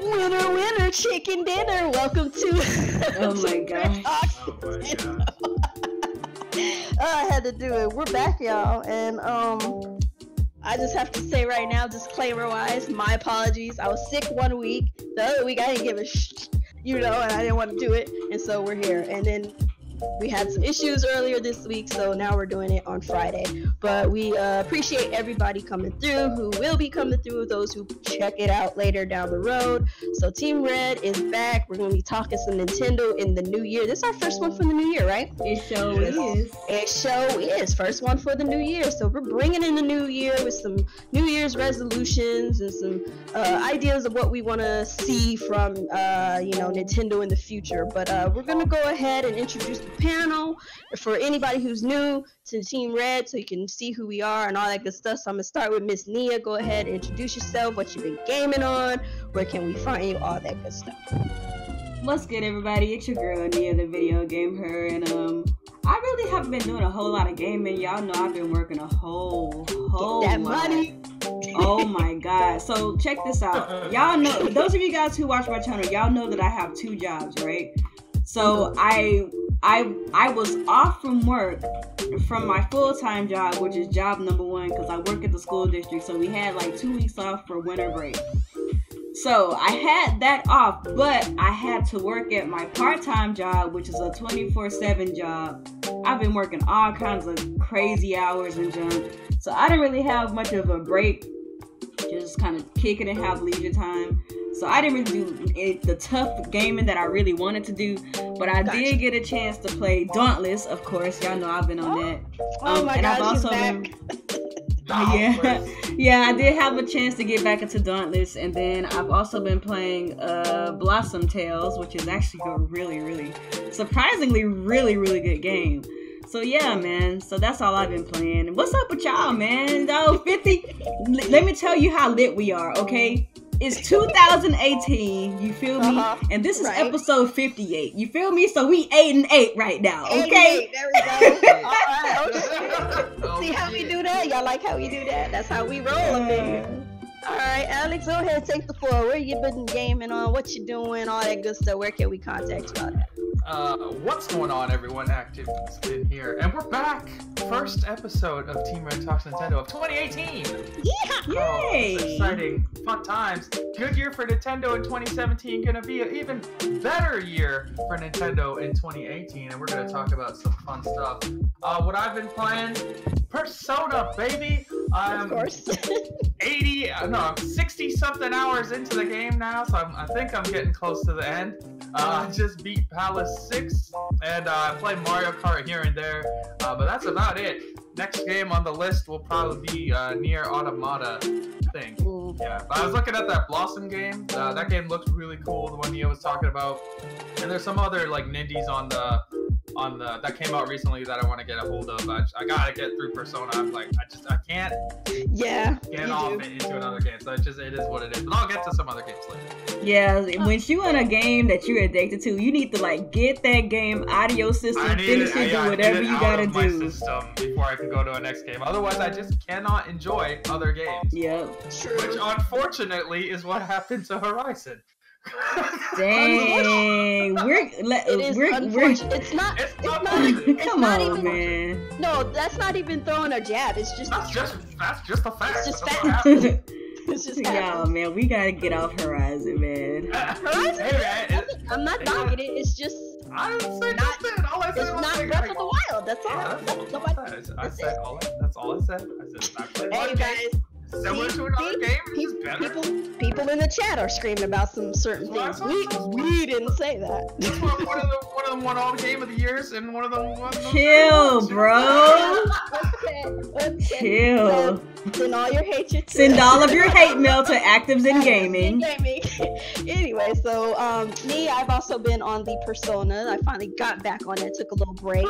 Winner, winner, chicken dinner. Welcome to Oh my god. Oh my god. I had to do it. We're back, y'all, and I just have to say right now, disclaimer-wise, my apologies. I was sick 1 week. The other week, I didn't give a and I didn't want to do it, and so we're here. And then we had some issues earlier this week, so now we're doing it on Friday. But we appreciate everybody coming through, who will be coming through, those who check it out later down the road. So Team Red is back. We're going to be talking some Nintendo in the new year. This is our first one for the new year, right? It sure is. It sure is. First one for the new year. So we're bringing in the new year with some New Year's resolutions and some ideas of what we want to see from, Nintendo in the future. But we're going to go ahead and introduce the panel for anybody who's new to Team Red, so you can see who we are and all that good stuff. So I'm gonna start with Miss Nia. Go ahead and introduce yourself, what you've been gaming on, where can we find you, all that good stuff. What's good, everybody? It's your girl Nia, the video game her, and I really haven't been doing a whole lot of gaming. Y'all know I've been working a whole Get that lot. money. Oh my god. So check this out. Y'all know, those of you guys who watch my channel, y'all know that I have 2 jobs, right? So I was off from work from my full-time job, which is job number 1, because I work at the school district. So we had like 2 weeks off for winter break. So I had that off, but I had to work at my part-time job, which is a 24/7 job. I've been working all kinds of crazy hours and junk. So I didn't really have much of a break, just kind of kick it and have leisure time. So I didn't really do the tough gaming that I really wanted to do, but I did get a chance to play Dauntless, of course. Y'all know I've been on that. Oh my and god, I've also back. Yeah, I did have a chance to get back into Dauntless, and then I've also been playing Blossom Tales, which is actually a really, surprisingly really good game. So yeah, man. So that's all I've been playing. What's up with y'all, man? Oh, 50. Let me tell you how lit we are, okay? It's 2018, you feel me? And this is episode 58. You feel me? So we 8 and 8 right now, okay? 8 and 8, there we go. All right. Oh, see how we do that? Y'all like how we do that? That's how we roll, man. All right, Alex, go ahead and take the floor. Where you been gaming on? What you doing? All that good stuff. Where can we contact you on that? What's going on, everyone? Active's been here, and we're back. First episode of Team Red Talks Nintendo of 2018. Yeah! Oh, it's exciting, fun times. Good year for Nintendo in 2017. Gonna be an even better year for Nintendo in 2018, and we're gonna talk about some fun stuff. What I've been playing, Persona, baby. Of course. 60 something hours into the game now, so I think I'm getting close to the end. I just beat Palace 6, and I play Mario Kart here and there, but that's about it. Next game on the list will probably be Nier Automata thing. Yeah, but I was looking at that Blossom game. That game looks really cool, the one Nia was talking about. And there's some other like nindies on the that came out recently that I want to get a hold of. I gotta get through Persona. I'm like, I can't get off it into another game. So it is what it is. But I'll get to some other games later. Yeah, when you in a game that you're addicted to, you need to like get that game out of your system, finish it, do whatever you gotta do. My system before I can go to a next game. Otherwise, I just cannot enjoy other games. Yep. Which unfortunately is what happened to Horizon. Dang, it's not come on, man. No, that's not even throwing a jab. It's just that's just a fact. It's just fact. It's just yeah, man, we gotta get off Horizon, man. Horizon? Hey, I'm not knocking it. It's just I didn't say nothing. All I said was not Breath of the Wild. That's all. That's all I said. Hey guys. Similar to another game, it's better. People in the chat are screaming about some certain things. We didn't say that. One of them won all the game of the years, and one of them won. Chill, bro. Okay. Chill. Send all your hatred. Send all of your hate mail to Actives in Gaming. Anyway, so me, I've also been on the Persona. I finally got back on it. Took a little break,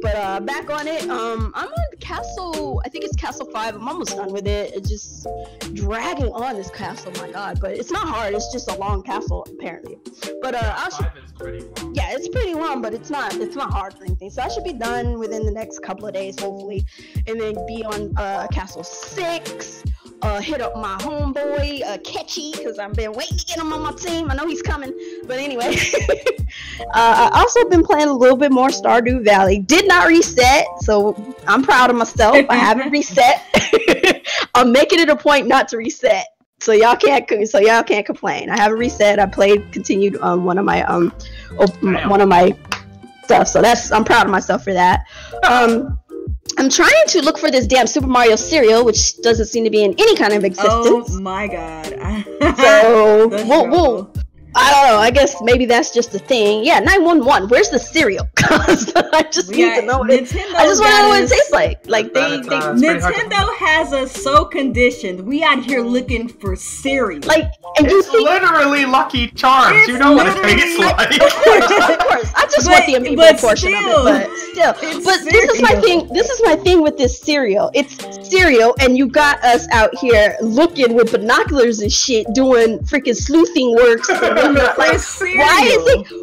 but back on it. I'm on Castle. I think it's Castle 5. I'm almost done with it. It's just dragging on this castle. My God, but it's not hard. It's just a long castle apparently. But I should. 5 is pretty long. Yeah, it's pretty long, but it's not hard or anything. So I should be done within the next couple of days, hopefully, and then be on Castle 6. hit up my homeboy, Ketchy, because I've been waiting to get him on my team. I know he's coming. But anyway, I also been playing a little bit more Stardew Valley. Did not reset, so I'm proud of myself. I haven't reset. I'm making it a point not to reset. So y'all can't complain. I haven't reset. I continued on one of my stuff. So I'm proud of myself for that. I'm trying to look for this damn Super Mario cereal, which doesn't seem to be in any kind of existence. Oh my god. So we'll I don't know. I guess maybe that's just a thing. Yeah, 911. Where's the cereal? Cause I just need to know what it. I just want to know what it tastes like. Like Nintendo has us so conditioned. We out here looking for cereal. Like, and it's literally Lucky Charms. You know what it tastes like. Of course. I just want the amiibo portion of it, but still. But this is my thing. This is my thing with this cereal. It's cereal, and you got us out here looking with binoculars and shit, doing freaking sleuthing works. Like,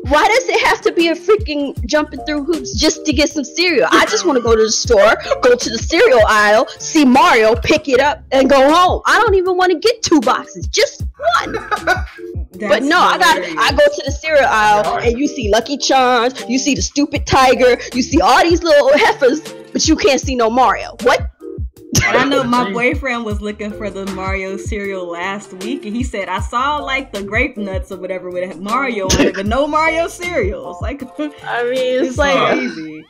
why does it have to be a freaking jumping through hoops just to get some cereal? I just want to go to the store, go to the cereal aisle, see Mario, pick it up, and go home. I don't even want to get 2 boxes, just one. But no, I go to the cereal aisle and you see Lucky Charms, you see the stupid tiger, you see all these little heifers, but you can't see no Mario. What? And I know my boyfriend was looking for the Mario cereal last week, and he said, I saw like the grape nuts or whatever with Mario on it, but no Mario cereal. It's like, I mean, it's like easy.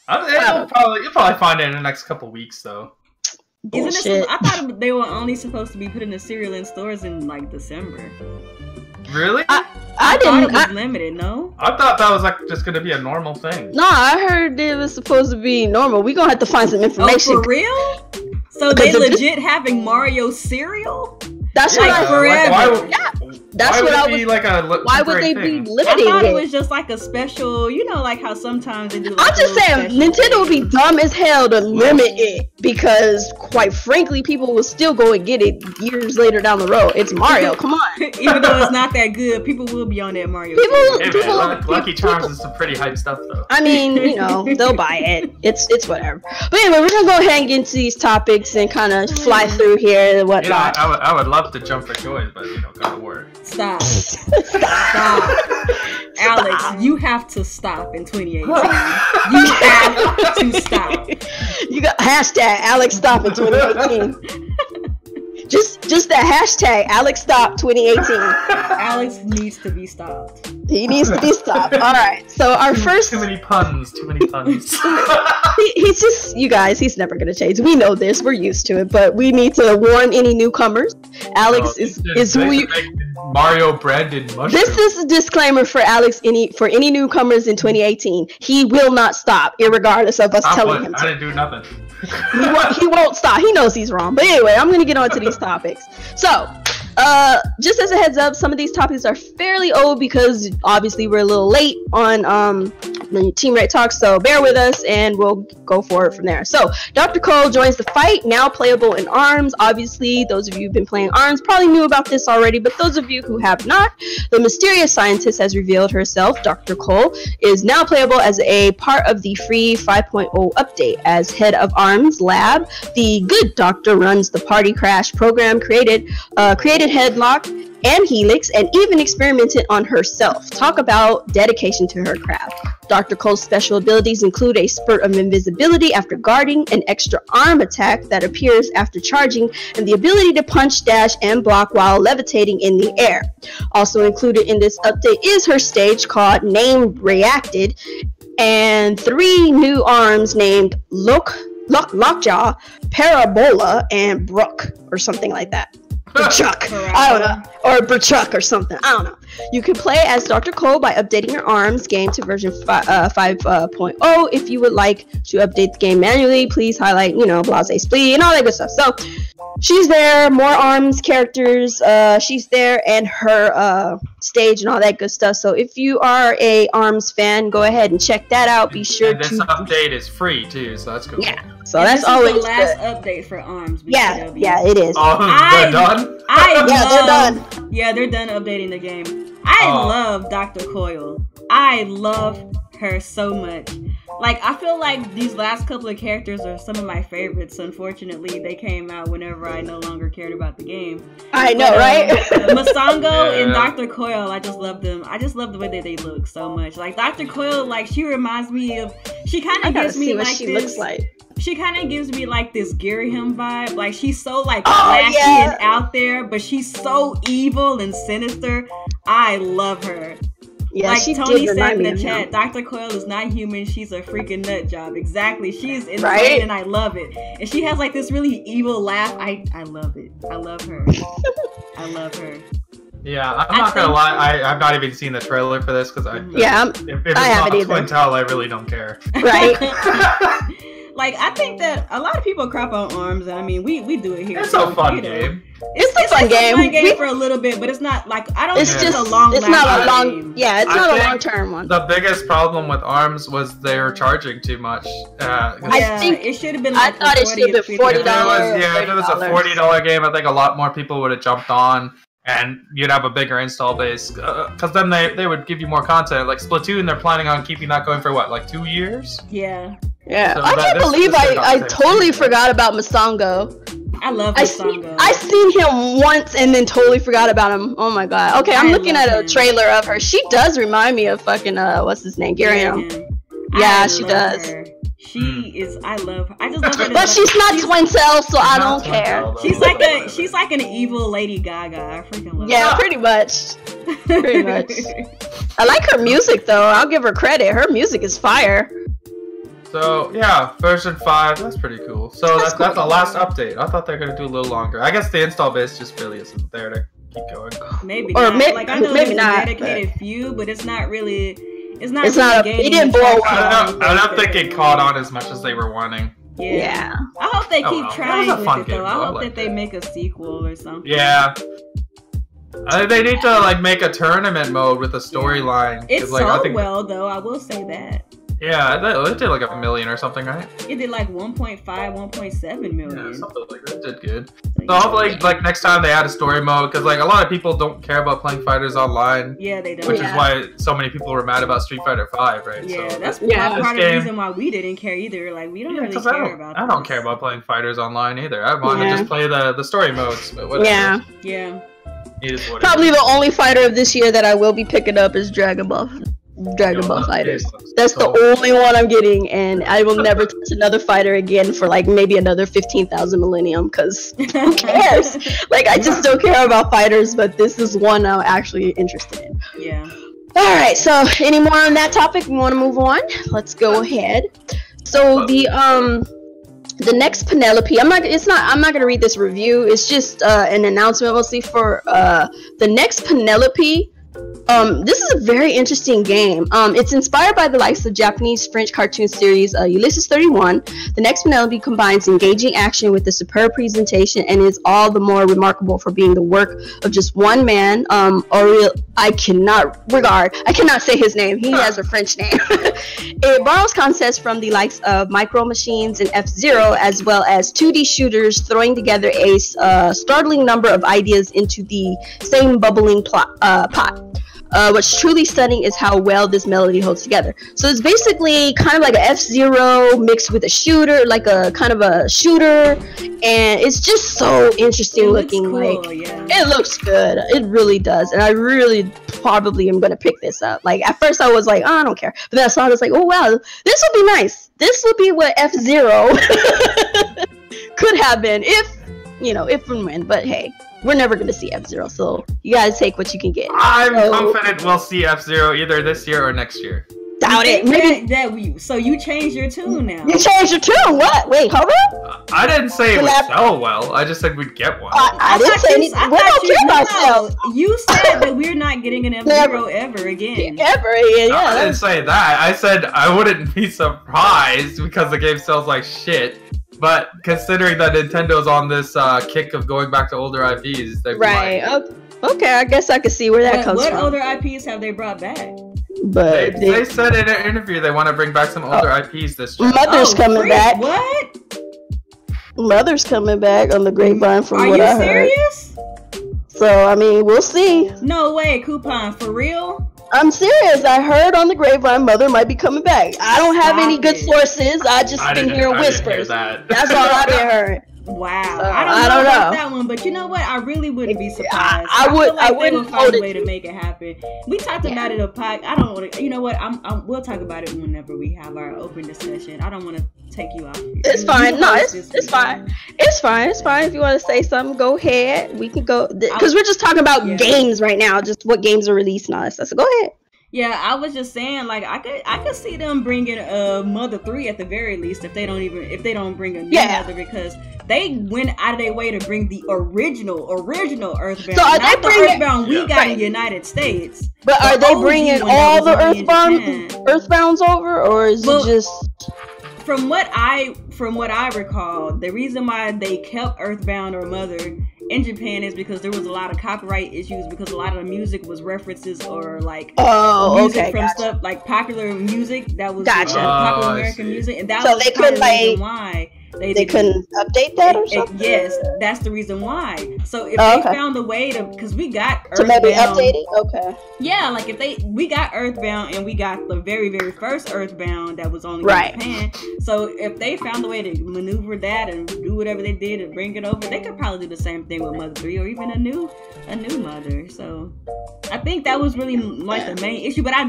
You'll probably find it in the next couple weeks, though. Bullshit. Isn't this? I thought they were only supposed to be putting the cereal in stores in like December. Really? I thought it was limited, no? I thought that was like just gonna be a normal thing. No, I heard it was supposed to be normal. We gonna have to find some information. Oh, for real? So they legit having Mario cereal? That's what I forever. Why would they be limiting I thought it? It was just like a special, you know, like how sometimes they do. Like I'm just saying, Nintendo would be dumb as hell to limit it because, quite frankly, people will still go and get it years later down the road. It's Mario, come on. Even though it's not that good, people will be on that Mario. Lucky Charms is some pretty hype stuff, though. I mean, you know, they'll buy it. It's whatever. But anyway, we're gonna go ahead and get into these topics and kind of fly through here and whatnot. Yeah, I would love to jump for joy, but you know, gotta work. Stop. Alex, you have to stop in 2018. You have to stop. You got hashtag Alex stop in 2018. Just that hashtag Alex stop 2018. Alex needs to be stopped. He needs to be stopped. All right. So our first. Too many puns. He's just, you guys. He's never gonna change. We know this. We're used to it. But we need to warn any newcomers. Alex is who you. Mario branded mushroom. This is a disclaimer for Alex. For any newcomers in 2018, he will not stop, irregardless of us telling him to. I didn't do nothing. He won't stop. He knows he's wrong. But anyway, I'm gonna get on to these topics. So, just as a heads up, some of these topics are fairly old because obviously we're a little late on the Team Rate Talk, so bear with us and we'll go forward from there. So, Dr. Cole joins the fight, now playable in ARMS. Obviously, those of you who've been playing ARMS probably knew about this already, but those of you who have not, the mysterious scientist has revealed herself. Dr. Cole is now playable as a part of the free 5.0 update. As head of ARMS Lab, the good doctor runs the Party Crash program, created Headlock and Helix, and even experimented on herself. Talk about dedication to her craft. Dr. Cole's special abilities include a spurt of invisibility after guarding, an extra arm attack that appears after charging, and the ability to punch, dash, and block while levitating in the air. Also included in this update is her stage called Named Reacted, and 3 new arms named Lockjaw, Parabola, and Brook, or something like that. Berchuck, I don't know, or Berchuck or something, I don't know. You can play as Dr. Cole by updating your ARMS game to version 5.0. If you would like to update the game manually, please highlight, Blase Splee and all that good stuff. So, she's there, more ARMS characters, she's there, and her stage and all that good stuff. So, if you are a ARMS fan, go ahead and check that out. Be sure this update is free too, so that's cool. Yeah. So that's always the last update for ARMS. Yeah, it is. Oh, they're done? They're done. Yeah, they're done updating the game. I love Dr. Coyle. I love her so much. Like, I feel like these last couple of characters are some of my favorites. Unfortunately, they came out whenever I no longer cared about the game. I know, right? Masango and Dr. Coyle, I just love them. I just love the way that they look so much. Like, Dr. Coyle, like, she reminds me of... She kind of gives me, like, she looks like. She kind of gives me, like, this Girahim vibe. Like, she's so, like, flashy and out there, but she's so evil and sinister. I love her. Yeah, like she Tony did said in remind the me chat, Dr. Coyle is not human. She's a freaking nut job. Exactly. She is insane, and I love it. And she has like this really evil laugh. I love it. I love her. I love her. Yeah, I'm not gonna lie. I've not even seen the trailer for this because if it's not Twin Tell, I really don't care. Right. Like, I think that a lot of people crap on ARMS, and I mean, we do it here. It's a fun game. It's a fun game for a little bit, but it's not like I don't think it's a long. It's not a long. Game. Yeah, it's not a long term one. The biggest problem with ARMS was they were charging too much. I think it should have been. Like I thought it should have been $40. If it was a $40 game, I think a lot more people would have jumped on. And you'd have a bigger install base, because then they would give you more content. Like Splatoon, they're planning on keeping that going for what, like 2 years? Yeah. Yeah, so I can't believe I totally forgot about Masango. I love Masango. I seen him once and then totally forgot about him. Oh my god. Okay, I'm looking at a trailer of her. She does remind me of fucking what's his name, Girahim. Yeah, she does. Her. She is. I love her. I just love her. But she's not Twin Tell, so I don't care. She's like an evil Lady Gaga. I freaking love her. Yeah, pretty much. Pretty much. I like her music though. I'll give her credit. Her music is fire. So yeah, version 5. That's pretty cool. So that's the last update. I thought they were gonna do a little longer. I guess the install base just really isn't there to keep going. Maybe. Or not. Like I know there's a dedicated few, but it's not really. It's not. It didn't blow up. I don't think it caught on as much as they were wanting. Yeah. I hope they keep trying with it though. I hope that they make a sequel or something. Yeah. They need to like make a tournament mode with a storyline. It sold well though. I will say that. Yeah, it did like 1 million or something, right? It did like 1.5, 1.7 million. Yeah, something like that. It did good. So hopefully, like next time they add a story mode, because like a lot of people don't care about playing fighters online. Yeah, they don't. Which is why so many people were mad about Street Fighter 5, right? Yeah, so, that's part of the reason why we didn't care either. Like we don't really care about. I don't care about playing fighters online either. I want to just play the story modes. But whatever. Yeah. Probably the only fighter of this year that I will be picking up is Dragon Ball Fighters. That's the only one I'm getting, and I will never touch another fighter again for like maybe another 15,000 millennium, because who cares? Like, I just don't care about fighters, but this is one I'm actually interested in. Yeah. Alright, so any more on that topic? We want to move on? Let's go ahead. So the next Penelope, I'm not gonna read this review, it's just an announcement mostly for the next Penelope. This is a very interesting game. It's inspired by the likes of Japanese French cartoon series Ulysses 31. The next Penelope combines engaging action with a superb presentation and is all the more remarkable for being the work of just one man. I cannot say his name. He has a French name. It borrows concepts from the likes of Micro Machines and F-Zero, as well as 2D shooters, throwing together a startling number of ideas into the same bubbling pot. What's truly stunning is how well this melody holds together. So it's basically kind of like an F-Zero mixed with a shooter, like a kind of a shooter, and it's just so interesting looking. Cool, it looks good. It really does, and I really probably am gonna pick this up. Like at first I was like, oh, I don't care, but then I saw it, I was like, oh wow, this would be nice. This would be what F-Zero could have been if and when. But hey, we're never going to see F-Zero, so you guys take what you can get. I'm confident we'll see F-Zero either this year or next year. Doubt it. Maybe so you changed your tune now. You changed your tune? What? Wait, hold up. I didn't say it would sell well. I just said we'd get one. I didn't say anything. We don't care about sales. You said that we're not getting an F-Zero ever again. Ever again, yeah. I didn't say that. I said I wouldn't be surprised because the game sells like shit. But considering that Nintendo's on this kick of going back to older IPs, they might. Okay, I guess I can see where that comes from. What older IPs have they brought back? But they said in an interview they want to bring back some older IPs this year. Mother's coming back. What? Mother's coming back on the grapevine from what I heard. Are you serious? So I mean, we'll see. No way, Coupon, for real? I'm serious. I heard on the grapevine Mother might be coming back. I don't have any good sources. I just been hearing whispers. That's all I've been hearing. Wow, So, I don't know about that one, but you know what? I really wouldn't be surprised. I wouldn't find a way to make it happen. We talked about it a pod. I don't want to. You know what? We'll talk about it whenever we have our open discussion. I don't want to take you off. It's fine. No, it's fine. It's fine. It's fine. If you want to say something, go ahead. We can go because we're just talking about games right now. Just what games are released and all that stuff. So go ahead. Yeah, I was just saying, like, I could see them bringing Mother 3 at the very least if they don't bring a new Mother, because they went out of their way to bring the original Earthbound. So are they bringing Earthbound we got in the United States? But are they bringing all the Earthbounds over, or is it just? From what I recall, the reason why they kept Earthbound or Mother in Japan is because there was a lot of copyright issues, because a lot of the music was references or like music from stuff like popular music that was popular American music, and that was the reason why they couldn't update that or something. Yes, that's the reason why. So if they found a way to, because we got Earthbound, to maybe update it. Yeah, like we got Earthbound and we got the very very first Earthbound that was only in Japan. So if they found a way to maneuver that and do whatever they did and bring it over, they could probably do the same thing with Mother 3 or even a new Mother. So I think that was really like the main issue. But I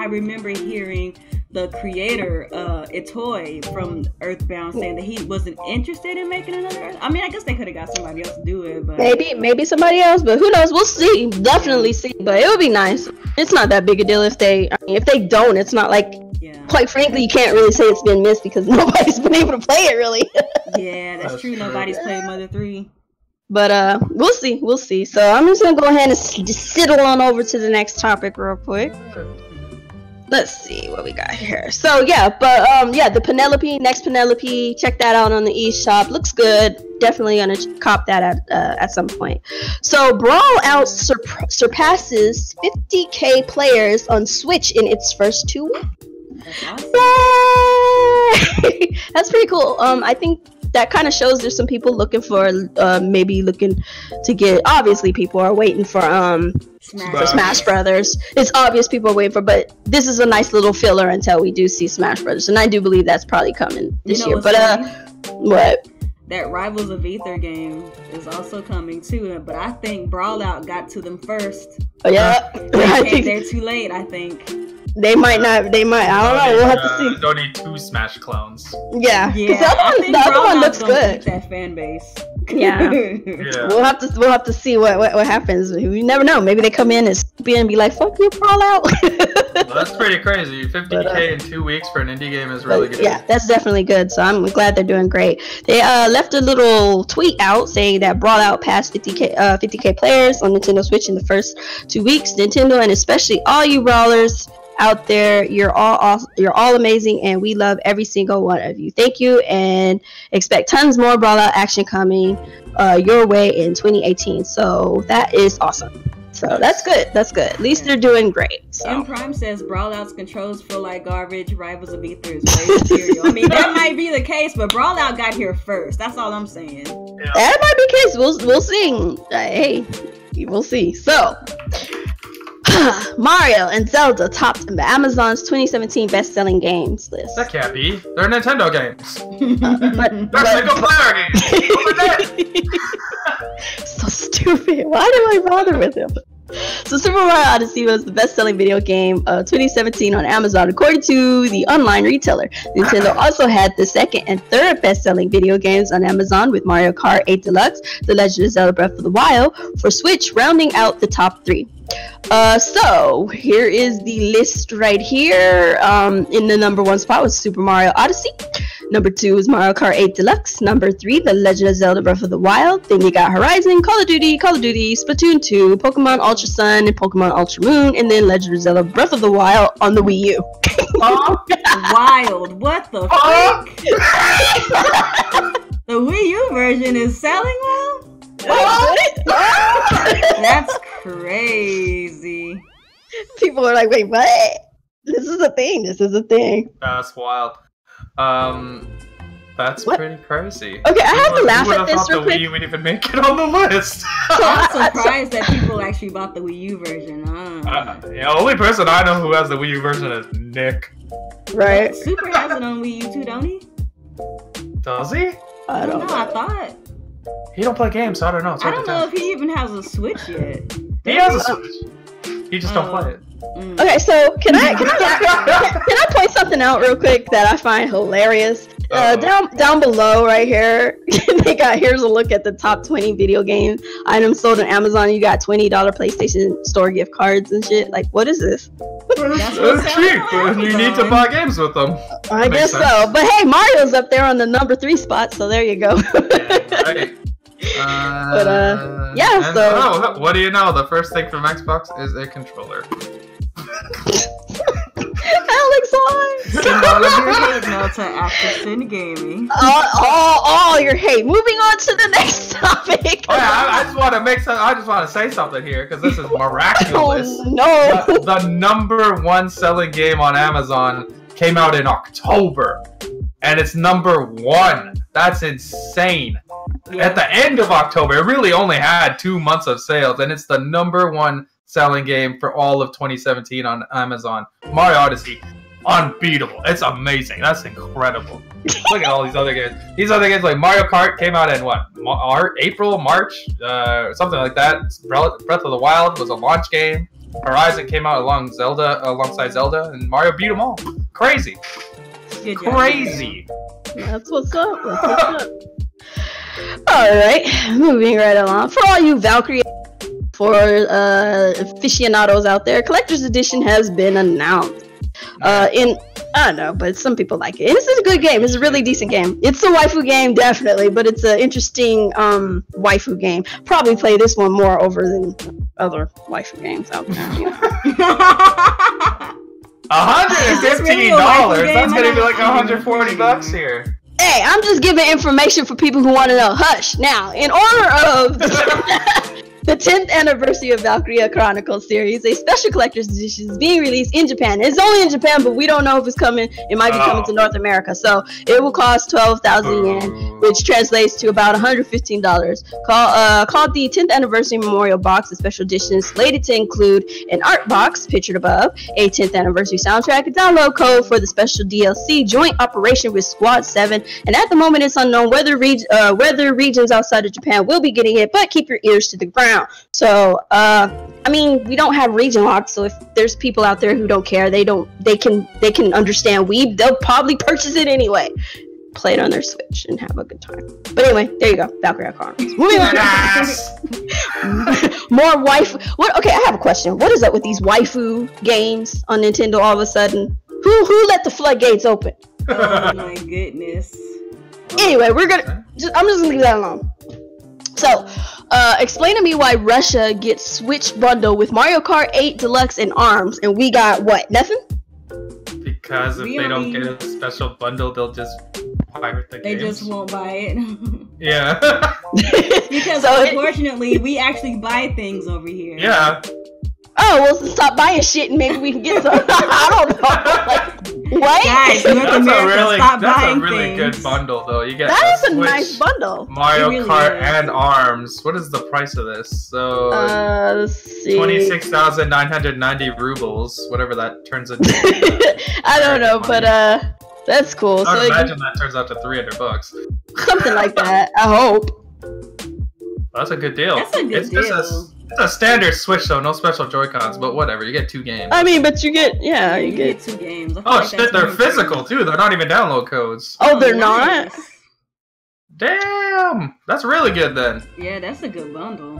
remember hearing the creator, Itoi from Earthbound, saying that he wasn't interested in making another Earth. I mean, I guess they could have got somebody else to do it, but maybe somebody else, but who knows? We'll see. Definitely see. But it would be nice. It's not that big a deal if they don't. It's not like, quite frankly, you can't really say it's been missed because nobody's been able to play it really. Yeah, that's true. Nobody's played Mother 3. But we'll see. So I'm just gonna go ahead and just sidle on over to the next topic real quick. Let's see what we got here. So the next Penelope, check that out on the eShop. Looks good. Definitely gonna cop that at some point. So Brawl Out surpasses 50,000 players on Switch in its first 2 weeks. That's awesome. Yay! That's pretty cool. I think that kind of shows there's some people looking to get. Obviously, people are waiting for Smash Brothers. It's obvious people are waiting for, but this is a nice little filler until we do see Smash Brothers, and I do believe that's probably coming this year. But what? That Rivals of Aether game is also coming too, but I think Brawl Out got to them first. Oh yeah, they came there too late. I think. They might not. I don't know. We'll have to see. Don't need 2 Smash clones. Yeah. The other one looks good. That fan base. Yeah. We'll have to see what happens. We never know. Maybe they come in and be like, "Fuck you, Brawl Out." Well, that's pretty crazy. 50,000 in 2 weeks for an indie game is really good. Yeah, that's definitely good. So I'm glad they're doing great. They left a little tweet out saying that Brawl Out passed 50,000 players on Nintendo Switch in the first 2 weeks. Nintendo, and especially all you brawlers out there, you're all amazing, and we love every single one of you. Thank you, and expect tons more Brawl Out action coming your way in 2018. So that is awesome. So that's good. At least they're doing great. So. M Prime says Brawl Out's controls feel like garbage. Rivals of Aether is way superior. I mean, that might be the case, but Brawl Out got here first. That's all I'm saying. Yeah. That might be the case. We'll see. Hey, we'll see. So. Mario and Zelda topped Amazon's 2017 best-selling games list. That can't be. They're Nintendo games. They're single-player games. So stupid. Why do I bother with him? So Super Mario Odyssey was the best-selling video game of 2017 on Amazon, according to the online retailer. Nintendo also had the second and third best-selling video games on Amazon, with Mario Kart 8 Deluxe, The Legend of Zelda Breath of the Wild for Switch, rounding out the top 3. So here is the list right here. In the number 1 spot was Super Mario Odyssey. Number 2 is Mario Kart 8 Deluxe. Number 3, The Legend of Zelda Breath of the Wild. Then you got Horizon, Call of Duty, Splatoon 2, Pokemon Ultra Sun, and Pokemon Ultra Moon, and then Legend of Zelda Breath of the Wild on the Wii U. Wild. What the fuck? The Wii U version is selling well? That's crazy. People are like, wait, what? This is a thing. That's wild. That's What? pretty crazy. Okay, I have to laugh Who would at have this thought real the Wii quick. U would even make it on the list? I'm surprised that people actually bought the Wii U version. The only person I know who has the Wii U version is Nick. Right? Super has it on Wii U too, don't he? Does he? I don't know. I thought. He don't play games, so I don't know. It's I hard don't to know tell. if he even has a Switch yet. He has a Switch. He just don't play it. Okay, so can I point something out real quick that I find hilarious? Down below right here, they got here's a look at the top 20 video game items sold on Amazon. You got $20 PlayStation Store gift cards and shit. Like, what is this? It's cheap, and you need to buy games with them. I guess so. But hey, Mario's up there on the number 3 spot, so there you go. Right. Yeah, and, so- oh, what do you know? The first thing from Xbox is a controller. Alex, why? Send all of your hate mail to Activision Gaming. All your hate. Moving on to the next topic. Oh, yeah, I just want to make some. I just want to say something here because this is miraculous. Oh, no. The #1 selling game on Amazon came out in October, and it's #1. That's insane. Yeah. At the end of October, it really only had 2 months of sales, and it's the #1 selling game for all of 2017 on Amazon. Mario Odyssey, unbeatable. It's amazing. That's incredible. Look at all these other games. These other games like Mario Kart came out in what? April, March, something like that. Breath of the Wild was a launch game. Horizon came out alongside Zelda, and Mario beat them all. Crazy. Good job. Crazy. That's what's up. That's what's up. Alright, moving right along. For all you Valkyrie aficionados out there, Collector's Edition has been announced. I don't know, but some people like it. And this is a good game. It's a really decent game. It's a waifu game, definitely, but it's an interesting waifu game. Probably play this one more over than other waifu games out there. You know? $115. That's gonna be like $140 here. Hey, I'm just giving information for people who want to know. Hush. Now, in honor of the 10th anniversary of Valkyria Chronicles series, a special collector's edition is being released in Japan. It's only in Japan, but we don't know if it's coming. It might be coming to North America. So it will cost 12,000 yen, which translates to about $115. Called the 10th anniversary memorial box. The special edition is slated to include an art box, pictured above, a 10th anniversary soundtrack, a download code for the special DLC, joint operation with Squad 7, and at the moment it's unknown whether regions outside of Japan will be getting it, but keep your ears to the ground. So, I mean, we don't have region lock, so if there's people out there who don't care, they can understand Weeb, they'll probably purchase it anyway. Play it on their Switch and have a good time. But anyway, there you go. Valkyria Chronicles. Moving on. Yes! More waifu. What? Okay, I have a question. What is up with these waifu games on Nintendo all of a sudden? Who let the floodgates open? Oh my goodness. Anyway, I'm just gonna leave that alone. So, explain to me why Russia gets Switch bundle with Mario Kart 8 Deluxe and ARMS, and we got what? Nothing? Because if they don't get a special bundle, they'll just pirate the They games. just won't buy it. Yeah. Because So unfortunately, we actually buy things over here. Yeah. Oh, well, stop buying shit and maybe we can get some. I don't know. Like, what? Guys, North America, stop That's a buying really things. good bundle, though. You get That is a Switch, nice bundle. Mario It really Kart, is. and ARMS. What is the price of this? So, Let's see. 26,990 rubles, whatever that turns into. I don't know, but that's cool. I would So imagine that turns out to $300. something like that. I hope. That's a good deal. That's a good deal. It's a standard Switch, though, no special Joy-Cons, but whatever. You get 2 games. I mean, but you get You get 2 games. I feel Oh like shit, that's they're really physical too. They're not even download codes. Oh, they're not. nice. Damn, that's really good then. Yeah, that's a good bundle.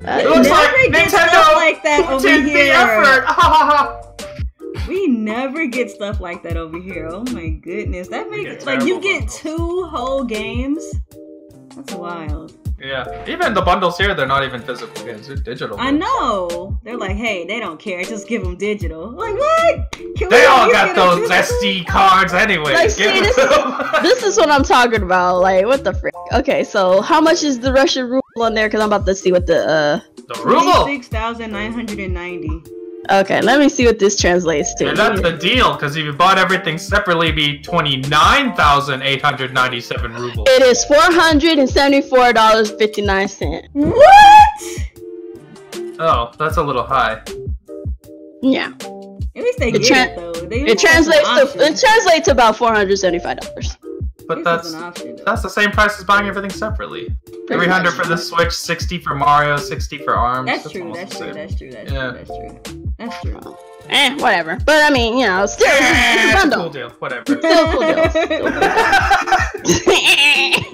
It looks like never get Nintendo stuff like that put over in the here. effort. We never get stuff like that over here. Oh my goodness, that We makes get like you terrible get bundles. 2 whole games. That's wild. Yeah, even the bundles here, they're not even physical games. They're digital. I know. They're like, hey, they don't care. Just give them digital. Like what? Can They we all at least got get a those physical? SD cards anyway. Like, Give see, them to them. this is what I'm talking about. Like, what the frick? Okay, so how much is the Russian ruble on there? Because I'm about to see what the The ruble. 26,990. Okay, let me see what this translates to. And that's the deal, because if you bought everything separately, it'd be 29,897 rubles. It is $474.59. What? Oh, that's a little high. Yeah. At least they get it though. It translates to about $475. But that's the same price as buying everything separately. 300 for the Switch, 60 for Mario, 60 for ARMS. That's true. That's true. Whatever. But I mean, you know, still it's a bundle. Cool deal. Whatever. Still a cool deal.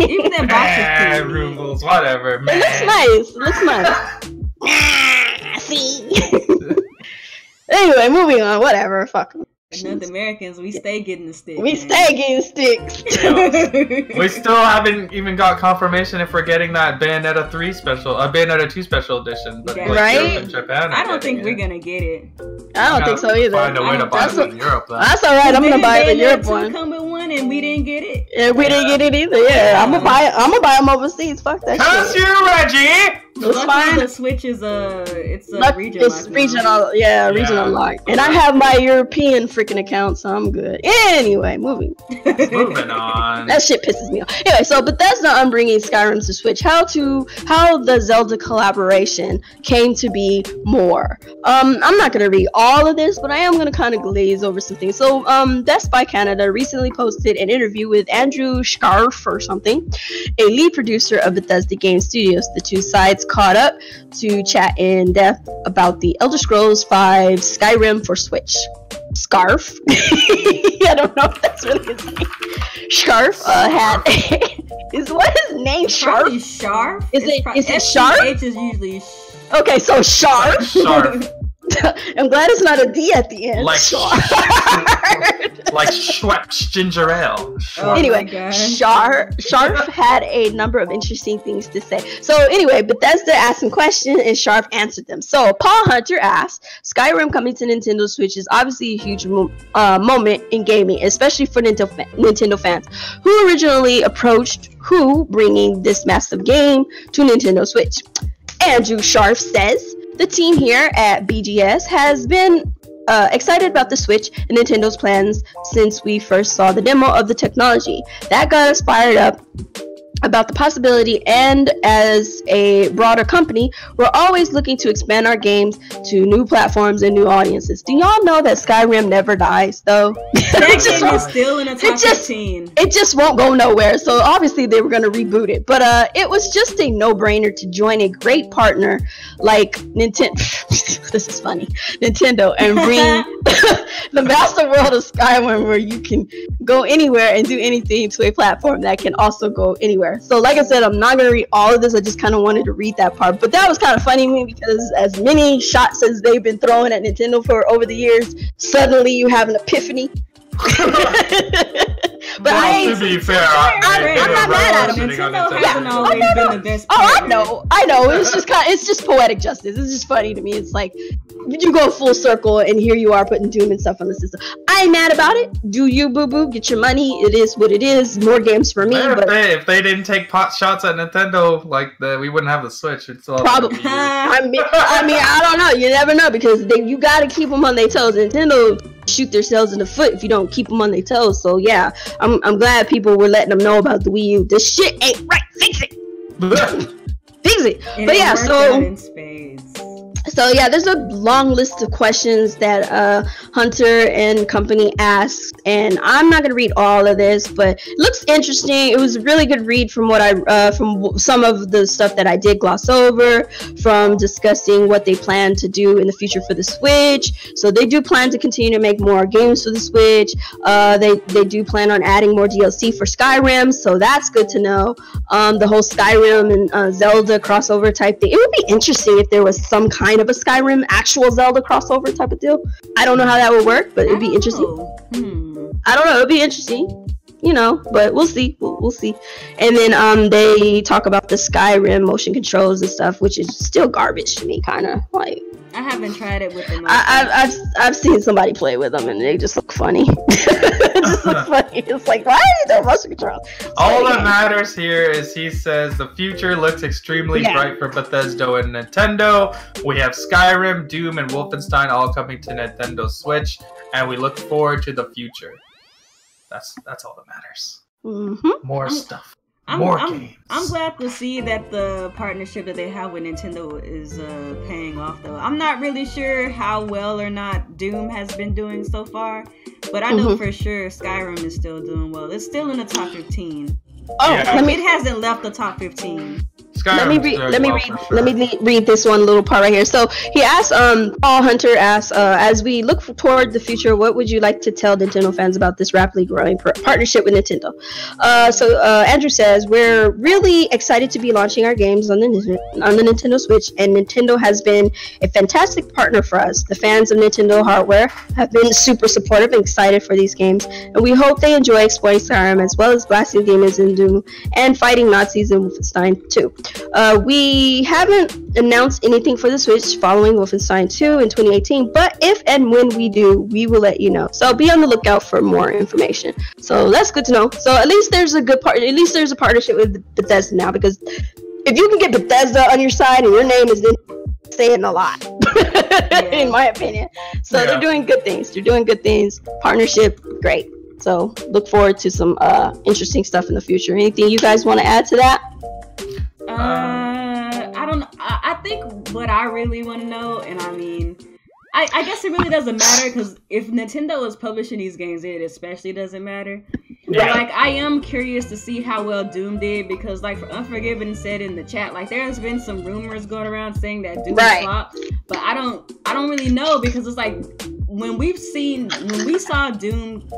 Even that box is cool. Rubles, whatever. It looks nice. See. Anyway, moving on. Whatever. Fuck. North Americans, we stay getting the sticks. We stay getting sticks. We still haven't even got confirmation if we're getting that Bayonetta 3 special, Bayonetta 2 special edition. But like right? in Japan, I don't think we're gonna get it. I don't think so either. Find a way to buy it in Europe. Though. That's alright. I'm gonna buy the Europe one. Come with one, and we didn't get it. Yeah, we didn't get it either. Yeah, I'm gonna buy them overseas. Fuck that shit. Curse you, Reggie! It's fine. The Switch is regional. It's regional, regional lock. And I have my European freaking account, so I'm good. Anyway, moving on. That shit pisses me off. Anyway, so Bethesda bringing Skyrim to Switch. How the Zelda collaboration came to be more. I'm not gonna read all of this, but I am gonna kind of glaze over some things. So Best Buy Canada recently posted an interview with Andrew Scarf or something, a lead producer of Bethesda Game Studios. The two sides caught up to chat in depth about the Elder Scrolls V Skyrim for Switch. Scarf? I don't know if that's really his name. Scarf had is what his name? Sharp? Sharp? Is it Sharp? H is usually okay, so Sharp. Sharp. I'm glad it's not a D at the end. Like Schweppes ginger ale. Anyway, Sharp had a number of interesting things to say. So anyway, Bethesda asked some questions and Sharp answered them. So Paul Hunter asked, Skyrim coming to Nintendo Switch is obviously a huge moment in gaming, especially for Nintendo fans. Who originally approached who bringing this massive game to Nintendo Switch? Andrew Sharp says, the team here at BGS has been excited about the Switch and Nintendo's plans since we first saw the demo of the technology. That got us fired up about the possibility, and as a broader company, we're always looking to expand our games to new platforms and new audiences. Do y'all know that Skyrim never dies, though? That game is still in a top 15. It just won't go nowhere, so obviously they were going to reboot it. But it was just a no-brainer to join a great partner like Nintendo. This is funny. Nintendo, and bring the master world of Skyrim where you can go anywhere and do anything to a platform that can also go anywhere. So like I said, I'm not going to read all of this. I just kind of wanted to read that part. But that was kind of funny to me because as many shots as they've been throwing at Nintendo for over the years, suddenly you have an epiphany. But to be fair, I'm not mad at them. Nintendo hasn't always been the best. I know. It's just poetic justice. It's just funny to me. It's like you go full circle, and here you are putting Doom and stuff on the system. I ain't mad about it. Do you, boo boo? Get your money. It is what it is. More games for me. But if they didn't take pot shots at Nintendo, we wouldn't have the Switch. It's all probably. I mean, I don't know. You never know because you got to keep them on their toes. Nintendo shoot themselves in the foot if you don't keep them on their toes. So yeah, I'm glad people were letting them know about the Wii U. This shit ain't right. Fix it. Fix it. But yeah, so yeah, there's a long list of questions that Hunter and company asked, and I'm not gonna read all of this, but it looks interesting. It was a really good read from what from some of the stuff that I did gloss over, from discussing what they plan to do in the future for the Switch. So they do plan to continue to make more games for the Switch. They do plan on adding more DLC for Skyrim, so that's good to know. The whole Skyrim and Zelda crossover type thing. It would be interesting if there was some kind of a Skyrim actual Zelda crossover type of deal. I don't know how that would work, but it'd be interesting. I don't know, it'd be interesting. you know, but we'll see. We'll see. And then they talk about the Skyrim motion controls and stuff, which is still garbage to me, kind of like. I haven't tried it with them. I've seen somebody play with them and they just look funny. It just looks funny. It's like, why are you doing motion control? All that matters here is he says the future looks extremely bright for Bethesda and Nintendo. We have Skyrim, Doom, and Wolfenstein all coming to Nintendo Switch, and we look forward to the future. That's all that matters. Mm-hmm. More stuff. I'm games. I'm glad to see that the partnership that they have with Nintendo is paying off, though. I'm not really sure how well or not Doom has been doing so far, but I know for sure Skyrim is still doing well. It's still in the top 15. Oh, yeah. It hasn't left the top 15. Let me read this one little part right here. So he asked, Paul Hunter asks, as we look toward the future, what would you like to tell Nintendo fans about this rapidly growing partnership with Nintendo? So Andrew says, we're really excited to be launching our games on the Nintendo Switch, and Nintendo has been a fantastic partner for us. The fans of Nintendo hardware have been super supportive and excited for these games, and we hope they enjoy exploring Skyrim as well as blasting demons in Doom and fighting Nazis in Wolfenstein 2. We haven't announced anything for the Switch following Wolfenstein 2 in 2018, but if and when we do, we will let you know. So be on the lookout for more information. So that's good to know. So at least there's a there's a partnership with Bethesda now, because if you can get Bethesda on your side and your name is then saying a lot, in my opinion. So they're doing good things. Partnership, great. So look forward to some interesting stuff in the future. Anything you guys want to add to that? I don't know. I think what I really want to know, and I mean, I guess it really doesn't matter, because if Nintendo is publishing these games, it especially doesn't matter. Yeah. But like, I am curious to see how well Doom did, because like Unforgiven said in the chat, like there has been some rumors going around saying that Doom flopped, but I don't really know, because it's like when we saw Doom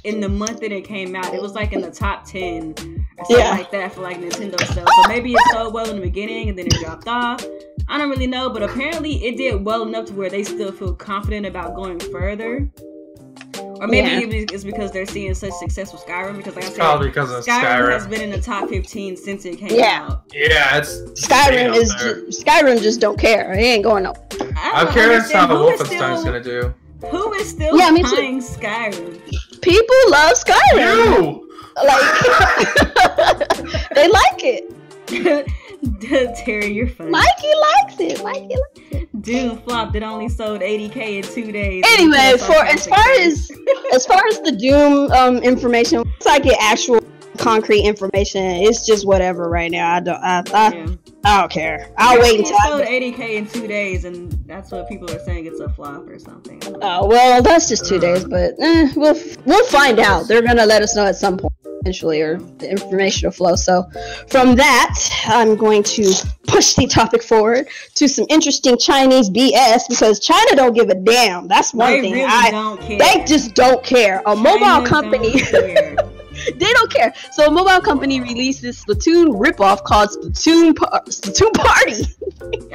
in the month that it came out, it was like in the top 10 or something like that for like Nintendo stuff. So maybe it sold well in the beginning and then it dropped off. I don't really know, but apparently it did well enough to where they still feel confident about going further. Or maybe it's because they're seeing such success with Skyrim, because like I said, because of Skyrim has been in the top 15 since it came out. Yeah, it's Skyrim just don't care. It ain't going up. I'm curious how Wolfenstein's gonna do. Who is still playing Skyrim? People love Skyrim. You! Like, they like it. Terry, you're funny. Mikey likes it. Doom flopped. It only sold 80K in 2 days. Anyway, as far as the Doom information, once I get actual concrete information, it's just whatever right now. I don't care. I'll wait until it sold 80K in 2 days, and that's what people are saying, it's a flop or something. Oh well, that's just 2 days, but we'll find out. They're gonna let us know at some point eventually, or the information will flow. So from that, I'm going to push the topic forward to some interesting Chinese BS, because China don't give a damn. That's one thing. Don't care. They just don't care. A mobile company. They don't care. So a mobile company released this Splatoon ripoff called Splatoon Party.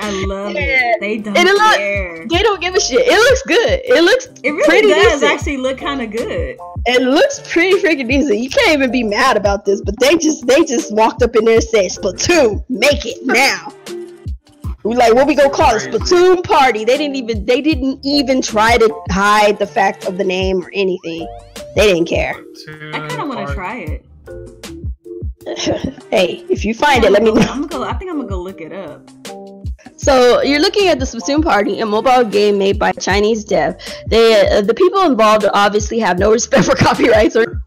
I love it. They don't care. They don't give a shit. It looks good. It really does actually look kind of good. It looks pretty freaking decent. You can't even be mad about this, but they just walked up in there and said, Splatoon, make it now. We like, what we gonna call it? Splatoon Party. They didn't even try to hide the fact of the name or anything. They didn't care. I kind of want to try it. Hey, if you find it, let me know. I think I'm gonna go look it up. So you're looking at the Splatoon Party, a mobile game made by Chinese dev. The people involved obviously have no respect for copyrights or.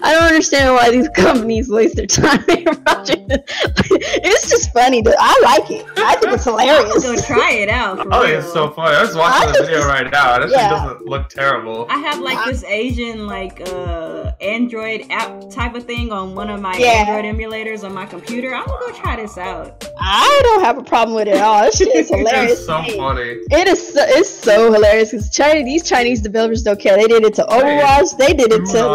I don't understand why these companies waste their time watching this. It's just funny. I like it. I think it's hilarious. I'm gonna try it out. It's so funny. I was watching the video right now. It actually doesn't look terrible. I have like this Asian Android app type of thing on one of my Android emulators on my computer. I'm gonna go try this out. I don't have a problem with it at all. This shit is hilarious. It's so funny. It's so hilarious because these Chinese developers don't care. They did it to Overwatch. They did it to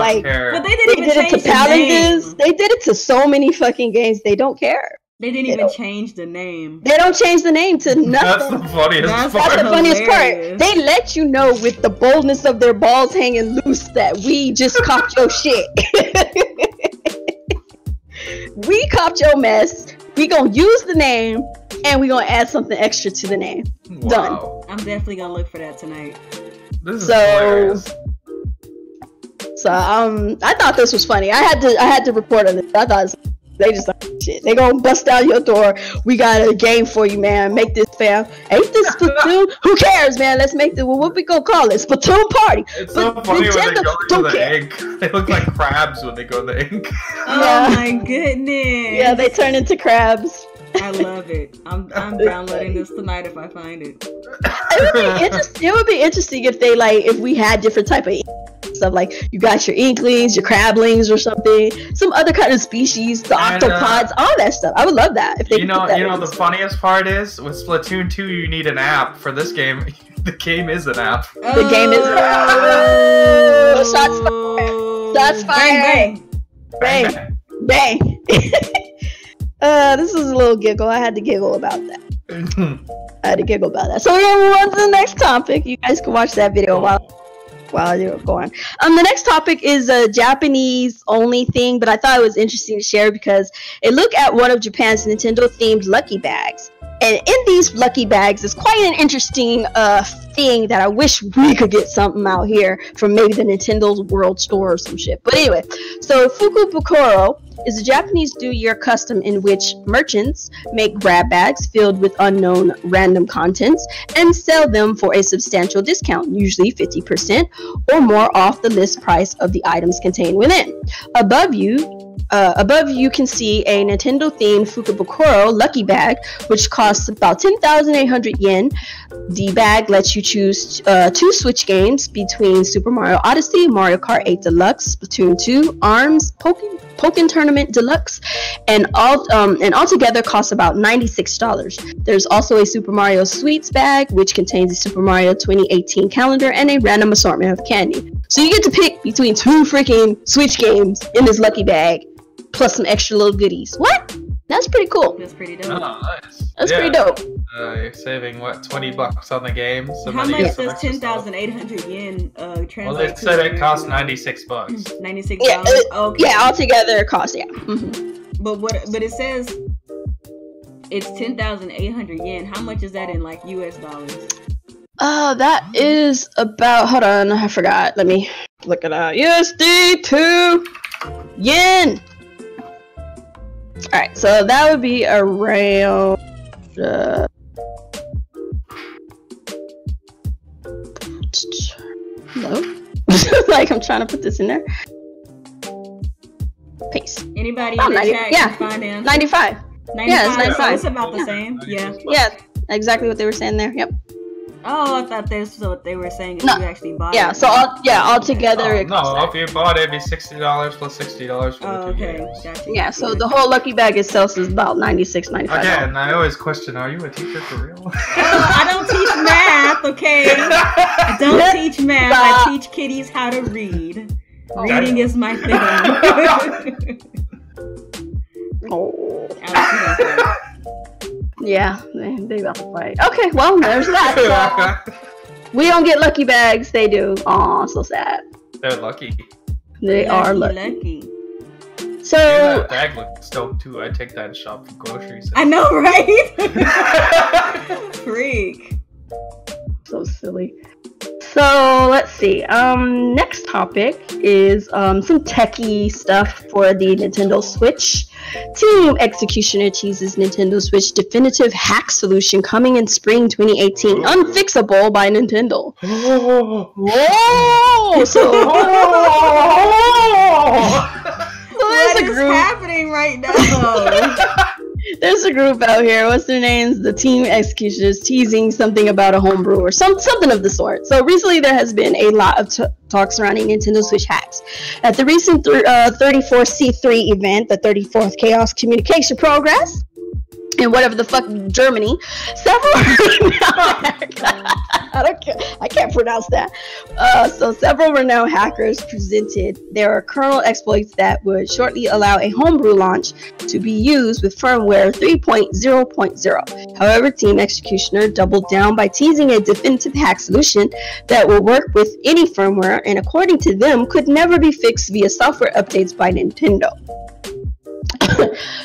But they did it to Paladins. They did it to so many fucking games. They don't care. They didn't even change the name. They don't change the name to nothing. That's the funniest part. That's the funniest part. They let you know with the boldness of their balls hanging loose that we just copped your shit. We copped your mess. We gonna use the name, and we gonna add something extra to the name. Wow. Done. I'm definitely gonna look for that tonight. This is hilarious. So I thought this was funny. I had to report on this. I thought they just like shit. They gonna bust down your door. We got a game for you, man. Make this fam. Ain't this Splatoon? Who cares, man? Let's make the what we gonna call it? Splatoon party. It's so funny when they go into the ink. They look like crabs when they go in the ink. Oh my goodness. Yeah, they turn into crabs. I love it. I'm downloading this tonight if I find it. It would be interesting if they if we had different type of stuff, like you got your inklings, your crablings, or something, some other kind of species, the octopods, all that stuff. I would love that if they. The funniest part is with Splatoon 2, you need an app. For this game, the game is an app. The game is. Shots fired! Shots fired! Bang! Bang! Bang! This is a little giggle. I had to giggle about that. So we're gonna move on to the next topic. You guys can watch that video while you're going. The next topic is a Japanese only thing, but I thought it was interesting to share because it looked at one of Japan's Nintendo themed lucky bags. And in these lucky bags is quite an interesting thing that I wish we could get something out here from maybe the Nintendo's World Store or some shit. But anyway, so Fukubukuro is a Japanese New Year custom in which merchants make grab bags filled with unknown random contents and sell them for a substantial discount, usually 50% or more off the list price of the items contained within. Above you can see a Nintendo-themed Fukubukuro lucky bag, which costs about 10,800 yen. The bag lets you choose 2 Switch games between Super Mario Odyssey, Mario Kart 8 Deluxe, Splatoon 2, ARMS, Pokken Tournament Deluxe, and altogether costs about $96. There's also a Super Mario Sweets bag, which contains a Super Mario 2018 calendar and a random assortment of candy. So you get to pick between 2 freaking Switch games in this lucky bag, plus some extra little goodies. What? That's pretty cool. That's pretty dope. Oh, nice. That's pretty dope. You're saving what, $20 on the game? How much does 10,800 yen translate? Well, they said it costs $96. $96. Yeah, okay. Yeah, altogether it costs Mm-hmm. But it says it's 10,800 yen. How much is that in US dollars? That is about. Hold on, I forgot. Let me look it up. USD to yen. All right, so that would be around. No, like I'm trying to put this in there. Paste. Anybody in the chat can find him? 95. 95. Yeah, it's 95. So it's about the same. Yeah. Yeah, exactly what they were saying there. Yep. Oh, I thought that's what they were saying if you actually bought it. Yeah, so altogether it costs if you bought it, it'd be $60 plus $60 for the 2 games. Gotcha. Yeah, so the whole lucky bag itself is about $96, $95. Again, I always question, are you a teacher for real? I don't teach math, okay? I don't teach math. I teach kiddies how to read. Reading is my thing. Oh. Yeah, they about to fight. Okay, well, there's that. So we don't get lucky bags, they do. Aw, so sad. They're lucky. They are lucky. So that bag looks dope too. I'd take that and shop for groceries. I know, right? Freak. So silly. So let's see. Next topic is some techie stuff for the Nintendo Switch. Team Executioner teases Nintendo Switch definitive hack solution coming in spring 2018. Unfixable by Nintendo. Whoa! So what is happening right now? There's a group out here, what's their names? The Team Executioners, teasing something about a homebrew or something of the sort. So recently there has been a lot of talk surrounding Nintendo Switch hacks. At the recent 34C3 event, the 34th Chaos Communication Progress, in whatever the fuck Germany, several I can't pronounce that. So several renowned hackers presented their kernel exploits that would shortly allow a homebrew launch to be used with firmware 3.0.0. However, Team Executioner doubled down by teasing a definitive hack solution that will work with any firmware and, according to them, could never be fixed via software updates by Nintendo.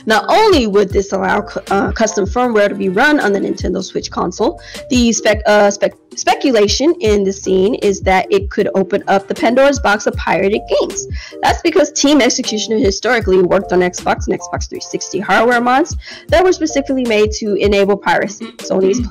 Not only would this allow custom firmware to be run on the Nintendo Switch console, the speculation in the scene is that it could open up the Pandora's box of pirated games. That's because Team Executioner historically worked on Xbox and Xbox 360 hardware mods that were specifically made to enable piracy. Sony's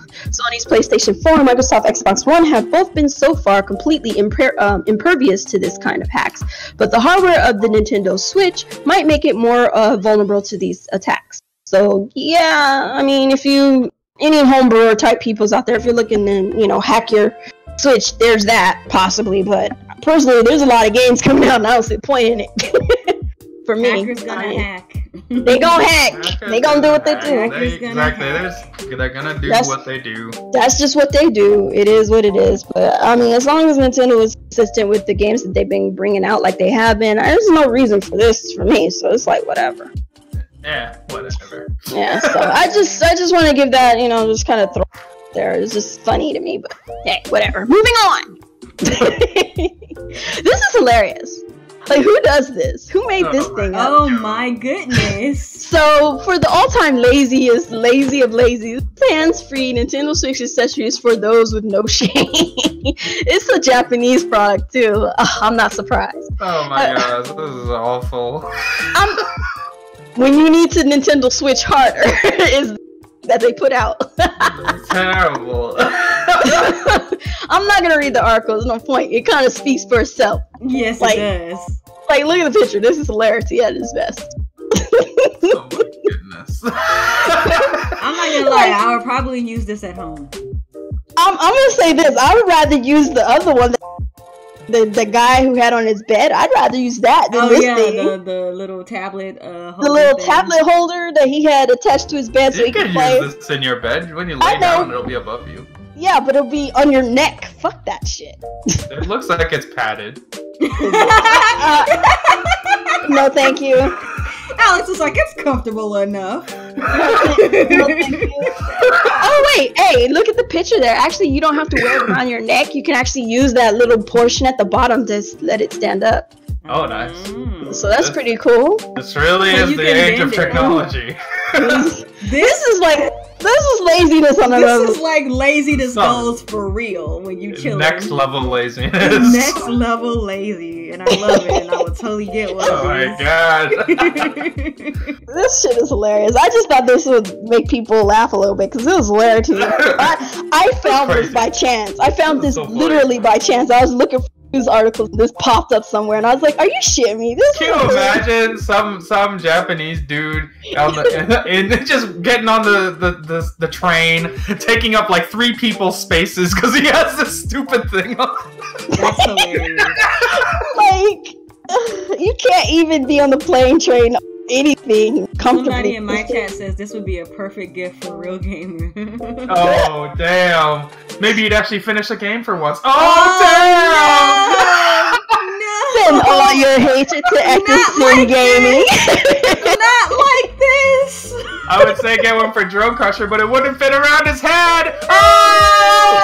PlayStation 4 and Microsoft Xbox One have both been so far completely impervious to this kind of hacks, but the hardware of the Nintendo Switch might make it more vulnerable to these attacks. So yeah, I mean, if you any homebrewer type peoples out there, if you're looking to hack your Switch, there's that possibly. But personally, there's a lot of games coming out and I don't see the point in it. For me, hackers gonna hack. They gonna hack. They gonna do what they do. Exactly. They're gonna do what they do. That's just what they do. It is what it is. But I mean, as long as Nintendo is consistent with the games that they've been bringing out like they have been, there's no reason for this for me. So it's like whatever. Yeah, whatever. Yeah. So I just want to give that, just kind of throw it there. It's just funny to me, but hey, whatever. Moving on. This is hilarious. Like, who does this? Who made this thing up? Oh my goodness. So, for the all-time lazy of lazy, hands-free Nintendo Switch accessories for those with no shame. It's a Japanese product, too. I'm not surprised. Oh my gosh, this is awful. When you need to Nintendo Switch harder, is that they put out. Terrible. I'm not gonna read the article, there's no point. It kind of speaks for itself. Yes, it does. Like, look at the picture. This is hilarity at its best. Oh my goodness. I'm not gonna lie, I would probably use this at home. I'm gonna say this. I would rather use the other one, the guy who had on his bed. I'd rather use that than this thing. The little tablet holder. The little tablet holder that he had attached to his bed so he could play. You can use this in your bed. When you lay down, it'll be above you. Yeah, but it'll be on your neck. Fuck that shit. It looks like it's padded. No, thank you. Alex is like, it's comfortable enough. No, thank you. Oh wait, hey, look at the picture there. Actually, you don't have to wear it around your neck. You can actually use that little portion at the bottom to let it stand up. Oh, nice. So that's pretty cool. This really is the age of technology. This is laziness on another. This is like laziness goes for real when you chill. Next level laziness. Next level lazy, and I love it, and I would totally get what. Oh my god. This shit is hilarious. I just thought this would make people laugh a little bit because it was hilarious to me. I found this by chance. I found this literally by chance. I was looking for news articles. This popped up somewhere, and I was like, "Are you shitting me?" Can you imagine some Japanese dude just getting on the train, taking up like 3 people's spaces because he has this stupid thing on? That's hilarious. Like, you can't even be on the plane, train, anything comfortably. Somebody in my chat says this would be a perfect gift for a real gamer. Oh damn! Maybe you'd actually finish the game for once. Oh damn! Send all your hatred to Eckerson Gaming. Not like this. I would say get one for Drone Crusher, but it wouldn't fit around his head. Oh!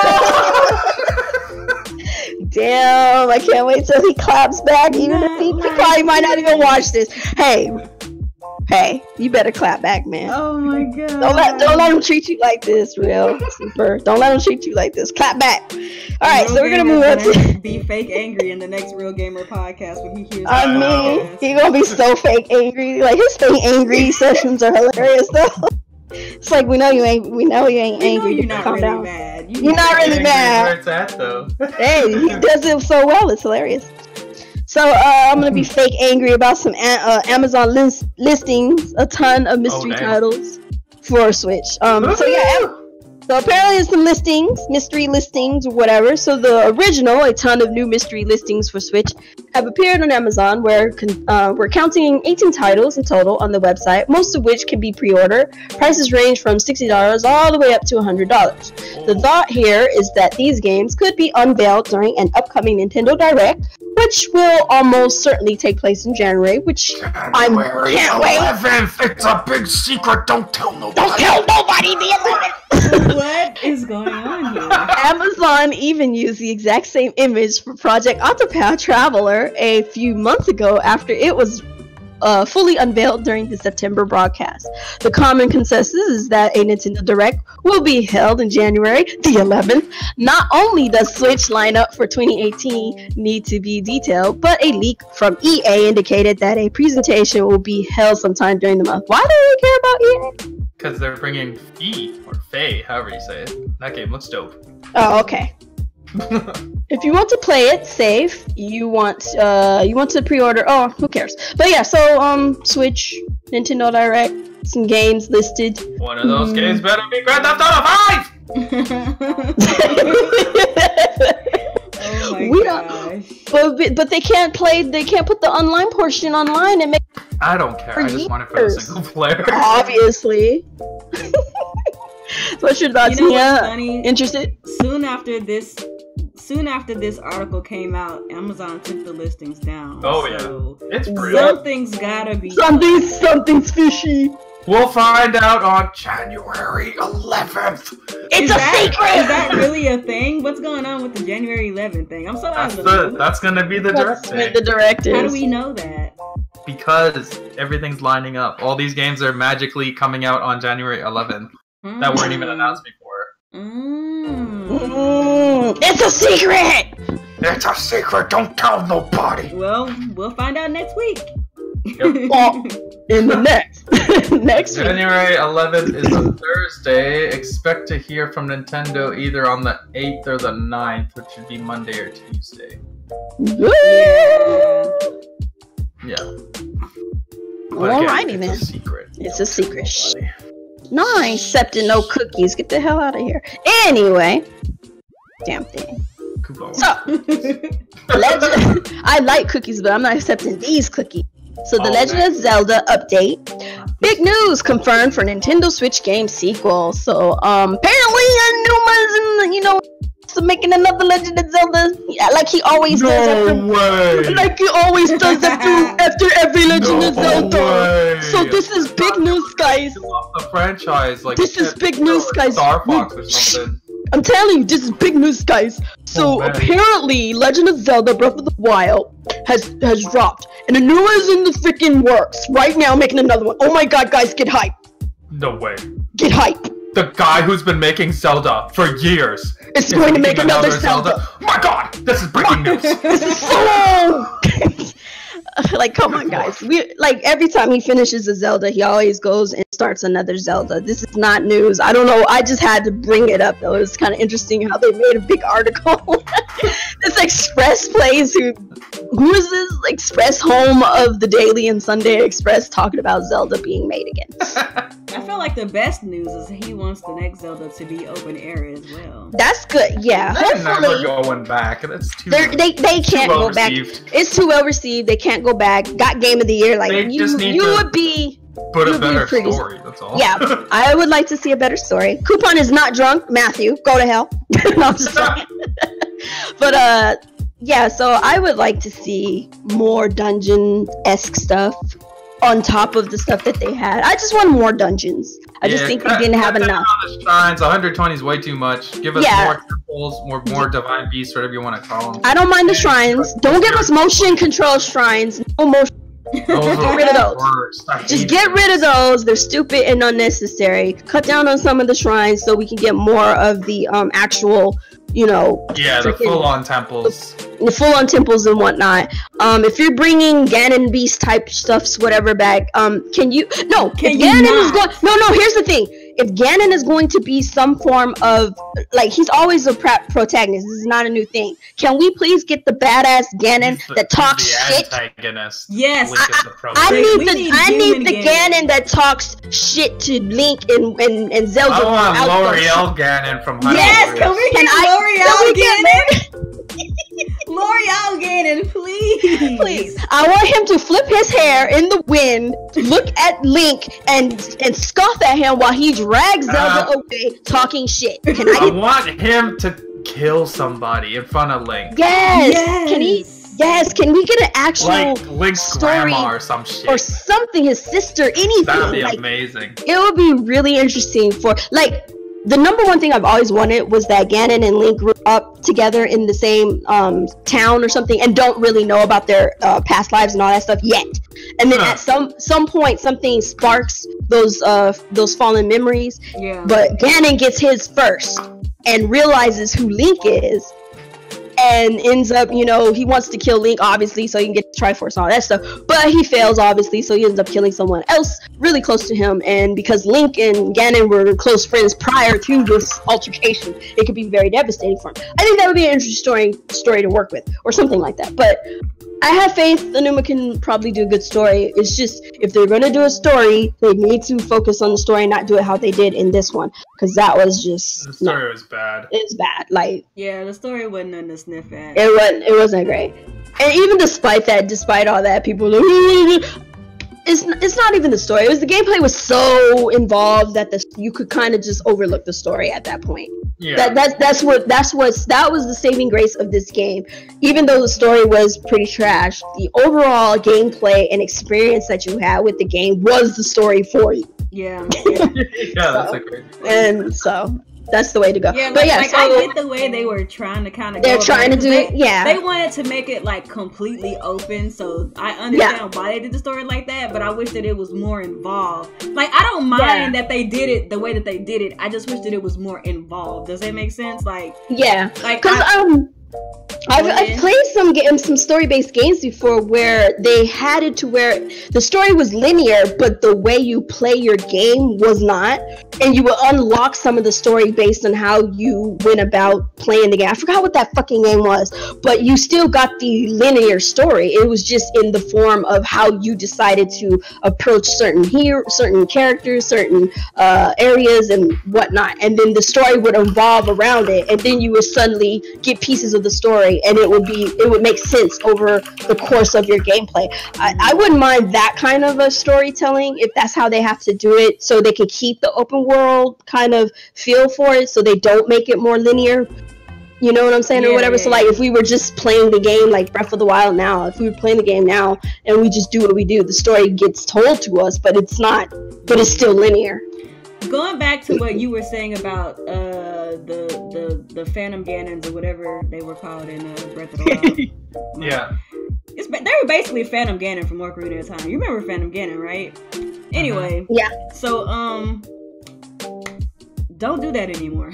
Damn! I can't wait till he claps back. Even if he probably might not even watch this. Hey, you better clap back, man. Oh my god. Don't let him treat you like this, real super. Don't let him treat you like this. Clap back. Alright, so we're gonna move on to be fake angry in the next Real Gamer podcast when he hears he's gonna be so fake angry. Like, his fake angry sessions are hilarious though. It's like, we know you ain't angry. You're not calm really down. mad. You're not really mad. Where it's at though. Hey, he does it so well, it's hilarious. So I'm gonna be fake angry about some Amazon listings, a ton of mystery titles for Switch. So yeah, So apparently there's some listings, mystery listings or whatever. So the original, a ton of new mystery listings for Switch have appeared on Amazon. We're counting 18 titles in total on the website, most of which can be pre-ordered. Prices range from $60 all the way up to $100. The thought here is that these games could be unveiled during an upcoming Nintendo Direct, which will almost certainly take place in January, which I can't wait. 11th. It's a big secret. Don't tell nobody. Don't tell nobody the 11th. What is going on here? Amazon even used the exact same image for Project Octopath Traveler a few months ago after it was fully unveiled during the September broadcast. The common consensus is that a Nintendo Direct will be held in January the 11th. Not only does Switch lineup for 2018 need to be detailed, but a leak from EA indicated that a presentation will be held sometime during the month. Why do we care about EA? Because they're bringing Fee, or Faye, however you say it. That game looks dope. Oh, okay. If you want to play it safe, you want to pre-order. Oh, who cares? But yeah, so Switch, Nintendo Direct, some games listed. One of those games better be Grand Theft Auto 5. Oh my gosh. But they can't play. They can't put the online portion online and make. I don't care. I just want it for the single player. Obviously. What's your thoughts, You know what's Nia? funny? Interested? Soon after this article came out, Amazon took the listings down. Oh, so yeah. It's brilliant. something's gotta be. Something's fishy. We'll find out on January 11th. It's a secret. Is that really a thing? What's going on with the January 11th thing? I'm so out of the loop. That's gonna be the direct That's thing. what the direct is. How do we know that? Because everything's lining up. All these games are magically coming out on January 11th that weren't even announced before. It's a secret. It's a secret. Don't tell nobody. Well, we'll find out next week. Well, in the next week. January 11th is a Thursday. Expect to hear from Nintendo either on the 8th or the 9th, which should be Monday or Tuesday. Yeah. Alrighty then. It's a secret. It's a secret. No, I ain't accepting no cookies. Get the hell out of here. Anyway, damn thing. So, I like cookies, but I'm not accepting these cookies. So the Legend of Zelda update. Big news confirmed for Nintendo Switch game sequel. So apparently Anuma's making another Legend of Zelda, like he always does. Like he always does after every Legend of Zelda. So this is big news, guys. The franchise, like this is big news, guys. Star Fox or something. I'm telling you, this is big news, guys. So apparently, Legend of Zelda: Breath of the Wild has dropped, and a new one is in the freaking works right now, making another one. Oh my God, guys, get hype! No way. Get hype! The guy who's been making Zelda for years is going to make another Zelda. My God, this is breaking news. This is so. Like, come on, guys. We like every time he finishes a Zelda, he always goes and starts another Zelda. This is not news. I don't know. I just had to bring it up though. It's kind of interesting how they made a big article. This Express Plays, who is this Express home of the Daily and Sunday Express, talking about Zelda being made again. I feel like the best news is he wants the next Zelda to be open air as well. That's good. Yeah. They're never going back. That's too. They can't go back. It's too well received. They can't go back. Got Game of the Year. Like you would be. Put a better story. That's all. Yeah, I would like to see a better story. Coupon is not drunk. Matthew, go to hell. No, I'm just kidding. But yeah. So I would like to see more dungeon-esque stuff on top of the stuff that they had. I just want more dungeons. I just think they didn't have enough. The shrines, 120 is way too much. Give us more temples, more divine beasts, whatever you want to call them. I don't mind the shrines. Don't give us motion control shrines. No motion. Get rid of those. Just get rid of those. They're stupid and unnecessary. Cut down on some of the shrines so we can get more of the actual, the full-on temples. The full-on temples and whatnot. If you're bringing Ganon Beast type stuffs, whatever back, can you? No, if Ganon is going. No. Here's the thing. if Ganon is going to be some form of, like, he's always a protagonist. This is not a new thing. Can we please get the badass Ganon that talks shit? Antagonist. Yes. I need the Ganon that talks shit to Link and Zelda. I want L'Oreal Ganon from Hyrule. Yes, can we get L'Oreal Ganon? L'Oreal Ganon, please. Please. I want him to flip his hair in the wind, look at Link, and scoff at him while he drags Zelda away talking shit. I want him to kill somebody in front of Link. Yes. Can we get an actual like Link's story grandma or some shit or something? His sister, anything. That'd be amazing. It would be really interesting for the number one thing I've always wanted was that Ganon and Link grew up together in the same town or something and don't really know about their past lives and all that stuff yet. And then at some point something sparks those fallen memories. Yeah. But Ganon gets his first and realizes who Link is. And ends up, he wants to kill Link, obviously, so he can get the Triforce and all that stuff. But he fails, obviously, so he ends up killing someone else really close to him. And because Link and Ganon were close friends prior to this altercation, it could be very devastating for him. I think that would be an interesting story to work with, or something like that. But I have faith Anuma can probably do a good story. It's just, if they're going to do a story, they need to focus on the story and not do it how they did in this one. Because that was just... The story was bad. It's bad. Yeah, the story wasn't nothing to sniff at. It wasn't great. And even despite all that, people were like, it's not even the story. It was the gameplay was so involved that you could kind of just overlook the story at that point. Yeah. That was the saving grace of this game. Even though the story was pretty trash, the overall gameplay and experience that you had with the game was the story for you. Yeah. That's a great point. And so that's the way to go. Yeah, but so I get the way they were trying to kind of. They're trying to do it. Yeah. They wanted to make it completely open, so I understand why they did the story like that. But I wish that it was more involved. I don't mind that they did it the way that they did it. I just wish that it was more involved. Does that make sense? Because I've played some story-based games before where they had it to where the story was linear, but the way you play your game was not, and you would unlock some of the story based on how you went about playing the game. I forgot what that fucking game was, but you still got the linear story. It was just in the form of how you decided to approach certain characters, certain areas and whatnot, and then the story would evolve around it, and then you would suddenly get pieces of the story, and it would make sense over the course of your gameplay. I wouldn't mind that kind of a storytelling if that's how they have to do it, so they can keep the open world kind of feel for it, so they don't make it more linear. You know what I'm saying, or whatever. So if we were just playing the game like Breath of the Wild now, if we were playing the game now and we just do what we do, the story gets told to us, but it's still linear. Going back to what you were saying about the Phantom Ganons or whatever they were called in Breath of the Wild. Yeah. They were basically Phantom Ganon from Ocarina of Time. You remember Phantom Ganon, right? Anyway. Yeah. So, don't do that anymore.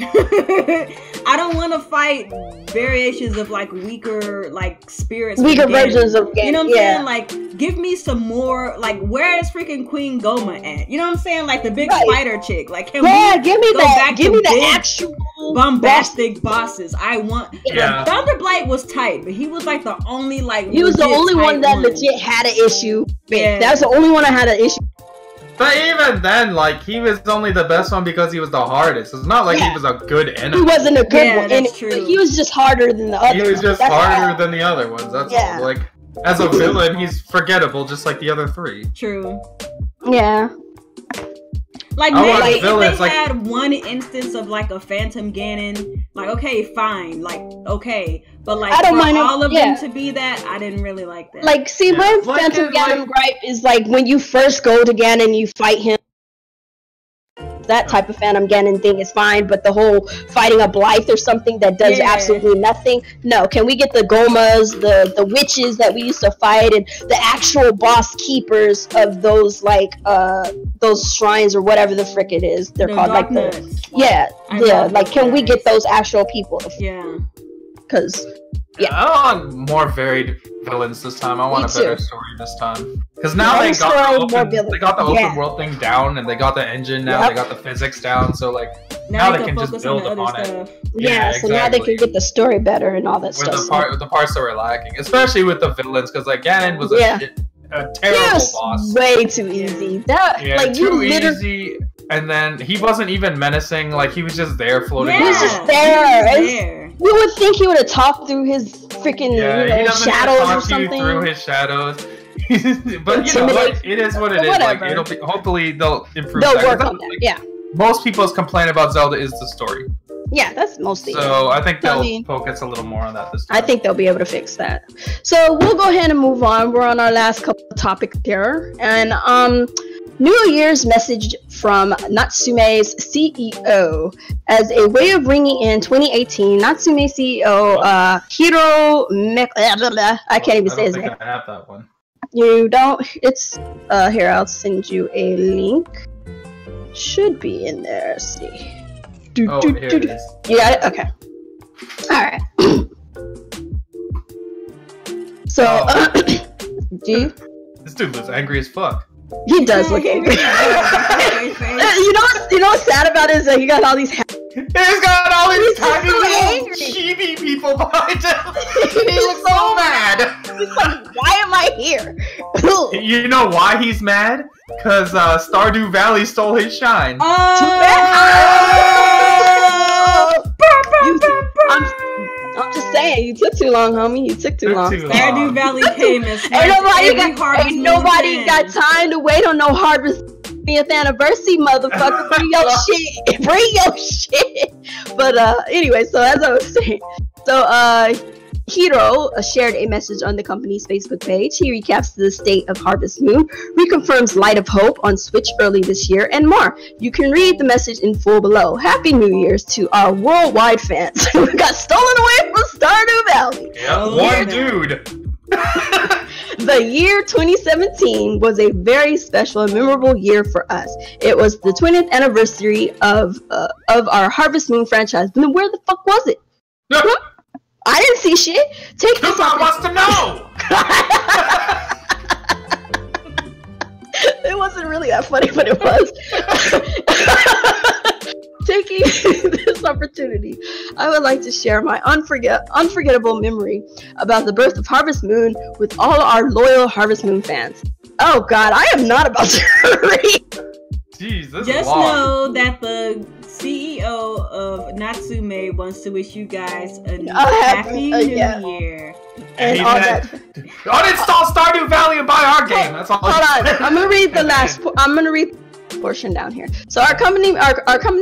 I don't want to fight variations of weaker spirits. Weaker versions of Ganon. You know what I'm saying? Give me some more. Where is freaking Queen Goma at? You know what I'm saying? The big spider chick. Can we give me go that. back give to me the actual bombastic bosses. I want. Yeah. Thunderblight was tight, but he was the only He was the only one that legit had an issue. Yeah. That's the only one I had an issue. But even then, he was only the best one because he was the hardest. It's not he was a good enemy. He wasn't a good one. That's true. He was just harder than the other. He was just harder than the other ones. That's all. As a villain, he's forgettable, just like the other three. True. Yeah. Maybe if they had one instance of a Phantom Ganon, okay, fine, okay, but I don't mind all of them to be that, I didn't really like that. My Phantom Ganon gripe is when you first go to Ganon, you fight him. That type of Phantom Ganon thing is fine, but the whole fighting a Blythe or something that does absolutely nothing. No, can we get the Gomas, the witches that we used to fight, and the actual boss keepers of those those shrines or whatever the frick it is they're called, can we get those actual people? Yeah. because I want more varied villains this time. I want a better story this time. Because now they got the open world thing down, and they got the engine now. They got the physics down. So like now they can just build upon it. Yeah, so now they can get the story better and all that stuff. With the parts that were lacking, especially with the villains, because like Ganon was a terrible boss. Way too easy. Too easy. And then he wasn't even menacing. Like he was just there floating. He was just there. You would think he would have talked through his freaking shadows or something. Through his shadows. But you know, like, it is what it is. Like it'll be. Hopefully they'll improve. They'll work on that. Yeah. Most people's complaint about Zelda is the story. Yeah, that's mostly. So I think they'll focus a little more on that this time. I think they'll be able to fix that. So we'll go ahead and move on. We're on our last couple of topics here, and New Year's message from Natsume's CEO. As a way of bringing in 2018, Natsume CEO Hiro I can't even say his name. I have that one. You don't? It's here. I'll send you a link. Should be in there. Let's see. Here it is. You got it? Okay. All right. So, this dude looks angry as fuck. He does look angry. You know what's sad about it is that he got all these. He's got all these tiny little chibi people behind him. He looks so mad. He's like, why am I here? You know why he's mad? Because Stardew Valley stole his shine. I'm just saying, you took too long, homie. You took too long. Stardew Valley came as ain't nobody got time to wait on no Harvest 50th anniversary, motherfucker. Bring your shit. Bring your shit. But anyway, so as I was saying, so Hiro shared a message on the company's Facebook page. He recaps the state of Harvest Moon, reconfirms Light of Hope on Switch early this year, and more. You can read the message in full below. Happy New Year's to our worldwide fans who got stolen away from Stardew Valley. Yeah, one dude. The year 2017 was a very special and memorable year for us. It was the 20th anniversary of our Harvest Moon franchise. But then where the fuck was it? I didn't see shit. Take this off. Wants to know. It wasn't really that funny, but it was. Taking this opportunity, I would like to share my unforgettable memory about the birth of Harvest Moon with all our loyal Harvest Moon fans. Oh God, I am not about to read. Jeez, this Just is long. know that the CEO of Natsume wants to wish you guys a happy New Year. And all that. Uninstall Stardew Valley and buy our game. That's all. Hold on. I'm gonna read the last. I'm gonna read the portion down here. So our company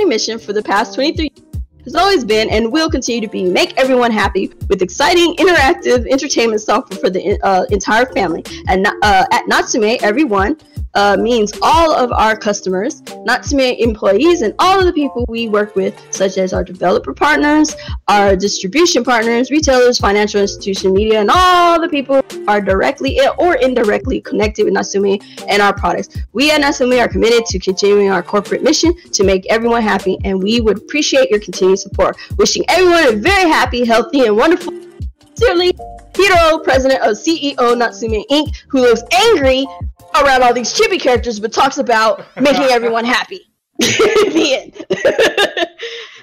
mission for the past 23 years has always been and will continue to be make everyone happy with exciting, interactive entertainment software for the entire family. And at Natsume, everyone means all of our customers, Natsume employees, and all of the people we work with, such as our developer partners, our distribution partners, retailers, financial institutions, media, and all the people who are directly or indirectly connected with Natsume and our products. We at Natsume are committed to continuing our corporate mission to make everyone happy, and we would appreciate your continued support. Wishing everyone a very happy, healthy, and wonderful. Sincerely, Hiro, president of CEO Natsume Inc., who looks angry around all these chibi characters, but talks about making everyone happy. The end.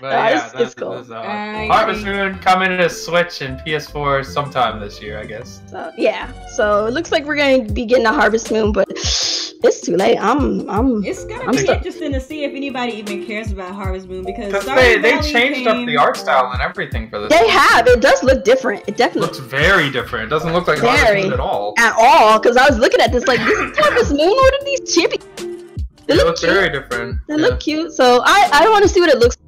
It's cool. Harvest Moon coming to Switch and PS4 sometime this year, I guess. So, yeah. So it looks like we're going to be getting a Harvest Moon, but it's too late. It's gonna be interesting to see if anybody even cares about Harvest Moon because they changed up the art style and everything for this. They have. It does look different. It definitely looks very different. It doesn't look like Harvest Moon at all. At all, because I was looking at this like, this is Harvest Moon. What are these chibi? They look very different. They look cute. So I want to see what it looks like.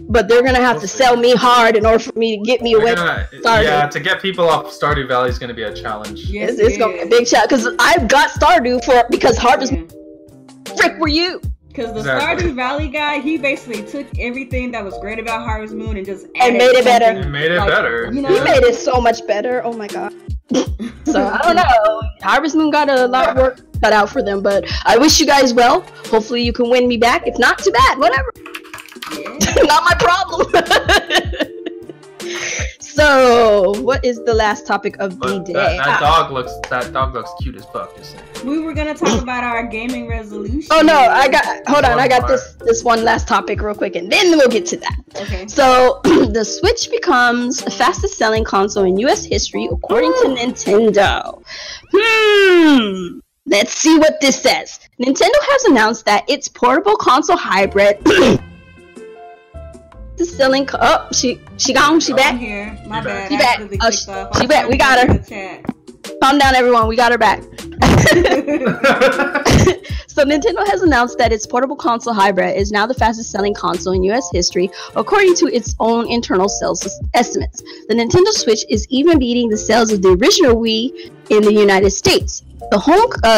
But they're going to have to sell me hard in order for me to get me away from Stardew. Yeah, to get people off Stardew Valley is going to be a challenge. Yes, it's going to be a big challenge. Because I've got Stardew because Harvest Moon. Frick were you? Because the Stardew Valley guy, he basically took everything that was great about Harvest Moon and just added made it better. And made it better. You know, he made it so much better. Oh my God. So I don't know. Harvest Moon got a lot of work cut out for them, but I wish you guys well. Hopefully you can win me back. If not, too bad. Whatever. Yeah. Not my problem. So what is the last topic of the day? That dog looks cute as fuck. Just saying. We were gonna talk about our gaming resolution. Oh no, hold on, I got this one last topic real quick, and then we'll get to that. Okay. So the Switch becomes the fastest selling console in US history according to Nintendo. Let's see what this says. Nintendo has announced that its portable console hybrid is selling. She gone. She back. I'm here. My bad. She back. She back. We got her. Calm down, everyone. We got her back. So Nintendo has announced that its portable console hybrid is now the fastest selling console in US history, according to its own internal sales estimates. The Nintendo Switch is even beating the sales of the original Wii in the United States.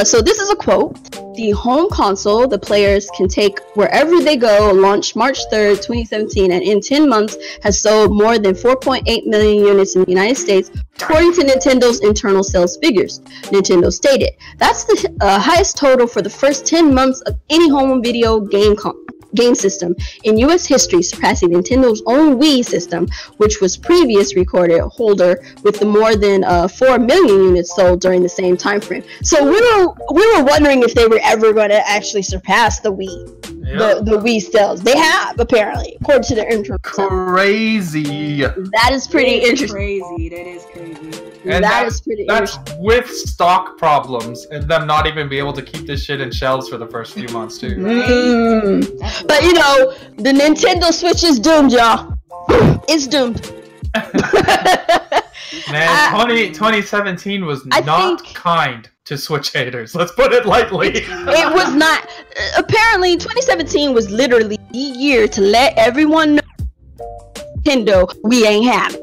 So this is a quote. The home console the players can take wherever they go launched March 3rd, 2017, and in 10 months has sold more than 4.8 million units in the United States, according to Nintendo's internal sales figures. Nintendo stated, that's the highest total for the first 10 months of any home video game system in US history, surpassing Nintendo's own Wii system, which was previous recorded holder with the more than 4 million units sold during the same time frame. So we were wondering if they were ever going to actually surpass the Wii. Yep. The Wii sales. They have, apparently, according to their internal. Crazy. That is pretty interesting. Crazy. That is crazy. And that's with stock problems and them not even be able to keep this shit in shelves for the first few months too. But you know, the Nintendo Switch is doomed, y'all. It's doomed. Man, 2017 was not kind to Switch haters. Let's put it lightly. It was not. Apparently, 2017 was literally the year to let everyone know Nintendo, we ain't having.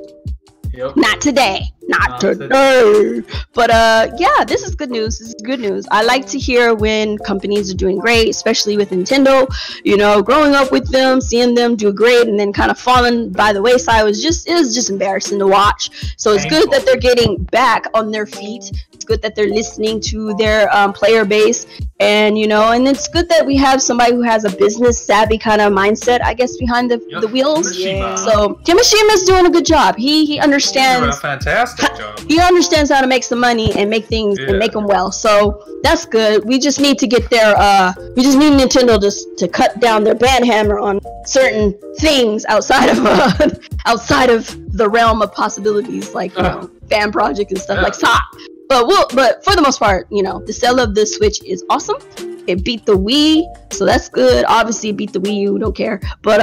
Yep. Not today. Not today. But yeah, this is good news. This is good news. I like to hear when companies are doing great, especially with Nintendo. You know, growing up with them, seeing them do great, and then kind of falling by the wayside was just embarrassing to watch. So it's good that they're getting back on their feet. It's good that they're listening to their player base, and you know, and it's good that we have somebody who has a business savvy kind of mindset, I guess, behind the wheels. Yeah. So Kimishima's doing a good job. He understands. He's doing a fantastic job. He understands how to make some money and make things and make them well. So that's good. We just need to get their we just need Nintendo to cut down their bad hammer on certain things outside of the realm of possibilities, like you know, fan project and stuff like that. But for the most part, you know, the sale of this Switch is awesome. It beat the Wii, so that's good. Obviously, it beat the Wii U, don't care. But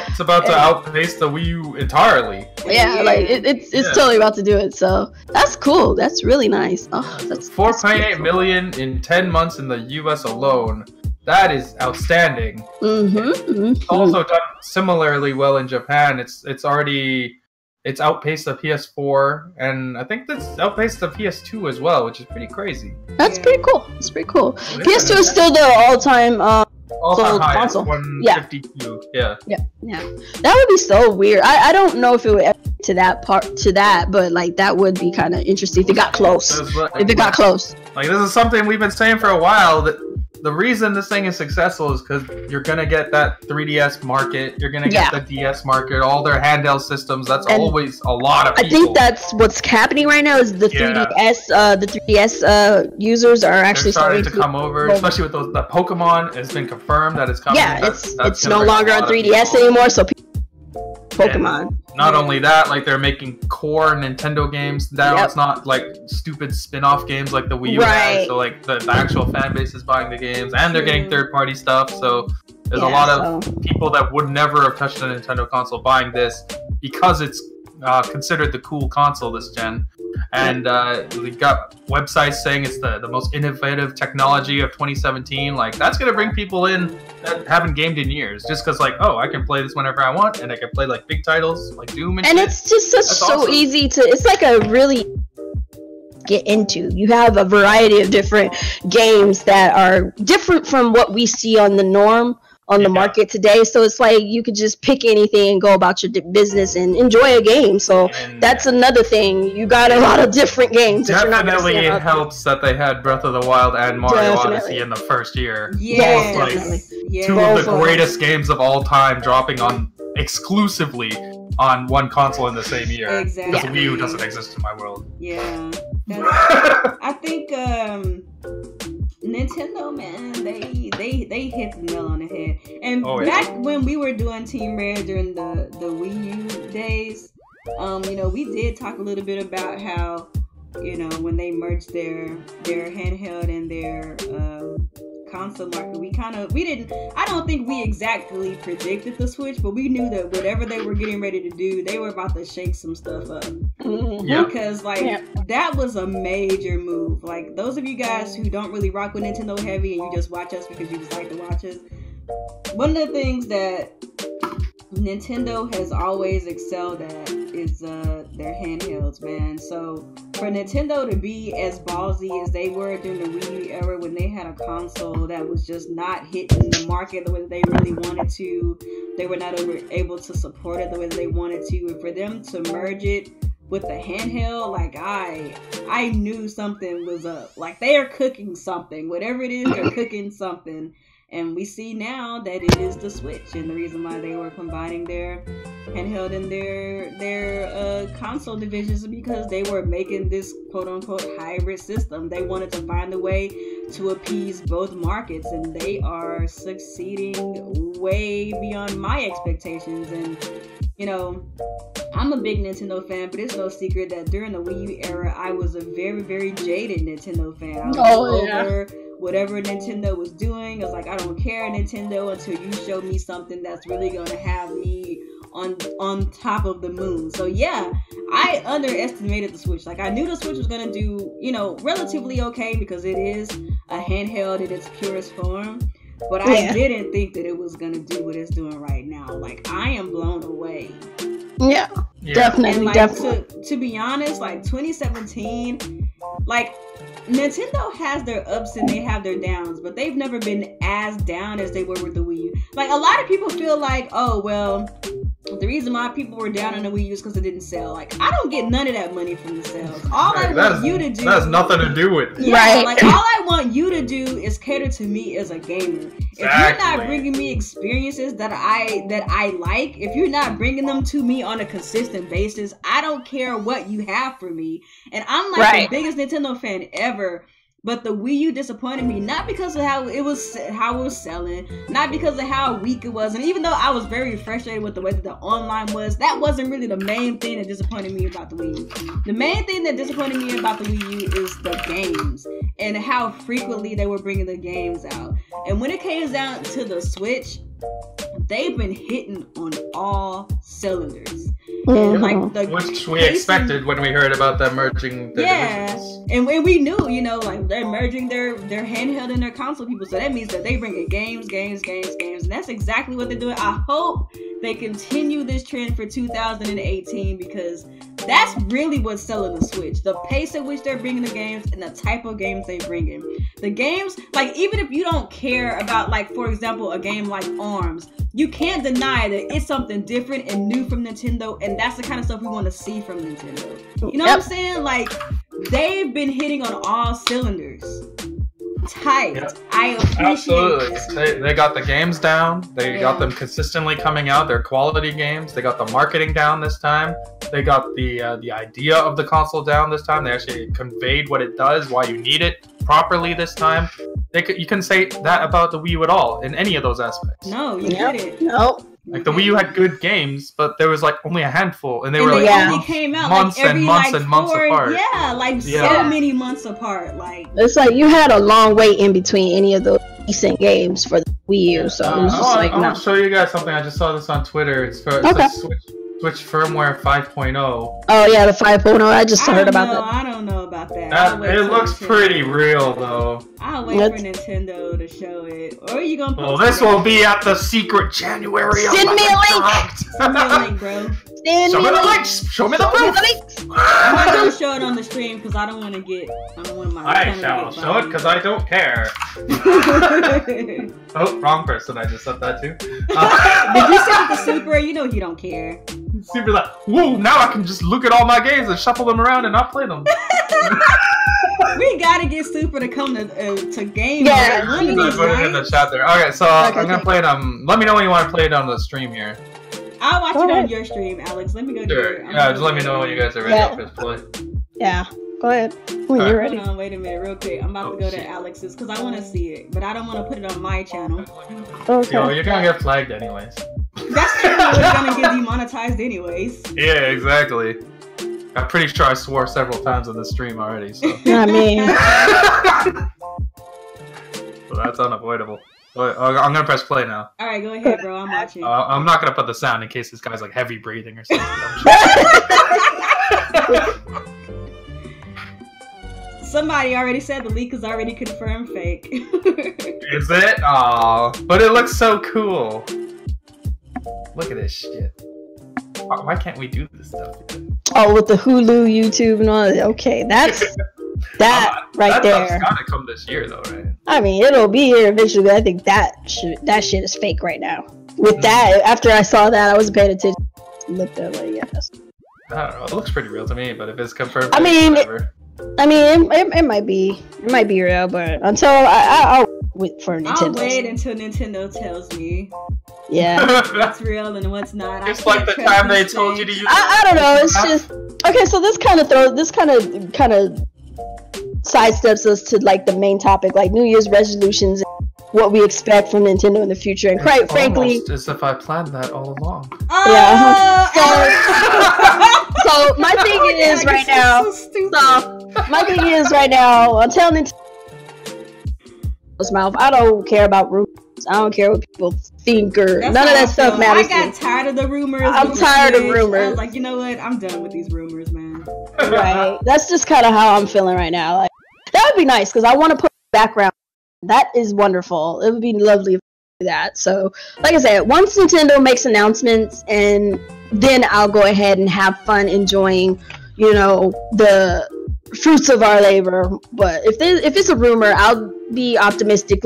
it's about to outpace the Wii U entirely. Yeah, like it's totally about to do it. So that's cool. That's really nice. Oh, that's 4.8 million in 10 months in the US alone. That is outstanding. It's also done similarly well in Japan. It's outpaced the PS4, and I think that's outpaced the PS2 as well, which is pretty crazy. That's pretty cool. It's pretty cool. PS2 is still the all-time sold console. 152. Yeah. That would be so weird. I don't know if it would ever get to that, but like that would be kind of interesting if it got close. If it got close. Like this is something we've been saying for a while, that the reason this thing is successful is because you're gonna get that 3DS market, you're gonna get the DS market, all their handheld systems. That's always a lot of people. I think that's what's happening right now. Is the 3DS, the 3DS users are actually starting to come over, especially with the Pokemon. It's been confirmed that it's coming. Yeah, it's no longer on 3DS anymore, so Pokemon. And not only that, like they're making core Nintendo games now. It's not like stupid spin-off games like the Wii U has. So like the actual fan base is buying the games, and they're getting third-party stuff. So there's a lot of people that would never have touched a Nintendo console buying this because it's considered the cool console this gen. And we got websites saying it's the most innovative technology of 2017. Like that's gonna bring people in that haven't gamed in years, just because like, oh, I can play this whenever I want, and I can play like big titles like Doom and shit. It's just so easy to. It's like a really get into. You have a variety of different games that are different from what we see on the norm. On the market today, so it's like you could just pick anything and go about your business and enjoy a game. So that's another thing. You got a lot of different games. Definitely, it helps that they had Breath of the Wild and Mario Odyssey in the first year. Yeah, two of the greatest games of all time dropping on exclusively on one console in the same year. Exactly. Because Wii U doesn't exist in my world. Yeah. I think Nintendo, man, they hit the nail on the head. And back when we were doing Team Rare during the Wii U days, you know, we did talk a little bit about how, you know, when they merged their handheld and their console market, I don't think we exactly predicted the switch, but we knew that whatever they were getting ready to do, they were about to shake some stuff up. Yeah. Because that was a major move. Like, those of you guys who don't really rock with Nintendo heavy and you just watch us because you just like to watch us, one of the things that Nintendo has always excelled at is their handhelds, man. So for Nintendo to be as ballsy as they were during the Wii U era, when they had a console that was just not hitting the market the way that they really wanted to, they were not able to support it the way that they wanted to, and for them to merge it with the handheld, like, I knew something was up. Like, they are cooking something. Whatever it is, they're cooking something. And we see now that it is the Switch, and the reason why they were combining their handheld and their console divisions is because they were making this quote-unquote hybrid system. They wanted to find a way to appease both markets, and they are succeeding way beyond my expectations. And, you know, I'm a big Nintendo fan, but it's no secret that during the Wii U era, I was a very, very jaded Nintendo fan. I was over whatever Nintendo was doing. I was like, I don't care, Nintendo, until you show me something that's really going to have me on top of the moon. So yeah, I underestimated the Switch. Like, I knew the Switch was going to do, you know, relatively okay because it is a handheld in its purest form. But I didn't think that it was going to do what it's doing right now. Like, I am blown away. Yeah. Definitely, and, like, definitely. To be honest, like, 2017, like, Nintendo has their ups and they have their downs, but they've never been as down as they were with the Wii U. Like, a lot of people feel like, oh, well, the reason why people were down on the Wii U is because it didn't sell. Like, I don't get none of that money from the sales. All I want you to do... That has nothing to do with it. Yeah, right. Like, all I want you to do is cater to me as a gamer. If you're not bringing me experiences that I like, if you're not bringing them to me on a consistent basis, I don't care what you have for me. And I'm like the biggest Nintendo fan ever. But the Wii U disappointed me, not because of how it was selling, not because of how weak it was. And even though I was very frustrated with the way that the online was, that wasn't really the main thing that disappointed me about the Wii U. The main thing that disappointed me about the Wii U is the games and how frequently they were bringing the games out. And when it came down to the Switch, they've been hitting on all cylinders. And like which we expected when we heard about them merging their divisions. And we knew, you know, like, they're merging their handheld and their console people, so that means that they bring in games, and that's exactly what they're doing. I hope they continue this trend for 2018 because that's really what's selling the Switch. The pace at which they're bringing the games and the type of games they bring in. The games, like, even if you don't care about, like, for example, a game like ARMS, you can't deny that it's something different and new from Nintendo, and that's the kind of stuff we want to see from Nintendo. You know what I'm saying? Like, they've been hitting on all cylinders. Tight. Yep. I appreciate it. They got the games down. They got them consistently coming out. They're quality games. They got the marketing down this time. They got the idea of the console down this time. They actually conveyed what it does, why you need it properly this time. You couldn't say that about the Wii U at all in any of those aspects. No, you couldn't. No. Like, the Wii U had good games, but there was, like, only a handful, and they were only like came out months like every, and months like, and months apart. Yeah, like so many months apart. Like, it's like you had a long wait in between any of those decent games for the Wii U. So it was just like, I'll show you guys something. I just saw this on Twitter. It's for Switch firmware 5.0. Oh yeah, the 5.0. I just heard about that. I don't know about that. It looks pretty real though. I'll wait for Nintendo to show it. Or are you gonna post this will be at the secret January. Send me a link. Send me a link, bro. Show me the links. Show me the proof. I'm not gonna show it on the stream because I don't want to get. I shall show it because I don't care. Oh, wrong person. I just said that too. Did you send it to Super? You know he don't care. Super like, whoa! Now I can just look at all my games and shuffle them around and not play them. We gotta get Super to come to game. Yeah, put it in the chat there. Okay, so I'm gonna play it. Let me know when you want to play it on the stream here. I'll watch it on your stream, Alex. Let me go. Sure. Yeah, just let me know when you guys are ready. I'll press play. Yeah. Go ahead. When you're ready. Hold on, wait a minute, real quick. I'm about to go to Alex's because I want to see it, but I don't want to put it on my channel. Okay. Yo, you're gonna get flagged anyways. That's true. We're gonna get demonetized anyways. Yeah, exactly. I'm pretty sure I swore several times on the stream already, so. I mean. So that's unavoidable. I'm gonna press play now. Alright, go ahead, bro. I'm watching. I'm not gonna put the sound in case this guy's like heavy breathing or something. Somebody already said the leak is already confirmed fake. Is it? Aw, but it looks so cool. Look at this shit. Why can't we do this stuff yet? Oh, with the Hulu, YouTube, and all that. Okay, that's that right there. That's gotta come this year, though, right? I mean, it'll be here eventually. But I think that shit is fake right now. With that, after I saw that, I wasn't paying attention. Looked at it, yes. I don't know. It looks pretty real to me, but if it's confirmed, I mean, whatever. It might be real, but until I'll wait for Nintendo. I'll wait until Nintendo tells me. Yeah. What's real and what's not. It's like the time they told you to use. I don't know. It's just okay. So this kind of sidesteps us to like the main topic, like New Year's resolutions, and what we expect from Nintendo in the future, and quite frankly, almost as if I planned that all along. Yeah. So my thing is right now. My thing is right now. Until Nintendo's mouth, I don't care about rumors. I don't care what people think or none of that stuff matters. I got tired of the rumors. I'm tired of rumors. I was like, you know what? I'm done with these rumors, man. Right. That's just kind of how I'm feeling right now. Like that would be nice because I want to put background. That is wonderful. It would be lovely if I do that. So, like I said, once Nintendo makes announcements, and then I'll go ahead and have fun enjoying, you know, the fruits of our labor. But if it's a rumor, I'll be optimistic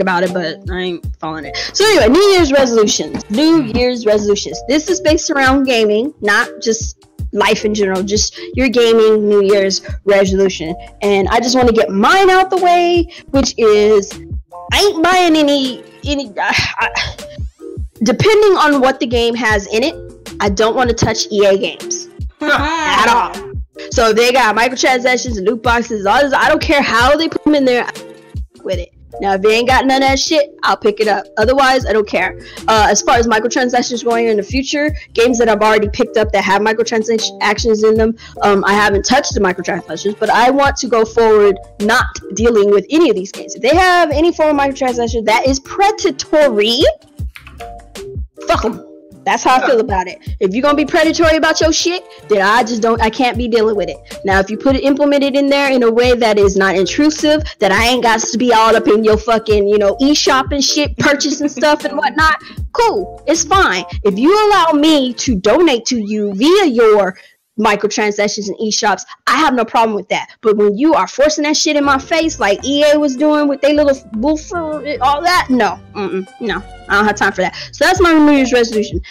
about it, but I ain't following it. So anyway, New Year's resolutions. This is based around gaming, not just life in general, just your gaming New Year's resolution. And I just want to get mine out the way, which is I ain't buying any depending on what the game has in it, I don't want to touch EA games at all. So they got microtransactions and loot boxes, all this. I don't care how they put them in there with it. Now, if they ain't got none of that shit, I'll pick it up. Otherwise, I don't care. As far as microtransactions going in the future, games that I've already picked up that have microtransactions in them, I haven't touched the microtransactions, but I want to go forward not dealing with any of these games. If they have any form of microtransaction that is predatory, fuck them. That's how I feel about it. If you're gonna be predatory about your shit, then I can't be dealing with it. Now, if you implement it in there in a way that is not intrusive, that I ain't got to be all up in your fucking, eShop and shit, purchasing stuff and whatnot, cool, it's fine. If you allow me to donate to you via your microtransactions and eShops, I have no problem with that. But when you are forcing that shit in my face like EA was doing with their little boofer, all that, no, no, I don't have time for that. So that's my New Year's resolution.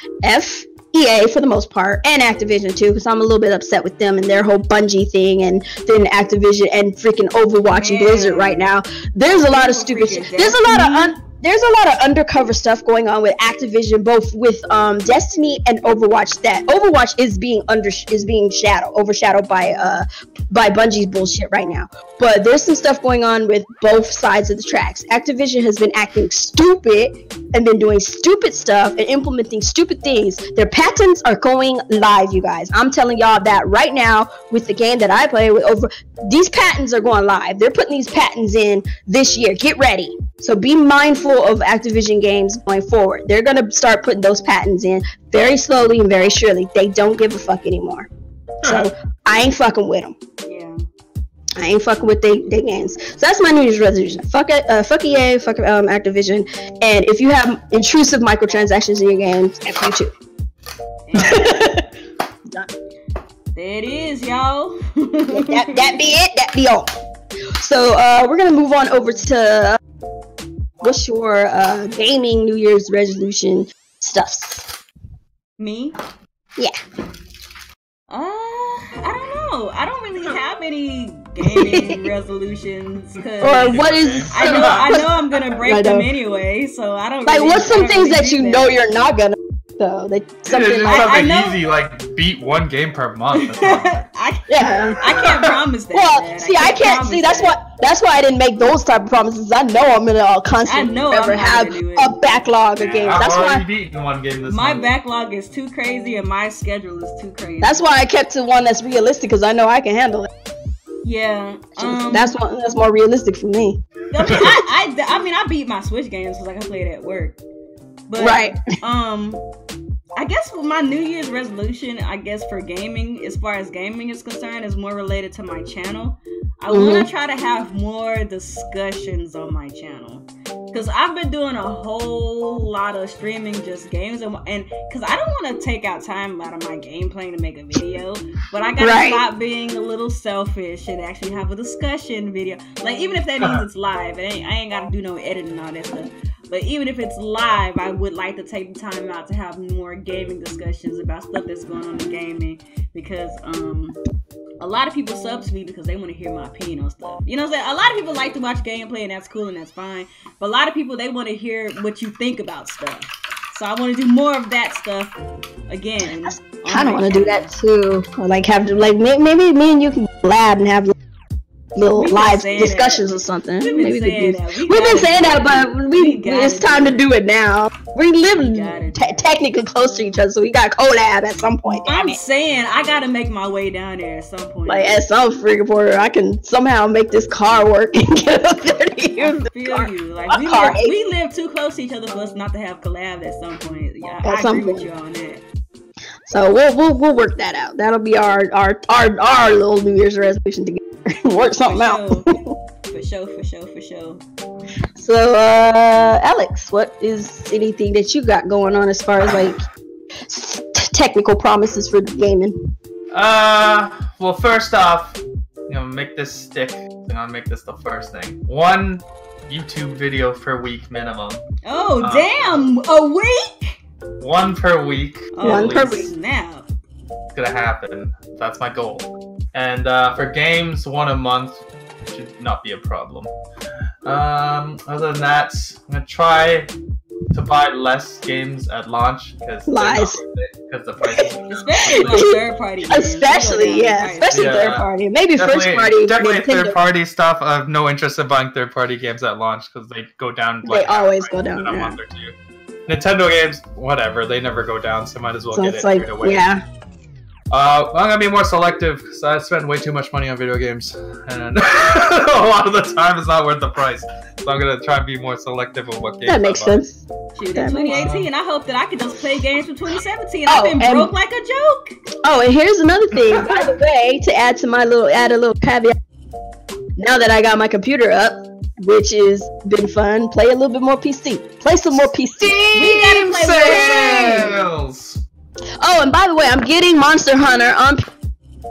EA for the most part, and Activision too, because I'm a little bit upset with them and their whole Bungie thing, and then Activision and freaking Overwatch and Blizzard right now. There's a lot of stupid shit. There's a lot of undercover stuff going on with Activision, both with Destiny and Overwatch. That Overwatch is being overshadowed by Bungie's bullshit right now. But there's some stuff going on with both sides of the tracks. Activision has been acting stupid and been doing stupid stuff and implementing stupid things. Their patents are going live, you guys. I'm telling y'all that right now with the game that I play with. These patents are going live. They're putting these patents in this year. Get ready. So be mindful of Activision games going forward. They're going to start putting those patents in very slowly and very surely. They don't give a fuck anymore. So I ain't fucking with them. Yeah. I ain't fucking with they games. So that's my New Year's resolution. Fuck EA, fuck Activision. And if you have intrusive microtransactions in your games, F you too. Done. There it is, y'all. that be it. That be all. So we're going to move on over to... what's your gaming New Year's resolution stuffs? Me? Yeah. I don't know. I don't don't really have any gaming resolutions. Or what is? I know I'm gonna break them anyway, so I don't. Like, what's some things that you know you're not gonna? So something easy, like beat one game per month. I can't promise that. Well, man. see, I can't see. That's why I didn't make those type of promises. I know I'm gonna constantly have a backlog of games. That's why I've beaten one game this month. Backlog is too crazy and my schedule is too crazy. That's why I kept to one that's realistic, because I know I can handle it. Yeah, that's more realistic for me. I mean, I beat my Switch games because I can play it at work. But, right. I guess my New Year's resolution, I guess for gaming, as far as gaming is concerned, is more related to my channel. I want to try to have more discussions on my channel. Because I've been doing a whole lot of streaming just games, and because I don't want to take out time out of my gameplay to make a video, but I gotta stop being a little selfish and actually have a discussion video. Like, even if that means it's live, I ain't gotta do no editing and all that stuff. But even if it's live, I would like to take the time out to have more gaming discussions about stuff that's going on in gaming, because a lot of people sub to me because they want to hear my opinion on stuff. You know what I'm saying? A lot of people like to watch gameplay, and that's cool and that's fine. But a lot of people, they want to hear what you think about stuff. So I want to do more of that stuff again. I kind of want to do that too. Or like maybe me and you can collab and have little live discussions or something. We've been saying that, but it's time to do it now. We live technically close to each other, so we got collab at some point. I'm saying I gotta make my way down there at some point. Like, at some freaking point, I can somehow make this car work and get up there to use the car. You. Like, we live too close to each other for us not to have collab at some point. Yeah, I agree with you on that. So we'll work that out. That'll be our little New Year's resolution together. Work something out. For sure. So, Alex, what is anything that you got going on as far as like technical promises for gaming? Well, first off, make this stick. I'm gonna make this the first thing. 1 YouTube video per week minimum. Oh, damn! A week? 1 per week. Oh, 1 per week. Now. It's gonna happen. That's my goal. And for games, 1 a month should not be a problem. Other than that, I'm gonna try to buy less games at launch because the prices. Especially like third party. Especially third party. Maybe first party. Definitely third party stuff. I have no interest in buying third party games at launch because they go down. They always go down in a month or 2. Nintendo games, whatever, they never go down, so might as well get it straight away. Yeah. I'm gonna be more selective because I spend way too much money on video games, and a lot of the time it's not worth the price. So I'm gonna try and be more selective of what games. That makes sense. Shoot, in 2018, I hope that I can just play games from 2017. I've been broke like a joke. Oh, and here's another thing, by the way, to add a little caveat. Now that I got my computer up, which has been fun, play a little bit more PC. Play some more PC. We gotta play more sales. Oh, and by the way, I'm getting Monster Hunter on.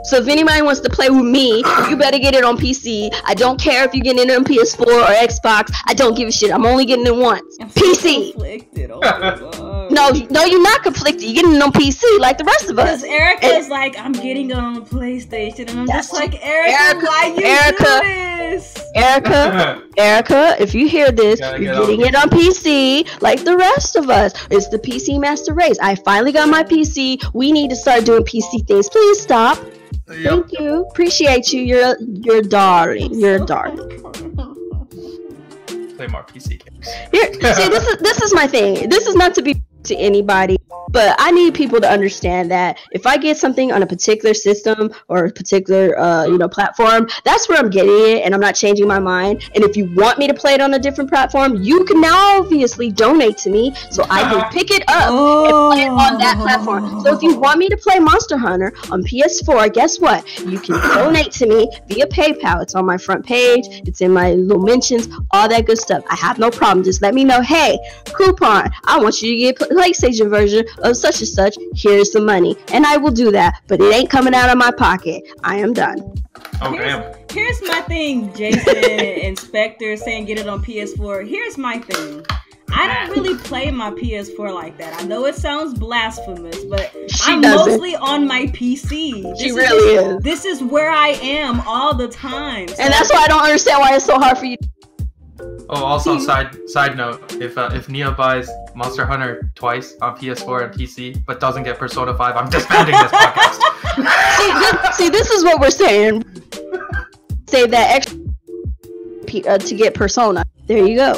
So if anybody wants to play with me, you better get it on PC. I don't care if you're getting it on PS4 or Xbox. I don't give a shit. I'm only getting it once. I'm PC. Conflicted. Oh my God. No, you're not conflicted. You're getting it on PC like the rest of us. Because Erica's like, I'm getting it on the PlayStation, and I'm just like, Erica, why you do this? Erica, if you hear this, you're getting it on PC like the rest of us. It's the PC Master Race. I finally got my PC. We need to start doing PC things. Please stop. Yep. Thank you. Appreciate you. You're darling. You're darling. Play more PC games. Here, see, this is my thing. This is not to be to anybody, but I need people to understand that if I get something on a particular system or a particular platform, that's where I'm getting it, and I'm not changing my mind. And if you want me to play it on a different platform, you can now obviously donate to me so I can pick it up and play it on that platform. So if you want me to play Monster Hunter on PS4, guess what? You can donate to me via PayPal. It's on my front page. It's in my little mentions, all that good stuff. I have no problem. Just let me know, hey, coupon, I want you to get PlayStation version of such and such. Here's the money, and I will do that, but it ain't coming out of my pocket. I am done. Oh, damn. Here's my thing, Jason and Spectre saying get it on PS4. Here's my thing. I don't really play my PS4 like that. I know it sounds blasphemous, but I'm doesn't. mostly on my PC. She really is. This is where I am all the time. So. And that's why I don't understand why it's so hard for you. Oh, also side note, if Nia buys Monster Hunter twice on PS4 and PC, but doesn't get Persona 5, I'm disbanding this podcast. see, this is what we're saying. Save that extra to get Persona. There you go.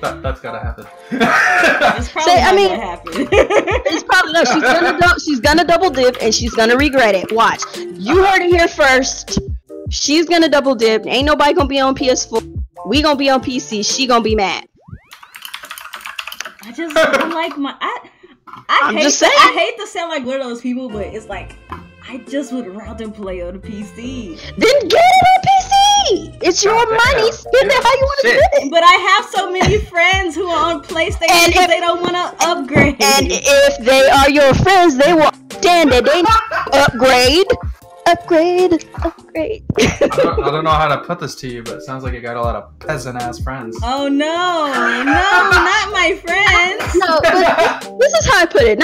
That's gotta happen. It's probably gonna happen. It's probably no. She's gonna double dip and she's gonna regret it. Watch. You heard it here first. She's gonna double dip. Ain't nobody gonna be on PS4. We gonna be on PC. She gonna be mad. I just don't like my. I hate to sound like one of those people, but it's like I just would rather play on a PC. Then get it on PC. It's your money. Spend it how you want to spend it. But I have so many friends who are on PlayStation because they don't want to upgrade. And if they are your friends, they will understand that they need to upgrade. I don't know how to put this to you, but it sounds like you got a lot of peasant-ass friends. Oh no, not my friends. No, but this is how I put it.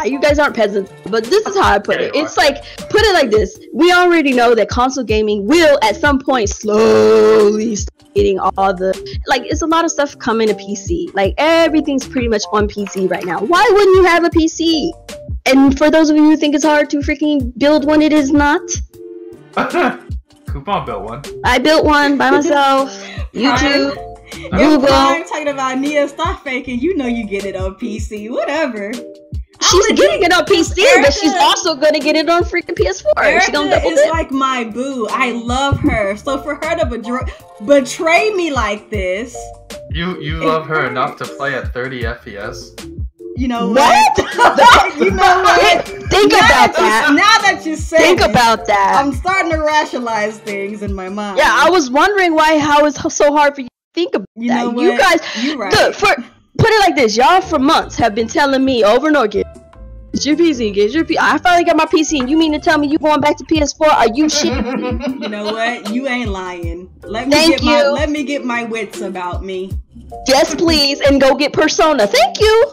You guys aren't peasants, but this is how I put it. It's like, put it like this. We already know that console gaming will, at some point, slowly start getting all the, like, it's a lot of stuff coming to PC. Like, everything's pretty much on PC right now. Why wouldn't you have a PC? And for those of you who think it's hard to freaking build one, it is not. Coupon built one. I built one by myself. YouTube, Google. I'm talking about Nia, stop faking. You know you get it on PC. Whatever. She's getting it on PC, but she's also gonna get it on freaking PS4. She's gonna double dip. Like my boo. I love her. So for her to betray me like this. You love her enough to play at 30 FPS. You know what? You know what? Think about that. Now that you say Think about that. I'm starting to rationalize things in my mind. Yeah, I was wondering how it's so hard for you to think about that. Know what? You guys, you're right. Look, put it like this. Y'all for months have been telling me over and over again, get your PC, get your PC. I finally got my PC, and you mean to tell me you going back to PS4? Are you shit? You know what? You ain't lying. Let me get my wits about me. Yes, please, and go get Persona. Thank you.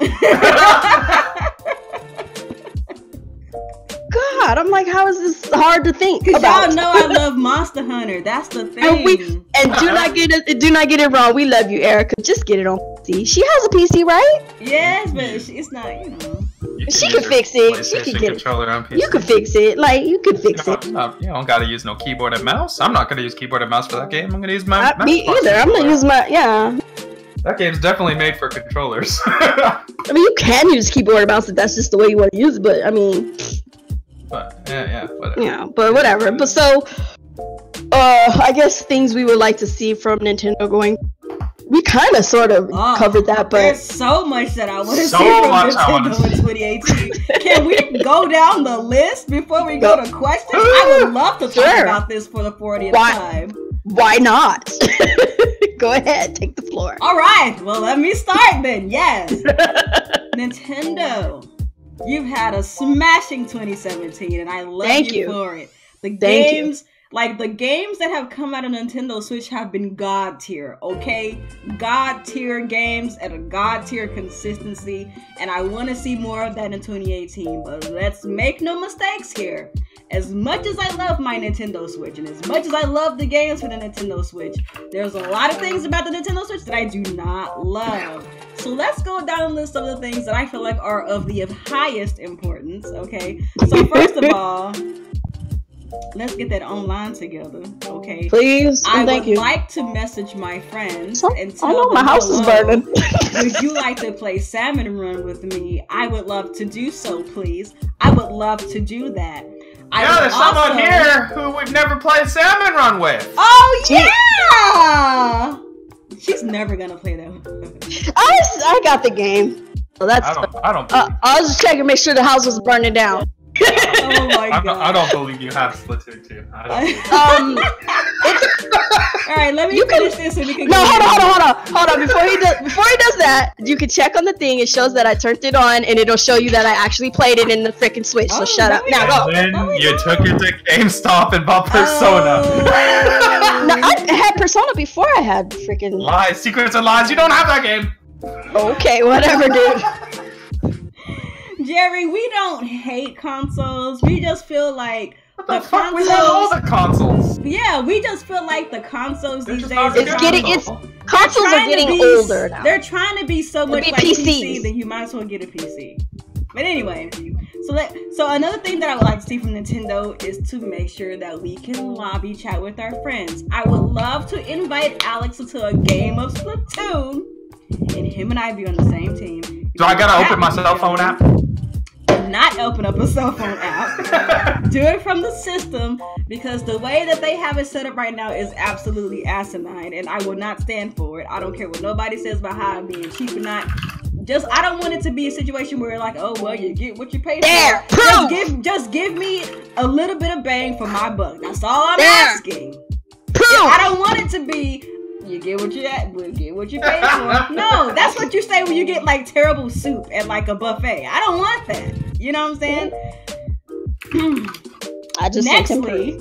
God, I'm like, how is this hard to think about? Y'all know I love Monster Hunter. That's the thing. And do not get it wrong. We love you, Erica. Just get it on PC. She has a PC, right? Yes, but it's not. You know. She can fix it. She can get controller on PC. You can fix it. Like, you can fix it. You don't gotta use no keyboard and mouse. I'm not gonna use keyboard and mouse for that game. I'm gonna use my mouse. Me either. I'm gonna use my That game's definitely made for controllers. I mean, you can use keyboard and mouse if that's just the way you want to use it, but I mean... But, yeah, whatever. Yeah, but whatever. But so, I guess things we would like to see from Nintendo going... We kind of sort of covered that, but... There's so much that I want to see from Nintendo in 2018. Can we go down the list before we go to questions? I would love to talk about this for the 40th time. Why not? Go ahead, take the floor. All right, well, let me start then. Yes. Nintendo, you've had a smashing 2017, and I love you for it. The games that have come out of Nintendo Switch have been God tier, okay? God tier games at a God tier consistency, and I want to see more of that in 2018, but let's make no mistakes here. As much as I love my Nintendo Switch, and as much as I love the games for the Nintendo Switch, there's a lot of things about the Nintendo Switch that I do not love. So let's go down a list of the things that I feel like are of the highest importance, okay? So first of all, let's get that online together, okay? Please, I would like to message my friends and tell them, my house is burning. Would you like to play Salmon Run with me? I would love to do so, please. I would love to do that. There's someone here who we've never played Salmon Run with. Oh yeah! She's never gonna play that one. I got the game. So that's. I don't. I was just checking to make sure the house was burning down. Oh Oh my god. I don't believe you have Splatoon 2. All right, let me finish this and we can. No, hold on. Before he does that, you can check on the thing. It shows that I turned it on, and it'll show you that I actually played it in the freaking Switch. So shut up. Now go. And then you took it to GameStop and bought Persona. No, I had Persona before I had freaking Lies, secrets and lies. You don't have that game. Okay, whatever, dude. Jerry, we don't hate consoles. We just feel like what the fuck? We have all the consoles. Yeah, we just feel like the consoles these days. Consoles are getting older now. They're trying to be so much like PCs. PC that you might as well get a PC. But anyway, so another thing that I would like to see from Nintendo is to make sure that we can lobby chat with our friends. I would love to invite Alex into a game of Splatoon, and him and I be on the same team. Do I gotta open my cell phone app? Not open up a cell phone app. Do it from the system, because the way that they have it set up right now is absolutely asinine, and I will not stand for it. I don't care what nobody says about how I'm being cheap or not. I don't want it to be a situation where like, oh well, you get what you pay for. Just give me a little bit of bang for my buck. That's all I'm asking. I don't want it to be you get what you pay for. No, that's what you say when you get like terrible soup at like a buffet. I don't want that. You know what I'm saying? I just nextly,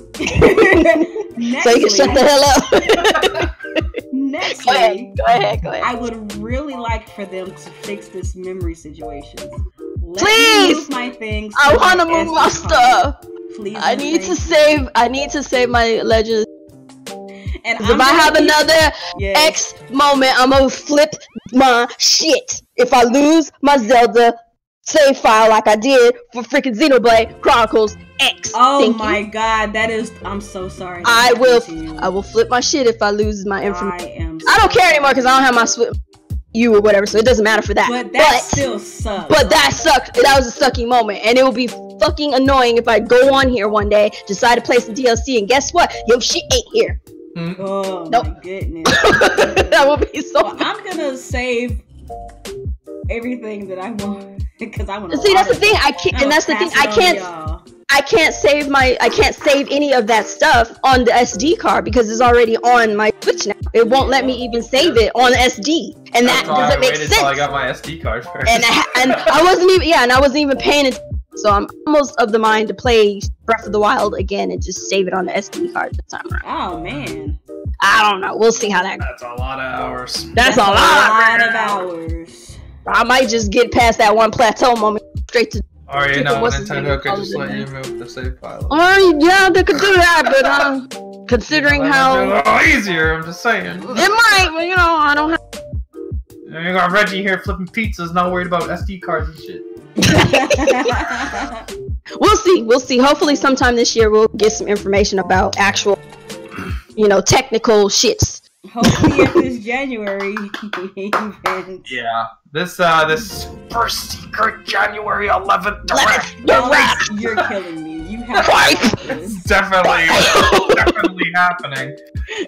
so you can shut the hell up. Nextly, go ahead. I would really like for them to fix this memory situation. Please, me move my things. I want to move my stuff. Please, I need to save. I need to save my Legends. And if I have another X moment, I'm gonna flip my shit. If I lose my Zelda save file like I did for freaking Xenoblade Chronicles X. Oh my god, that is. I'm so sorry. I will flip my shit if I lose my information. I don't care anymore because I don't have my you or whatever, so it doesn't matter for that. But that still sucks. But that sucked. That was a sucky moment, and it will be fucking annoying if I go on here one day, decide to play some DLC, and guess what? Your shit ain't here. Oh my goodness. That would be so. Well, I'm gonna save everything that I want because I want to. See, that's the thing. I can't, and that's the thing. I can't save any of that stuff on the SD card because it's already on my Switch now. It won't let me even save it on SD, and that doesn't make sense. Until I got my SD card first. And I wasn't even paying attention. So I'm almost of the mind to play Breath of the Wild again and just save it on the SD card this time around. Oh man. I don't know. We'll see how that goes. That's a lot of hours. That's a lot of hours. I might just get past that one plateau moment straight to. Or you know, Nintendo could just let you move the save file. Oh yeah, they could do that, but considering how a little easier, I'm just saying. It might, but you know, I don't have. You got Reggie here flipping pizzas, not worried about SD cards and shit. We'll see. Hopefully sometime this year we'll get some information about actual, technical shits. Hopefully at this January event. Yeah. This super secret January 11th direct. You're killing me. You have it's definitely happening.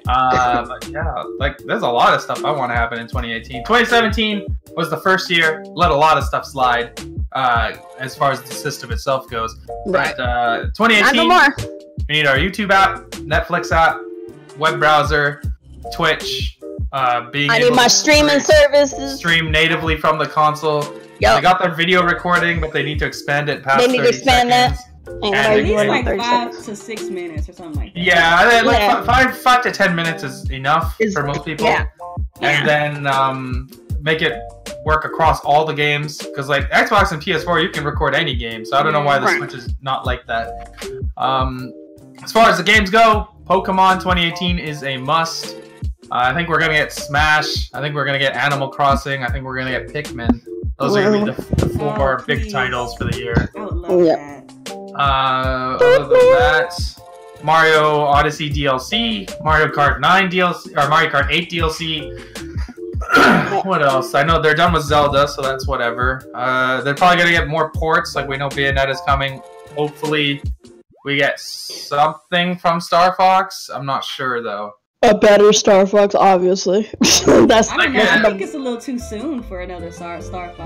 But yeah, like there's a lot of stuff I want to happen in 2018. 2017 was the first year, let a lot of stuff slide. As far as the system itself goes. Right. But 2018, we need our YouTube app, Netflix app, web browser, Twitch. I need my streaming services. Stream natively from the console. Yep. They got their video recording, but they need to expand it past 30 seconds. They need to expand that. At least like 5 to 6 minutes or something like that. Yeah, like 5 to 10 minutes is enough for most people. Yeah. And then make it work across all the games, because like Xbox and PS4 you can record any game, so I don't know why the Switch is not like that. As far as the games go, Pokemon 2018 is a must. I think we're gonna get Smash, I think we're gonna get Animal Crossing, I think we're gonna get Pikmin. Those are gonna be the 4 big titles for the year. I would love that. Other than that, Mario Odyssey DLC, Mario Kart 9 DLC, or Mario Kart 8 DLC. What else? I know they're done with Zelda, so that's whatever. They're probably gonna get more ports, like we know Bayonetta's coming. Hopefully we get something from Star Fox. I'm not sure though. A better Star Fox, obviously. That's I don't know. I think it's a little too soon for another Star Fox.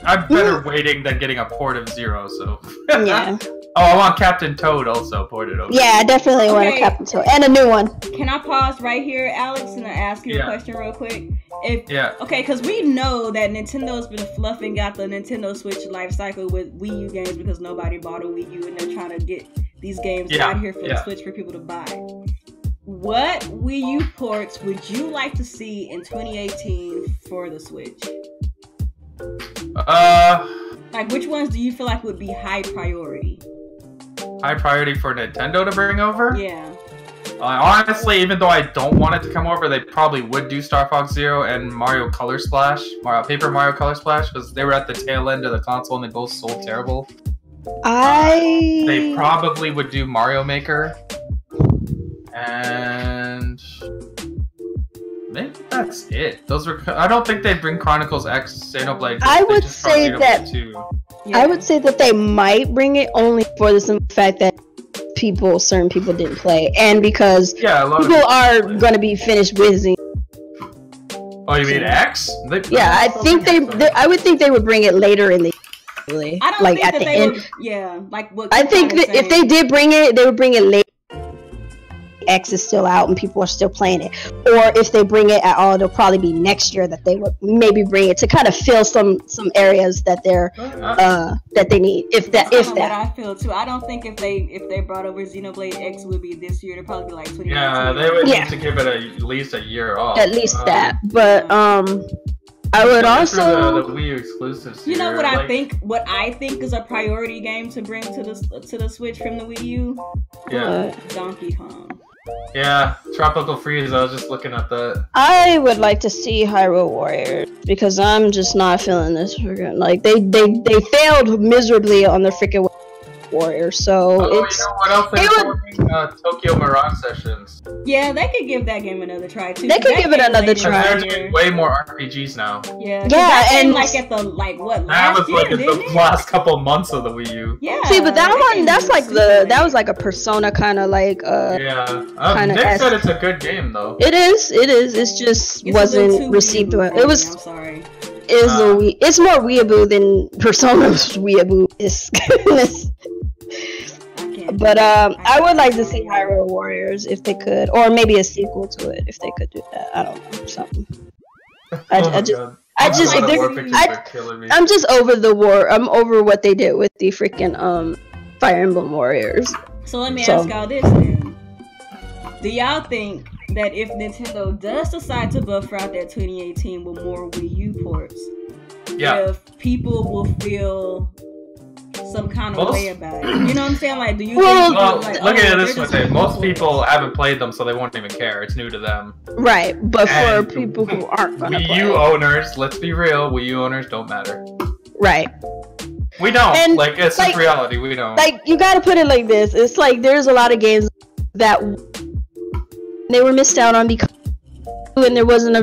I'm better waiting than getting a port of Zero. So yeah. Oh, I want Captain Toad also ported over. Yeah, I definitely want a Captain Toad and a new one. Can I pause right here, Alex, and ask you a question real quick? Okay, because we know that Nintendo's been fluffing out the Nintendo Switch life cycle with Wii U games because nobody bought a Wii U and they're trying to get these games out here for the Switch for people to buy. What Wii U ports would you like to see in 2018 for the Switch? Like, which ones do you feel like would be high priority? High priority for Nintendo to bring over? Yeah. Honestly, even though I don't want it to come over, they probably would do Star Fox Zero and Mario Color Splash, Paper Mario Color Splash, because they were at the tail end of the console and they both sold terrible. They probably would do Mario Maker. And maybe that's it. Those are. I don't think they'd bring Chronicles X, Xenoblade. I would say that. I would say that they might bring it only for the simple fact that certain people didn't play, and because people are going to be finished with Xenoblade. Oh, you mean X? I think I would think they would bring it later in the. I don't like think at the end. Like what? I think that if they did bring it, they would bring it later. X is still out and people are still playing it, or if they bring it at all, it'll probably be next year that they would maybe bring it to kind of fill some areas that they're that they need. If that what I feel too. I don't think if they brought over Xenoblade X, it would be this year. It'd probably be like 2019. Yeah, they would need to give it at least a year off. At least that, but I would also the Wii U exclusives. You know what I think? What I think is a priority game to bring to the Switch from the Wii U. Yeah, Donkey Kong. Yeah, Tropical Freeze. I was just looking at that. I would like to see Hyrule Warriors because I'm just not feeling this. Like they failed miserably on the freaking Warriors, so it's. You know what else they're doing? Tokyo Mirage Sessions. Yeah, they could give that game another try too. They could give it another try. They're doing way more RPGs now. Yeah, and like at the what that last was like year, the last couple months of the Wii U. Yeah. See, but that one, that was like a Persona kind of like Nick said it's a good game though. It is. It's just wasn't received well. It was. I'm sorry. It's more weeaboo than Persona's weeaboo is. But I would like to see Hyrule Warriors if they could, or maybe a sequel to it if they could do that. I don't know, something. I'm just over the war. I'm over what they did with the freaking Fire Emblem Warriors. So let me ask y'all this then: do y'all think that if Nintendo does decide to buffer out that 2018 with more Wii U ports, if people will feel some kind of way about it? You know what I'm saying? Like, do you think look at it this way. Most people haven't played them, so they won't even care. It's new to them. Right, but for people who aren't gonna play. Wii U owners, let's be real, Wii U owners don't matter. Right. We don't. It's just reality. We don't. Like, you gotta put it like this. It's like there's a lot of games that they were missed out on because and there wasn't a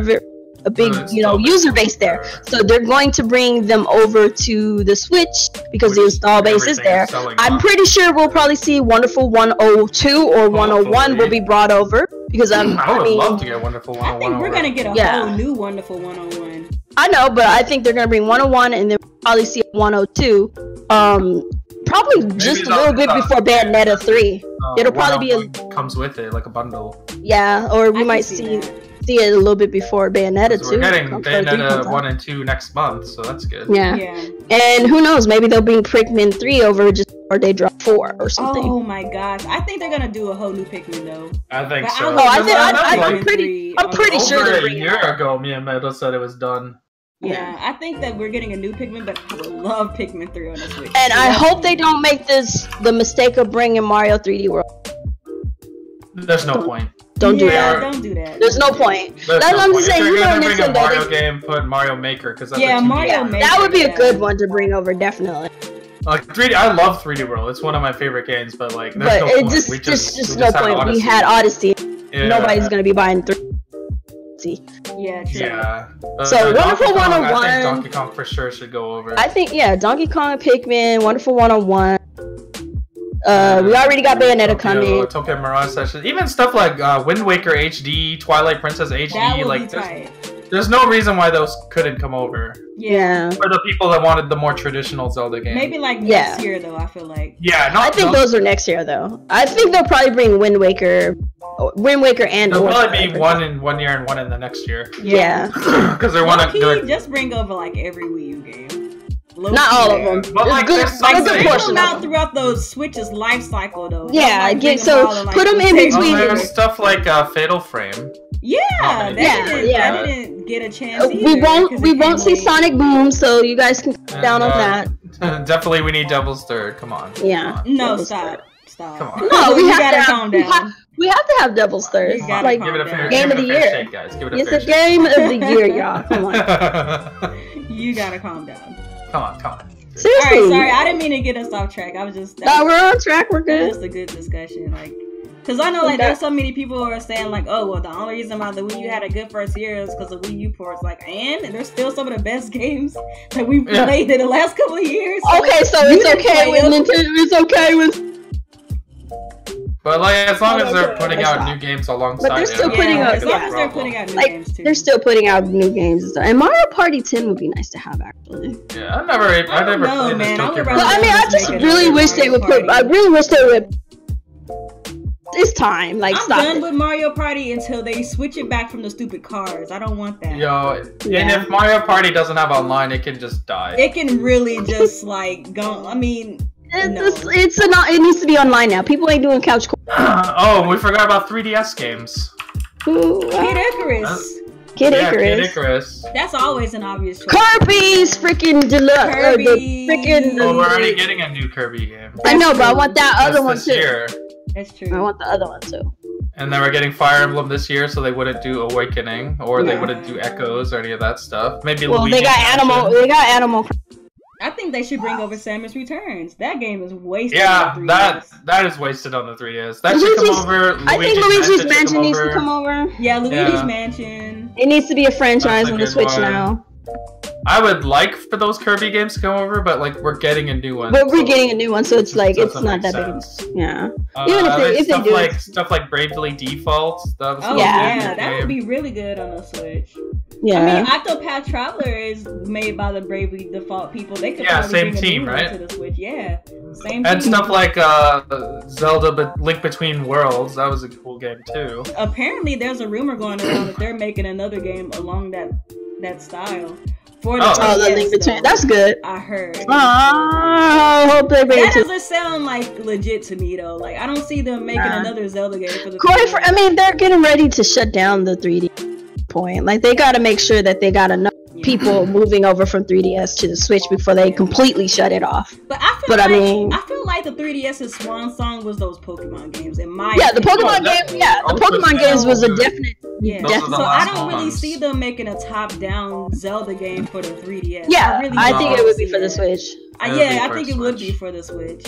big user base there, so they're going to bring them over to the Switch because the install base is there. I'm pretty sure we'll probably see Wonderful 102 or 101 will be brought over because I would love to get Wonderful 101. I think we're gonna get a whole new Wonderful 101. I know, but I think they're gonna bring 101 and then we'll probably see 102. Probably maybe just a little bit before Bayonetta 3. It'll probably be comes with it like a bundle. Yeah, or we might see it a little bit before Bayonetta 2. We're getting Bayonetta 1 and 2 next month, so that's good. Yeah. And who knows, maybe they'll bring Pikmin 3 over just before they drop 4 or something. Oh my gosh. I think they're gonna do a whole new Pikmin though. I think so. I'm pretty sure over a year ago, Miyamoto said it was done. Yeah, I think that we're getting a new Pikmin, but I would love Pikmin 3 on the Switch. And I hope they don't make the mistake of bringing Mario 3D World. There's no point. Don't do that. Don't do that. There's no point. That's what I'm saying. You know, Nintendo. A Mario game, put Mario Maker because Mario Maker. That would be a good one to bring over, definitely. Like 3D, I love 3D World. It's one of my favorite games, but like, there's no point. Just no point. We had Odyssey. Yeah. Nobody's gonna be buying 3D. Yeah, true. Yeah. So Wonderful 101. I think Donkey Kong for sure should go over. I think Donkey Kong, Pikmin, Wonderful 101. We already got Bayonetta coming. Tokyo Mirage Session. Even stuff like Wind Waker HD, Twilight Princess HD. That would like, be tight. There's no reason why those couldn't come over. Yeah. For the people that wanted the more traditional Zelda game. Maybe like next year though, I feel like. Yeah, I think those are next year though. I think they'll probably bring Wind Waker and. There'll probably be one in 1 year and one in the next year. Yeah. Because they want to just bring over like every Wii U game. Not all of them. But like, there's good portion out throughout the Switch's life cycle though. Yeah, I get so put them in between. There's stuff like Fatal Frame. Yeah, that didn't get a chance. We won't see Sonic Boom, so you guys can cut down on that. Definitely, we need Devil's Third. Come on. Yeah. No, stop. Come on. No, we have to calm down. We have to have Devil's Third. Like, give it a fair game of the year, shake, guys. Give it a fair it's a game of the year, y'all. Come on. You gotta calm down. Come on. Seriously. Alright, sorry, I didn't mean to get us off track. I was just. No, we're on track. We're good. Just a good discussion, like. Cause I know like there's so many people who are saying like, oh well, the only reason why the Wii U had a good first year is because of Wii U ports. Like, and there's still some of the best games that we've played in the last couple of years. Okay, so it's okay with Nintendo. It's okay with. But like, as long as they're putting out new games alongside, but they're still putting out. As long as they're putting out new games too. They're still putting out new games and stuff. And Mario Party 10 would be nice to have actually. Yeah, I never played this Tokyo. Well, I mean, I just really wish they would put. I really wish they would. This time, like, I'm done with Mario Party until they switch it back from the stupid cars. I don't want that. And if Mario Party doesn't have online, it can just die. It can really just like go. I mean, it needs to be online now. People ain't doing couch. Oh, we forgot about 3DS games. Kid Icarus. Kid Icarus. That's always an obvious choice. Kirby's freaking deluxe. We're already getting a new Kirby game. I know, but I want that other one too. Year. That's true. I want the other one too. And then we're getting Fire Emblem this year, so they wouldn't do Awakening, or they wouldn't do Echoes or any of that stuff. Maybe. Well, they got Animal. They got Animal. I think they should bring over Samus Returns. That game is wasted. Yeah, that is wasted on the 3DS. That should come over. I think Luigi's Mansion needs to come over. Yeah, Luigi's Mansion. It needs to be a franchise on the Switch now. I would like for those Kirby games to come over, but like we're getting a new one. But we're getting a new one, so it's like it's not that big. Yeah. Even if they do stuff like Bravely Default. That would be really good on the Switch. Yeah. I mean, Octopath Traveler is made by the Bravely Default people. They could same team, right? To the Switch. Yeah, same. And stuff like Zelda, but Link Between Worlds. That was a cool game too. Apparently, there's a rumor going around that they're making another game along that style. For the Link Between. That's good. I heard. I hope they make it. That doesn't sound like legit to me though. Like I don't see them making another Zelda game for the. I mean, they're getting ready to shut down the 3D point. Like they got to make sure that they got enough people moving over from 3DS to the Switch before they completely shut it off. But I feel like the 3DS's swan song was those Pokemon games. The Pokemon games. Yeah, the Pokemon games was a definite. Yeah, so I don't really see them making a top-down Zelda game for the 3DS. Yeah, I think it would be for the Switch. I think it would be for the Switch.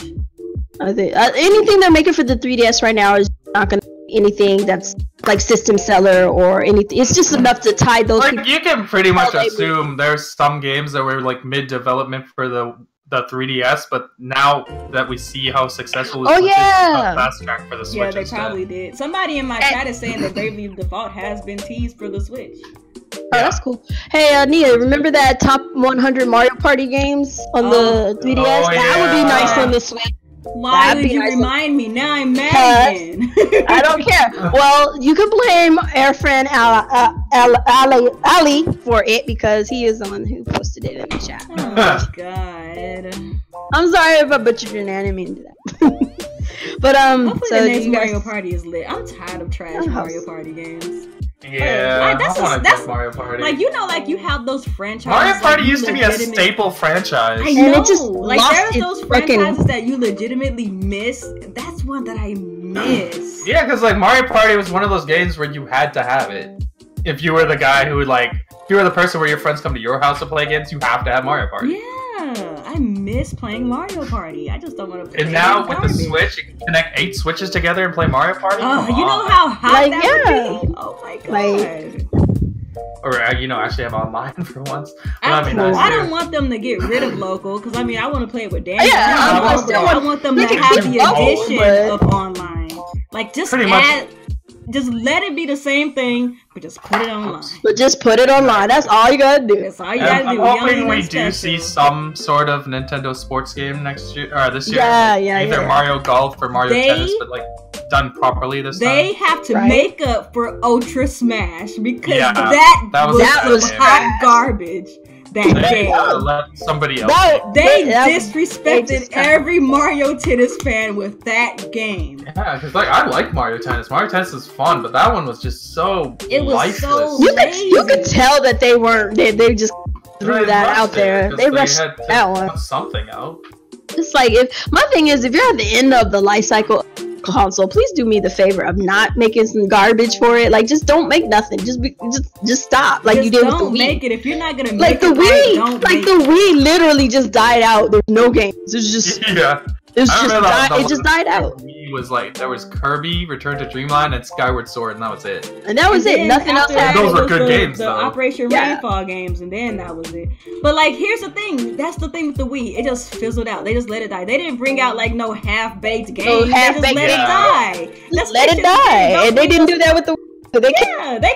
I think anything they're making for the 3DS right now is not gonna be anything that's like system seller or anything. It's just enough to tie those. Like you can pretty much assume there's some games that were like mid-development for the 3DS, but now that we see how successful it's fast track for the Switch. Yeah, they probably did. Somebody in my chat is saying that Bravely Default has been teased for the Switch. Oh, that's cool. Hey, Nia, remember that top 100 Mario Party games on the 3DS? That would be nice on the Switch. Why would you remind me? Now I'm mad again. I don't care. Well, you can blame our friend Ali for it because he is the one who posted it in the chat. Oh God. I'm sorry if I butchered your name. I didn't mean to do that. But hopefully the next Mario Party is lit. I'm tired of trash Mario Party games. Yeah, that's Mario Party. Like like you have those franchises. Mario Party used to be a staple franchise. I know. It just like there's those franchises that you legitimately miss. That's one that I miss. Yeah, because like Mario Party was one of those games where you had to have it. If you were the guy who would if you were the person where your friends come to your house to play games, you have to have Mario Party. Yeah, I miss playing Mario Party. I just don't want to play. And now with the Switch, you can connect 8 Switches together and play Mario Party. Oh, you know how hot that would be? Oh my God. or actually have online for once. I Nice don't want them to get rid of local because I want to play it with Daniel. Yeah, I want them to have the addition of online. Like just just let it be the same thing, but just put it online. But just put it online. That's all you gotta do. That's all you gotta do. I'm hoping we do see some sort of Nintendo sports game next year or this year. Either Mario Golf or Mario Tennis, but like done properly this time. They have to make up for Ultra Smash because that was hot garbage. That game. Let somebody else. They disrespected every Mario Tennis fan with that game. Yeah, because I like Mario Tennis. Mario Tennis is fun, but that one was just so lifeless. So you could tell that they weren't. They just threw that out there. They rushed that one. Something out. It's like if you're at the end of the life cycle console, please do me the favor of not making some garbage for it. Like, just don't make nothing. Just stop. Like you did with the Wii. Don't make it if you're not gonna make it. Like the Wii, the Wii literally just died out. There's no games. It's just it just died out. Wii was like there was Kirby, Return to Dreamland, and Skyward Sword, and that was it. And that was it. Nothing else happened. Those were good games, the though. Operation Rainfall games, and then that was it. But like, here's the thing. That's the thing with the Wii. It just fizzled out. They just let it die. They didn't bring out like no half-baked games. They just let it die. Let it die. And they didn't do that with the. They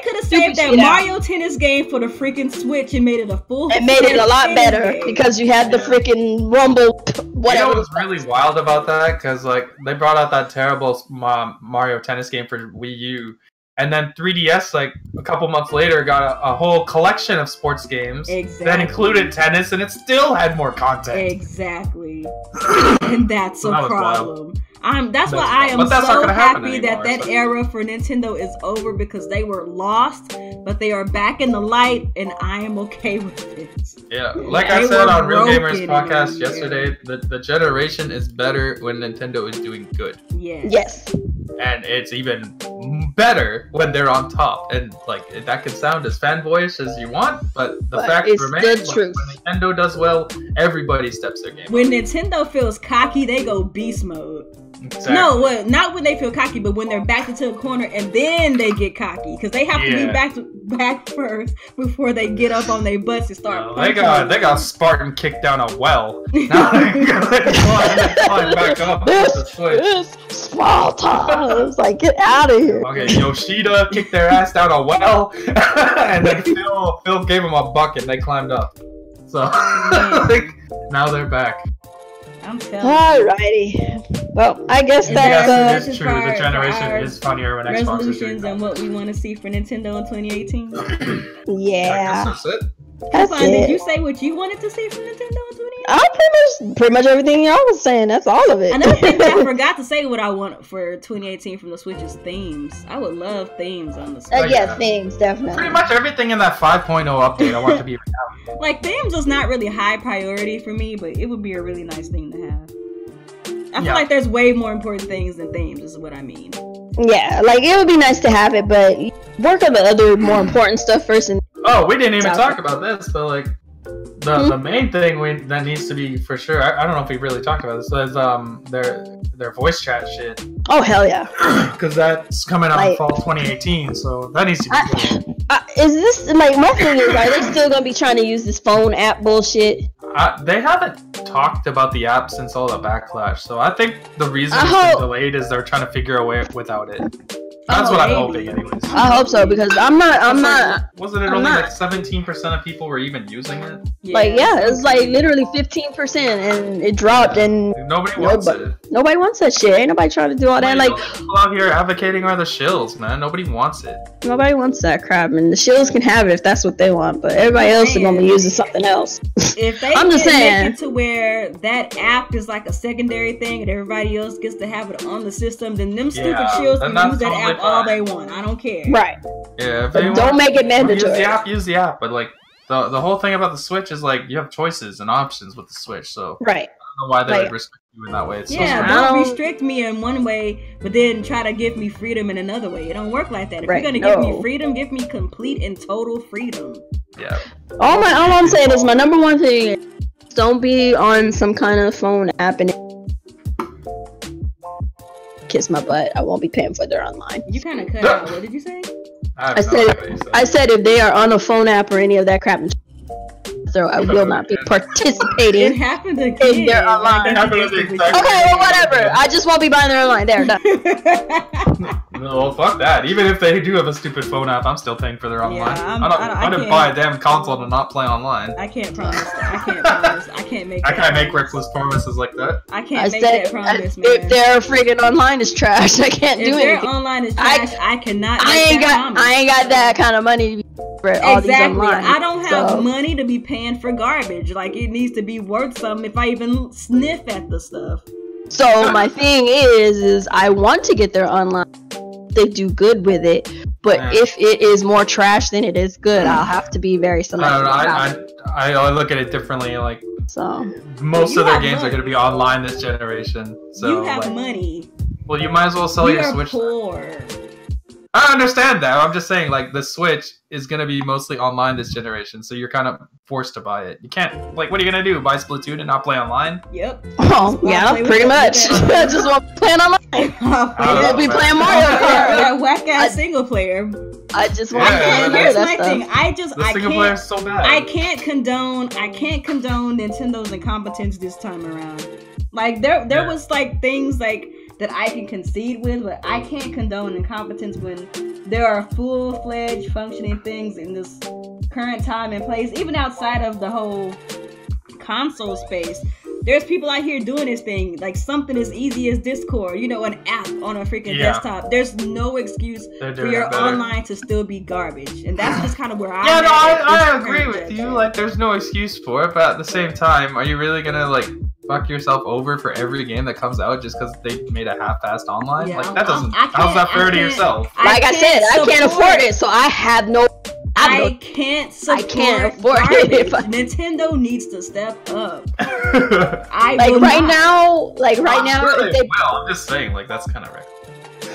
could have saved that Mario Tennis game for the freaking Switch and made it a full. And made it a lot better because you had the freaking Rumble. Whatever. You know what's really wild about that? Because like they brought out that terrible Mario Tennis game for Wii U, and then 3DS like a couple months later got a whole collection of sports games that included tennis, and it still had more content. Exactly, and that's a problem. That's why I am so happy that era for Nintendo is over because they were lost, but they are back in the light, and I am okay with it. Yeah, like I said on Real Gamers podcast yesterday, the generation is better when Nintendo is doing good. Yes. And it's even better when they're on top. And like that can sound as fanboyish as you want, but the fact remains when Nintendo does well, everybody steps their game up. When Nintendo feels cocky, they go beast mode. Exactly. No, not when they feel cocky, but when they're backed into a corner and then they get cocky because they have to be back first before they get up on their butts and start. They got Spartan kicked down a well. Now they climb back up. This Sparta. It's like, get out of here. Okay, Yoshida kicked their ass down a well, and then Phil gave them a bucket. And they climbed up. So now they're back. I'm telling Alrighty. Well, I guess that's true. The generation is funnier when Xbox is doing that. And what we want to see for Nintendo in 2018. Yeah. I guess that's it. That's it. Did you say what you wanted to see from Nintendo in 2018? Pretty much everything y'all was saying. That's all of it. Another thing that I forgot to say what I want for 2018 from the Switch is themes. I would love themes on the Switch. Themes, definitely. Pretty much everything in that 5.0 update I want to be reality. Like, themes is not really high priority for me, but it would be a really nice thing to have. I feel like there's way more important things than themes, is what I mean. Yeah, like, it would be nice to have it, but work on the other more important stuff first. And we didn't even talk about this, but like, the main thing that needs to be for sure, I don't know if we really talked about this, is their voice chat shit. Oh, hell yeah. Because that's coming out in fall 2018, so that needs to be good. Is this, like, my thing is, are they still going to be trying to use this phone app bullshit? They haven't talked about the app since all the backlash, so I think the reason it's been delayed is they're trying to figure a way without it. That's what I'm hoping, anyways. I hope so, because I'm not. Wasn't it only like 17% of people were even using it? Like, it's like literally 15%, and it dropped, and nobody wants it. Nobody wants that shit. Ain't nobody trying to do all that. Like, people out here advocating are the shills, man. Nobody wants it. Nobody wants that crap, and the shills can have it if that's what they want, but everybody else is gonna be using something else. If they make it to where that app is like a secondary thing, and everybody else gets to have it on the system, then them stupid shills can use that app all they want. I don't care. Right. Yeah. If they don't make it mandatory. Use the app. But like the whole thing about the Switch is like you have choices and options with the Switch. So right. I don't know why they would restrict you in that way. It's don't restrict me in one way, but then try to give me freedom in another way. It don't work like that. If you're gonna give me freedom, give me complete and total freedom. Yeah. All I'm saying is my number one thing is don't be on some kind of phone app and kiss my butt. I won't be paying for their online. You kind of cut out. What did you say? I said if they are on a phone app or any of that crap, so I will not be participating. It happened again. If they're online. Okay, well, whatever. I just won't be buying their online. There, done. Well, fuck that. Even if they do have a stupid phone app, I'm still paying for their online. I didn't buy a damn console to not play online. I can't promise that. I can't promise. I can't make. I can't make reckless promises like that. I can't make that promise, man. If their friggin' online is trash, I can't do anything. If their online is trash, I cannot. I ain't got that kind of money for all these online. I don't have money to be paying for garbage. Like, it needs to be worth something if I even sniff at the stuff. So my thing is I want to get their online. They do good with it, but if it is more trash than it is good, I'll have to be very selective. I look at it differently. Like, most of their games are going to be online this generation. So you have money. Well, you might as well sell your Switch. Poor. I understand that. I'm just saying, like, the Switch is going to be mostly online this generation, so you're kind of forced to buy it. You can't, like, what are you going to do? Buy Splatoon and not play online? Yep. Oh, yeah, pretty much. I just won't play online. I'll be playing Mario Kart. That whack-ass single player. I just want to here's my thing. The single player is so bad. I can't condone Nintendo's incompetence this time around. Like, there was, like, things, like, that I can concede with, but I can't condone incompetence when there are full-fledged functioning things in this current time and place, even outside of the whole console space. There's people out here doing this thing, like something as easy as Discord, you know, an app on a freaking desktop. There's no excuse for your online to still be garbage, and that's just kind of where I agree with you. Like, there's no excuse for it, but at the same time, are you really gonna, like, fuck yourself over for every game that comes out just because they made a half-assed online? Like, that doesn't. How's that fair to yourself? Like I said, I can't afford it, so I have no. I can't afford it. Nintendo needs to step up. Right now, I'm just saying, like, that's kind of right.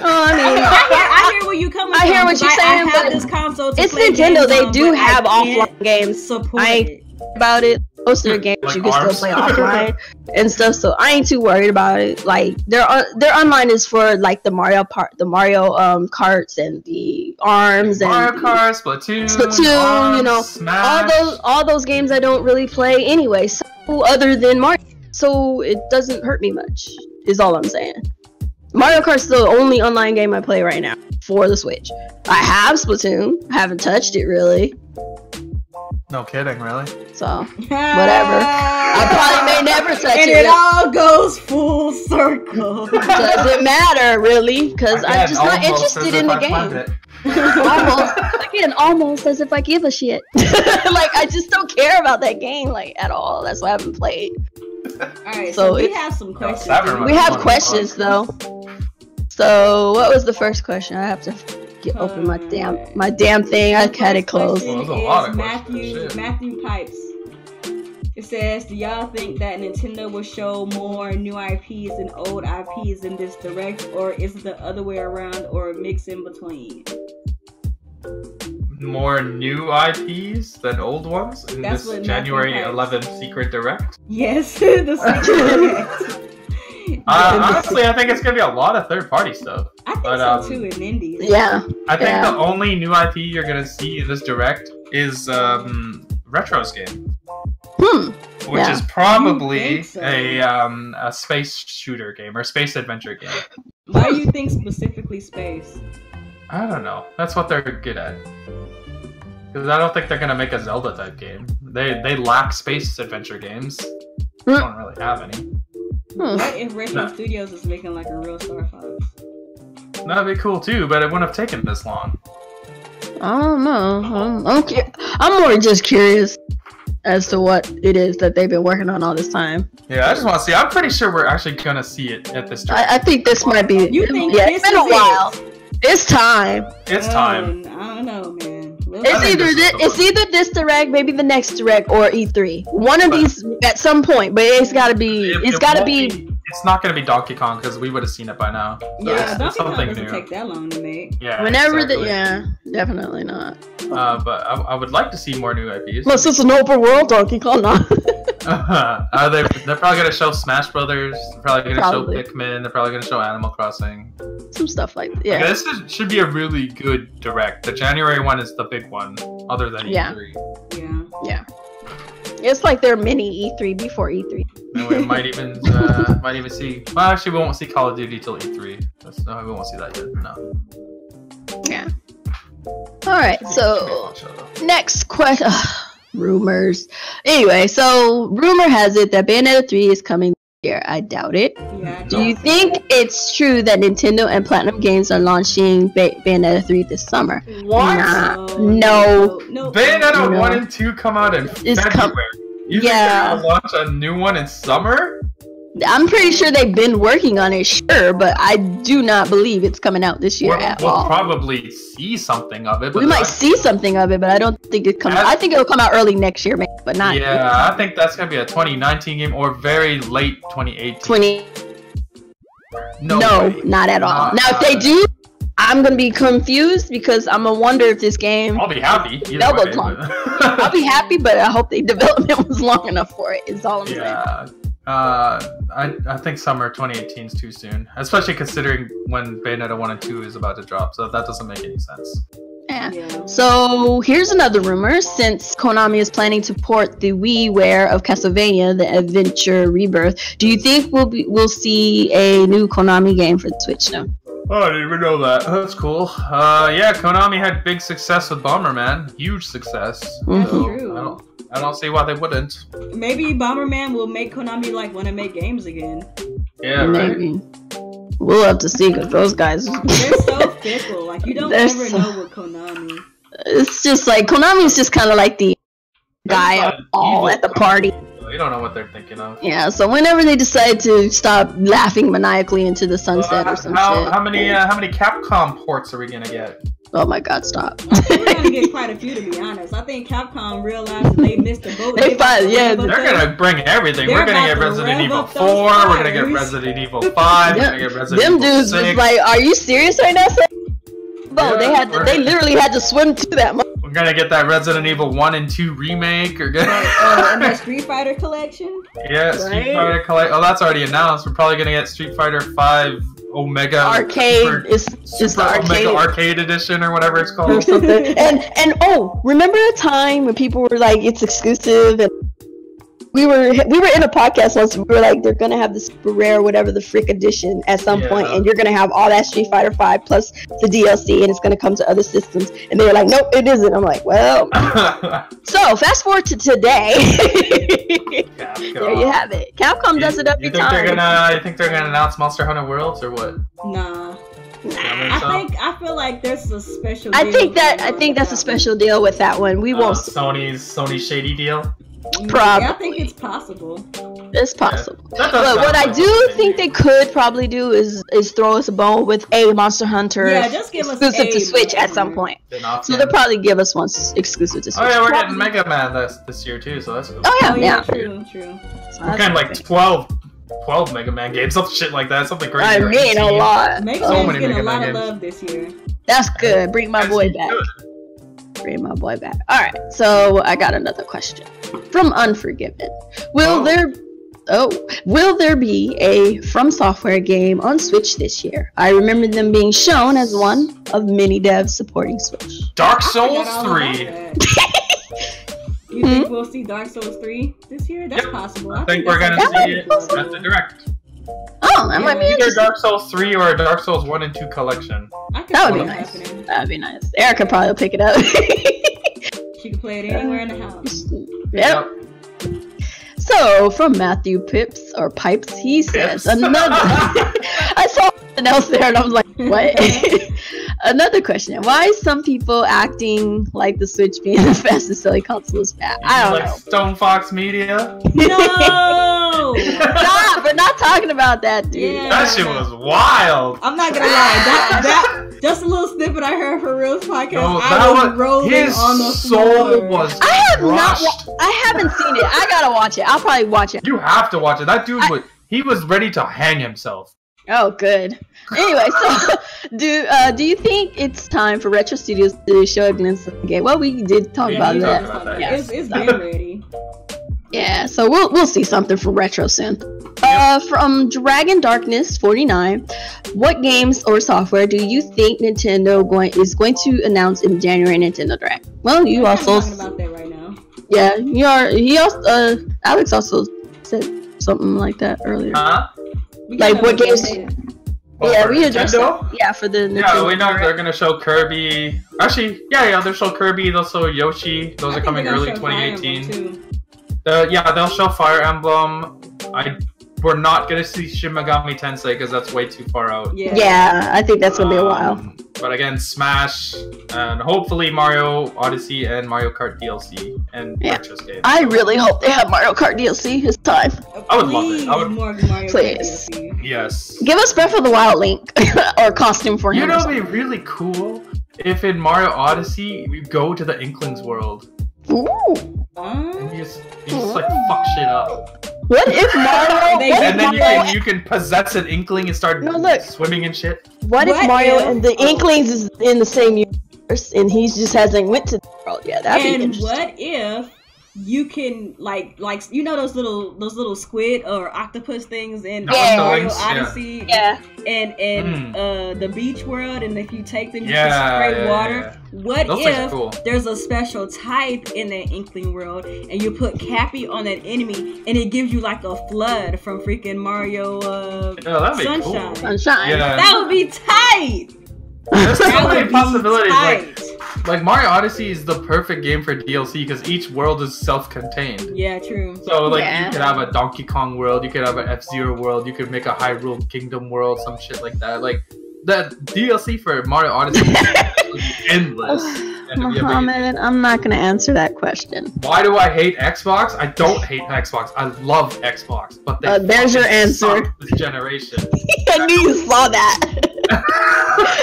I mean, I hear where you coming from. I hear what you're saying. I have this console to it's play Nintendo. They games do on, have offline games. I ain't about it. Most of their games like you can still play offline and stuff, so I ain't too worried about it. Like, their online is for, like, the Mario karts and the ARMS and Mario Kart, Splatoon, ARMS, you know, Smash. all those games I don't really play anyway. So other than Mario, so it doesn't hurt me much. Is all I'm saying. Mario Kart's the only online game I play right now for the Switch. I have Splatoon. I haven't touched it really. No kidding, really? So, whatever. I probably may never touch it. And it all goes full circle. Doesn't matter, really, because I'm just not interested in the game. Almost as if I give a shit. Like, I just don't care about that game, like, at all. That's why I haven't played. Alright, so we have some questions. We have questions, though. So, what was the first question? I have to open my damn thing. I had it closed. Matthew Pipes. It says, do y'all think that Nintendo will show more new IPs and old IPs in this direct, or is it the other way around, or a mix in between? More new IPs than old ones in this January 11th Secret Direct? Yes, the Secret Direct. Honestly, I think it's gonna be a lot of third-party stuff. I think so too, in indies. Yeah. I think the only new IP you're gonna see in this direct is Retro's game, which is probably a space shooter game or space adventure game. Why do you think specifically space? I don't know. That's what they're good at. Because I don't think they're gonna make a Zelda type game. They lack space adventure games. They don't really have any. What if Retro Studios is making like a real Star Fox? That'd be cool too, but it wouldn't have taken this long. I don't know. I'm more just curious as to what it is that they've been working on all this time. Yeah, I just want to see. I'm pretty sure we're actually gonna see it at this time. I think this might be. You think it's been a while. It's time. It's time. I don't know, man. It's either this direct, maybe the next direct, or E3. One of these at some point, but it's gotta be. It's it's not gonna be Donkey Kong because we would have seen it by now. So Yeah, it's Donkey Kong something doesn't new. take that long to make. Yeah. Whenever exactly. definitely not. But I would like to see more new IPs. Unless it's an open world Donkey Kong, no. They're probably gonna show Smash Brothers. They're probably gonna Probably. show Pikmin. They're probably gonna show Animal Crossing. Some stuff like that. Okay, Yeah. this should be a really good direct. The January one is the big one, other than Yeah. E3. Yeah. It's like their mini E3 before E3. And we might even see. Well, actually, we won't see Call of Duty till E3. No, we won't see that yet. No. Yeah. All right. So next question. Rumors. Anyway, so rumor has it that Bayonetta 3 is coming this year. I doubt it. Yeah. Do you think it's true that Nintendo and Platinum Games are launching Bayonetta 3 this summer? What? Nah. No. Bayonetta No. 1 and 2 come out in It's February. You think Yeah. they're gonna launch a new one in summer? I'm pretty sure they've been working on it, sure, but I do not believe it's coming out this year at We'll all. probably see something of it. But We might see something of it, but I don't think it comes. I think it'll come out early next year, maybe, but not. Yeah, I think that's gonna be a 2019 game or very late 2018. 20. No, way. not at all. Not- Now, if they do, I'm gonna be confused because I'm gonna wonder if this game. I'll be happy. either Double way, clunk. but- I'll be happy, but I hope the development was long enough for it. Is all I'm saying. Yeah. I think summer 2018 is too soon, especially considering when Bayonetta 1 and 2 is about to drop. So that doesn't make any sense. Yeah. Yeah. So here's another rumor. Since Konami is planning to port the WiiWare of Castlevania, the Adventure Rebirth, do you think we'll see a new Konami game for the Switch now? Oh, I didn't even know that. That's cool. Yeah, Konami had big success with Bomberman. Huge success. Mhm. So True. I don't see why they wouldn't. Maybe Bomberman will make Konami like want to make games again. Yeah, right. Maybe. We'll have to see because those guys. They're so fickle. Like you don't They're ever so- know with Konami. It's just like Konami's just kind of like the guy That's of not all evil at the party. You don't know what they're thinking of. Yeah, so whenever they decide to stop laughing maniacally into the sunset or some shit. How many Capcom ports are we gonna get? Oh my god, stop. I think we're gonna get quite a few, to be honest. I think Capcom realized that they missed the boat. They about to yeah, rev up They're those- gonna bring everything. They're We're gonna about get to Resident rev Evil up 4. those We're gonna get fires. Resident Evil 5. We're gonna get Resident Them Evil dudes 6. was like, are you serious right now? No, Yeah, they literally had to swim to that. We're gonna get that Resident Evil 1 and 2 remake. Or get and the Street Fighter collection. yeah, Street Right? Fighter Collect. Oh, that's already announced. We're probably gonna get Street Fighter 5 Omega Arcade Super- is just the Super arcade. Omega Arcade Edition or whatever it's Or called. something. And oh, remember a time when people were like, it's exclusive, and we were in a podcast once. We were like, they're gonna have the super rare, whatever the frick edition at some point, Yeah. and you're gonna have all that Street Fighter 5 plus the DLC, and it's gonna come to other systems. And they were like, nope, it isn't. I'm like, well, so fast forward to today. There you have it. Capcom does it every you think time. You think they're gonna announce Monster Hunter Worlds or what? Nah. Nah. I feel like there's a special. I deal think going on with that's a that special deal with that one. We won't. Sony's shady deal. one. Probably. I think it's possible. It's possible. That does But sound what I like do something think maybe. they could probably do is throw us a bone with a Monster Hunter Yeah, just give us exclusive to a Switch at some Monster point. Spin-off, So yeah. they'll probably give us one exclusive to Switch. Oh yeah, we're getting Probably. Mega Man this year too, so that's cool. Oh yeah, Oh yeah. yeah, true. So We're that's getting like okay. 12 Mega Man games, something shit like that, something crazy. I or mean, a 18. lot. Mega So Man's many getting Mega a Man lot of games. love this year. That's good. Bring my That's boy good. back. Bring my boy back. All right. So I got another question from Unforgiven. Will there be a From Software game on Switch this year? I remember them being shown as one of many devs supporting Switch. Dark I Souls forgot all about 3. that. You think we'll see Dark Souls 3 this year? That's Yep. possible. I think we're that's gonna That see might it be possible. at the direct. Oh, that might be Either interesting. Dark Souls 3 or a Dark Souls 1 and 2 collection. I could That would see be that nice. happening. That'd be nice. Erica probably pick it up. She could play it anywhere in the house. Yep. So from Matthew Pips or Pipes, he says Pips. another. I saw something else there and I was like, what? Another question: why is some people acting like the Switch being the fastest selling console is bad? I don't like know. Stone Fox Media. No! Stop! We're not talking about that, dude. Yeah. That shit was wild. I'm not gonna lie. That just a little snippet I heard for Real's podcast. No, I was rolling his on the soul floor. was I have not. crushed. I haven't seen it. I gotta watch it. I'll probably watch it. You have to watch it. That dude he was ready to hang himself. Oh, good. Anyway, so do you think it's time for Retro Studios to show a glimpse of the game? Well, we did talk about that. Yeah, it's been ready. Yeah, so we'll see something from Retro soon. From Dragon Darkness 49, what games or software do you think Nintendo is going to announce in January Nintendo Direct? Well, you also talking about that right now. Yeah, you are. He also Alex also said something like that earlier. Huh? Like what games? Yeah, we addressed Nintendo? that. Yeah, for the Nintendo. Yeah, we know they're gonna show Kirby. Actually, yeah, they'll show Kirby. They'll show Yoshi. Those are coming early 2018. They'll show Fire Emblem. We're not gonna see Shin Megami Tensei because that's way too far out. Yeah, I think that's gonna be a while. But again, Smash and hopefully Mario Odyssey and Mario Kart DLC and purchase games. I really hope they have Mario Kart DLC this time. I would love it. I would more Mario Kart DLC. Yes. Give us Breath of the Wild Link or costume for him. You know, it'd be really cool if in Mario Odyssey we go to the Inklings world. Ooh. And you just like fuck shit up. What if Mario? And then you can possess an Inkling and start swimming and shit. What if Mario and the Inklings is in the same universe and he just hasn't went to the world yet? That'd be interesting. What if you can like you know those little squid or octopus things in Mario Odyssey and the beach world, and if you take them you can spray water. What if there's a special type in that Inkling world and you put Cappy on that enemy and it gives you like a flood from freaking Mario Sunshine. Cool. Sunshine. Yeah. That would be tight. There's so many possibilities. Like Mario Odyssey is the perfect game for DLC because each world is self-contained. Yeah, true. So like you could have a Donkey Kong world, you could have an F-Zero world, you could make a Hyrule Kingdom world, some shit like that. Like the DLC for Mario Odyssey is endless. Mohammed, I'm not gonna answer that question. Why do I hate Xbox? I don't hate Xbox. I love Xbox, but there's your answer. This generation. I knew you saw that.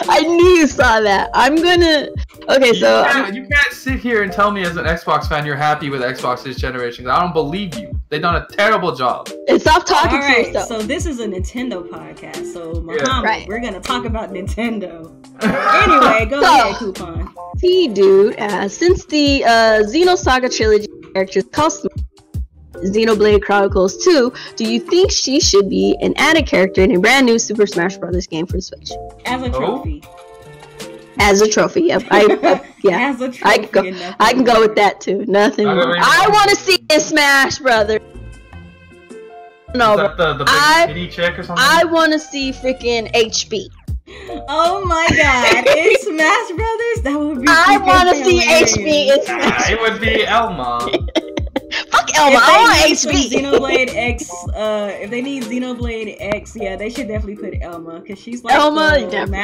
I knew you saw that. I'm gonna. Okay, so you can't sit here and tell me as an Xbox fan you're happy with Xbox this generation. I don't believe you. They've done a terrible job. Stop talking to yourself. So this is a Nintendo podcast. So Muhammad, we're gonna talk about Nintendo. Anyway, go ahead, Coupon. Dude, since the Xenosaga trilogy characters custom Xenoblade Chronicles 2, do you think she should be an added character in a brand new Super Smash Bros. Game for Switch? As a trophy. As a trophy, yep. As a trophy. I can go with that too. Nothing more. I want to see in Smash Brothers. No, is that the big kitty chick or something? I want to see freaking HB. Oh my god, in Smash Brothers? That would be I want to see HB in Smash. It would be Elma. Fuck Elma, I want HB. Xenoblade X, if they need Xenoblade X, yeah, they should definitely put Elma, because she's like Elma,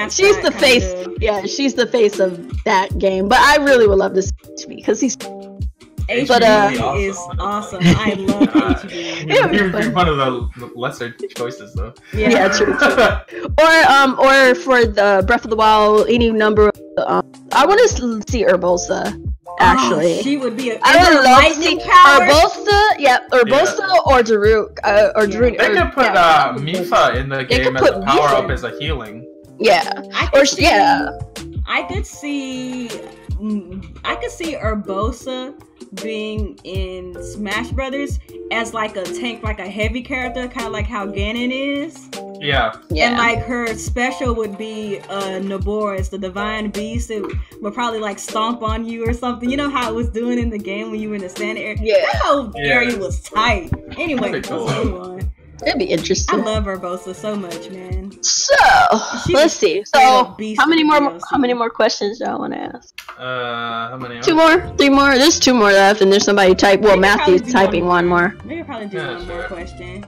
she's the face. Yeah, she's the face of that game. But I really would love to see HB, because he's HB is awesome. I love HB. You're one of the lesser choices, though. Yeah, true. Or for the Breath of the Wild, any number of, I want to see Urbosa. Actually, she would be. I would love to see Urbosa, or Daruk, or Daruk. They could put Mipha in the game as a power up as a healing. Yeah, I could see Urbosa being in Smash Brothers as like a tank, like a heavy character, kind of like how Ganon is. Yeah. And like her special would be Naboris, the divine beast. It would probably like stomp on you or something. You know how it was doing in the game when you were in the sand area? Yeah. That whole area was tight. Anyway, let's move on. It'd be interesting. I love Urbosa so much, man. So let's see. So how many more questions y'all want to ask? How many? 2 more, 3 more. There's 2 more left, and there's somebody type. Well, Matthew's typing one more. Maybe probably do one more question.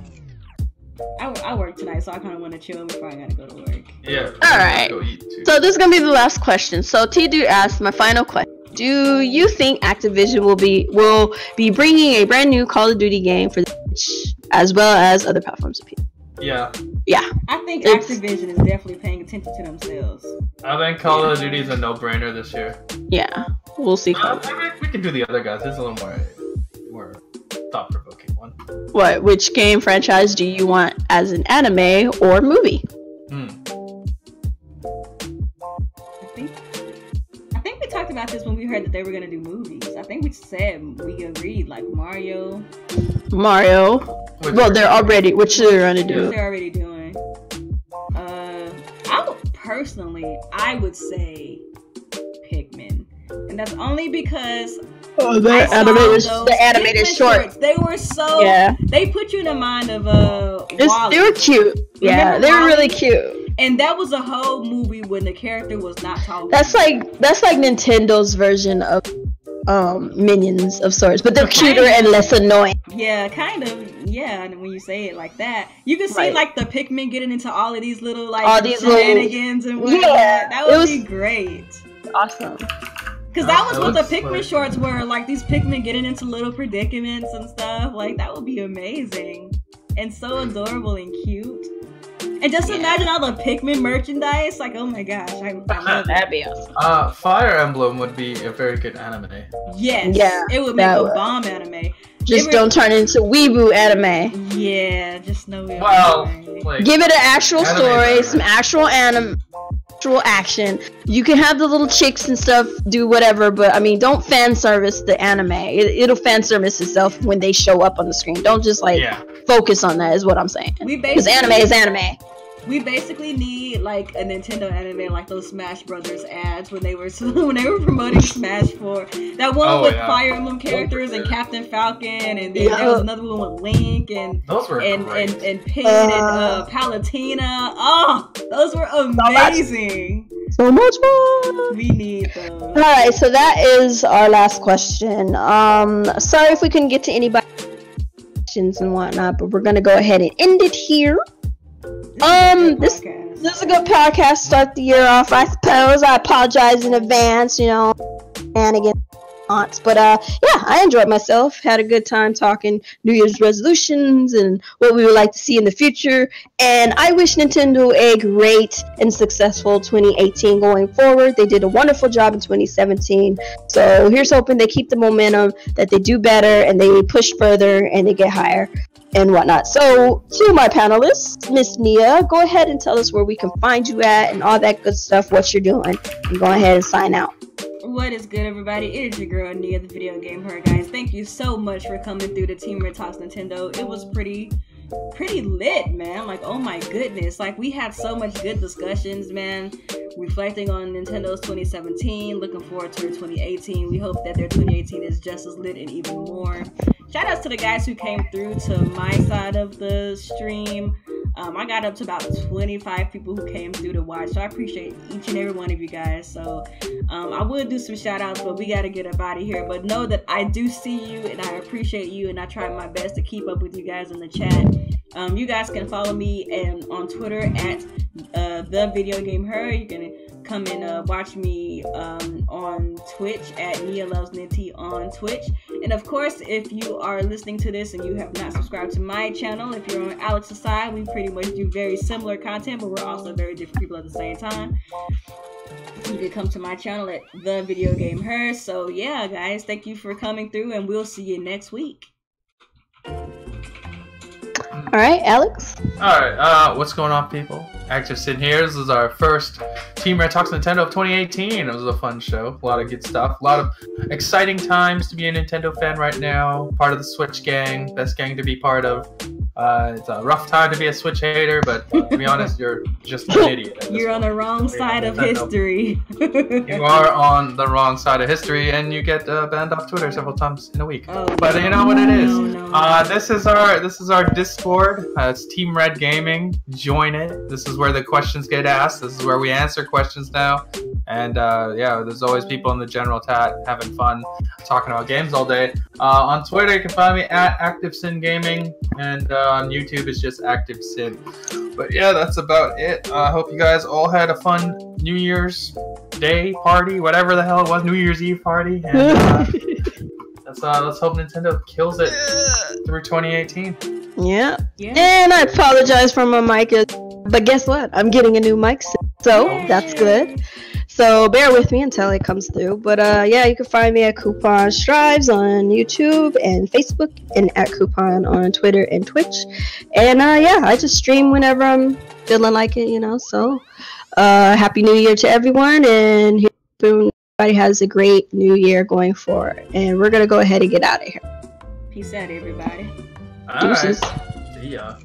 I work tonight, so I kind of want to chill before I gotta go to work. Yeah. All right. So this is gonna be the last question. So T-Dude asked my final question. Do you think Activision will be bringing a brand new Call of Duty game for the Switch as well as other platforms of people? Yeah. Yeah. I think Activision is definitely paying attention to themselves. I think Call of Duty is a no-brainer this year. Yeah. We'll see. We can do the other guys. This is a little more thought-provoking one. one. What? Which game franchise do you want as an anime or movie? I think we talked about this when we heard that they were gonna do movies. I think we said we agreed, like Mario. Well, they're already. Which they're gonna do? They're already doing. I would say Pikmin, and that's only because the animated shorts. They were so. Yeah. They put you in the mind of They were cute. Yeah, they were really cute. And that was a whole movie when the character was not talking. That's like Nintendo's version of Minions of sorts, but they're cuter and less annoying. Yeah, kind of. Yeah, and when you say it like that, you can see like the Pikmin getting into all of these little shenanigans and whatnot. Yeah, that would be great. Awesome. Because that was what the Pikmin shorts were, like these Pikmin getting into little predicaments and stuff. Like that would be amazing and so adorable and cute. And just imagine all the Pikmin merchandise. Like, oh my gosh, I love that. That'd be awesome. Fire Emblem would be a very good anime. Yes. Yeah. It would make a bomb anime. Just don't turn it into weeboo anime. Yeah, just no weeboo anime. Like, give it an actual story, some actual action. You can have the little chicks and stuff do whatever, but I mean, don't fan service the anime. It'll fan service itself when they show up on the screen. Don't just focus on that. Is what I'm saying. Because anime is anime. We basically need like a Nintendo anime, like those Smash Brothers ads when they were promoting Smash 4. That one with Fire Emblem characters and Captain Falcon, and then there was another one with Link and those were and Pit and Palutena. Oh, those were amazing. So much fun. We need those. All right, so that is our last question. Sorry if we couldn't get to anybody questions and whatnot, but we're gonna go ahead and end it here. This is a good podcast. Start the year off, I suppose. I apologize in advance, and again, but yeah, I enjoyed myself. Had a good time talking New Year's resolutions and what we would like to see in the future. And I wish Nintendo a great and successful 2018 going forward. They did a wonderful job in 2017. So here's hoping they keep the momentum, that they do better and they push further and they get higher and whatnot. So to my panelists, Miss Nia, go ahead and tell us where we can find you at and all that good stuff, what you're doing, and go ahead and sign out. What is good, everybody? It is your girl Nia, the video game her, guys. Thank you so much for coming through the Team Red Talks Nintendo. It was pretty lit, man. Like, oh my goodness, like we had so much good discussions, man, reflecting on Nintendo's 2017, looking forward to their 2018. We hope that their 2018 is just as lit and even more. Shout outs to the guys who came through to my side of the stream. I got up to about 25 people who came through to watch, so I appreciate each and every one of you guys. So I would do some shout outs, but we got to get up out of here. But know that I do see you and I appreciate you, and I try my best to keep up with you guys in the chat. You guys can follow me on Twitter at the video game her. You can come and watch me on Twitch at Nia Loves Nitty on Twitch. And of course, if you are listening to this and you have not subscribed to my channel, if you're on Alex's side, we pretty much do very similar content, but we're also very different people at the same time. You can come to my channel at The Video Game Her. So yeah, guys, thank you for coming through, and we'll see you next week. All right, Alex. All right, what's going on, people? Active Sin here. This is our first Team Red Talks Nintendo of 2018. It was a fun show. A lot of good stuff. A lot of exciting times to be a Nintendo fan right now. Part of the Switch gang. Best gang to be part of. It's a rough time to be a Switch hater, but to be honest, you're just an idiot. You're on the wrong side of history. You are on the wrong side of history, and you get banned off Twitter several times in a week. Oh, but you know what it is. No. This is our Discord. It's Team Red Gaming. Join it. This is where the questions get asked. This is where we answer questions now. And yeah, there's always people in the general chat having fun, talking about games all day. On Twitter, you can find me at ActiveSinGaming, and on YouTube, it's just ActiveSin. But yeah, that's about it. I hope you guys all had a fun New Year's Day party, whatever the hell it was, New Year's Eve party. And let's hope Nintendo kills it through 2018. Yeah. And I apologize for my mic, but guess what? I'm getting a new mic, so that's good. So bear with me until it comes through. But yeah, you can find me at Coupon Strives on YouTube and Facebook, and at Coupon on Twitter and Twitch. And yeah, I just stream whenever I'm feeling like it, you know. So Happy New Year to everyone, and everybody has a great new year going forward. And we're gonna go ahead and get out of here. Peace out, everybody. All right. See ya.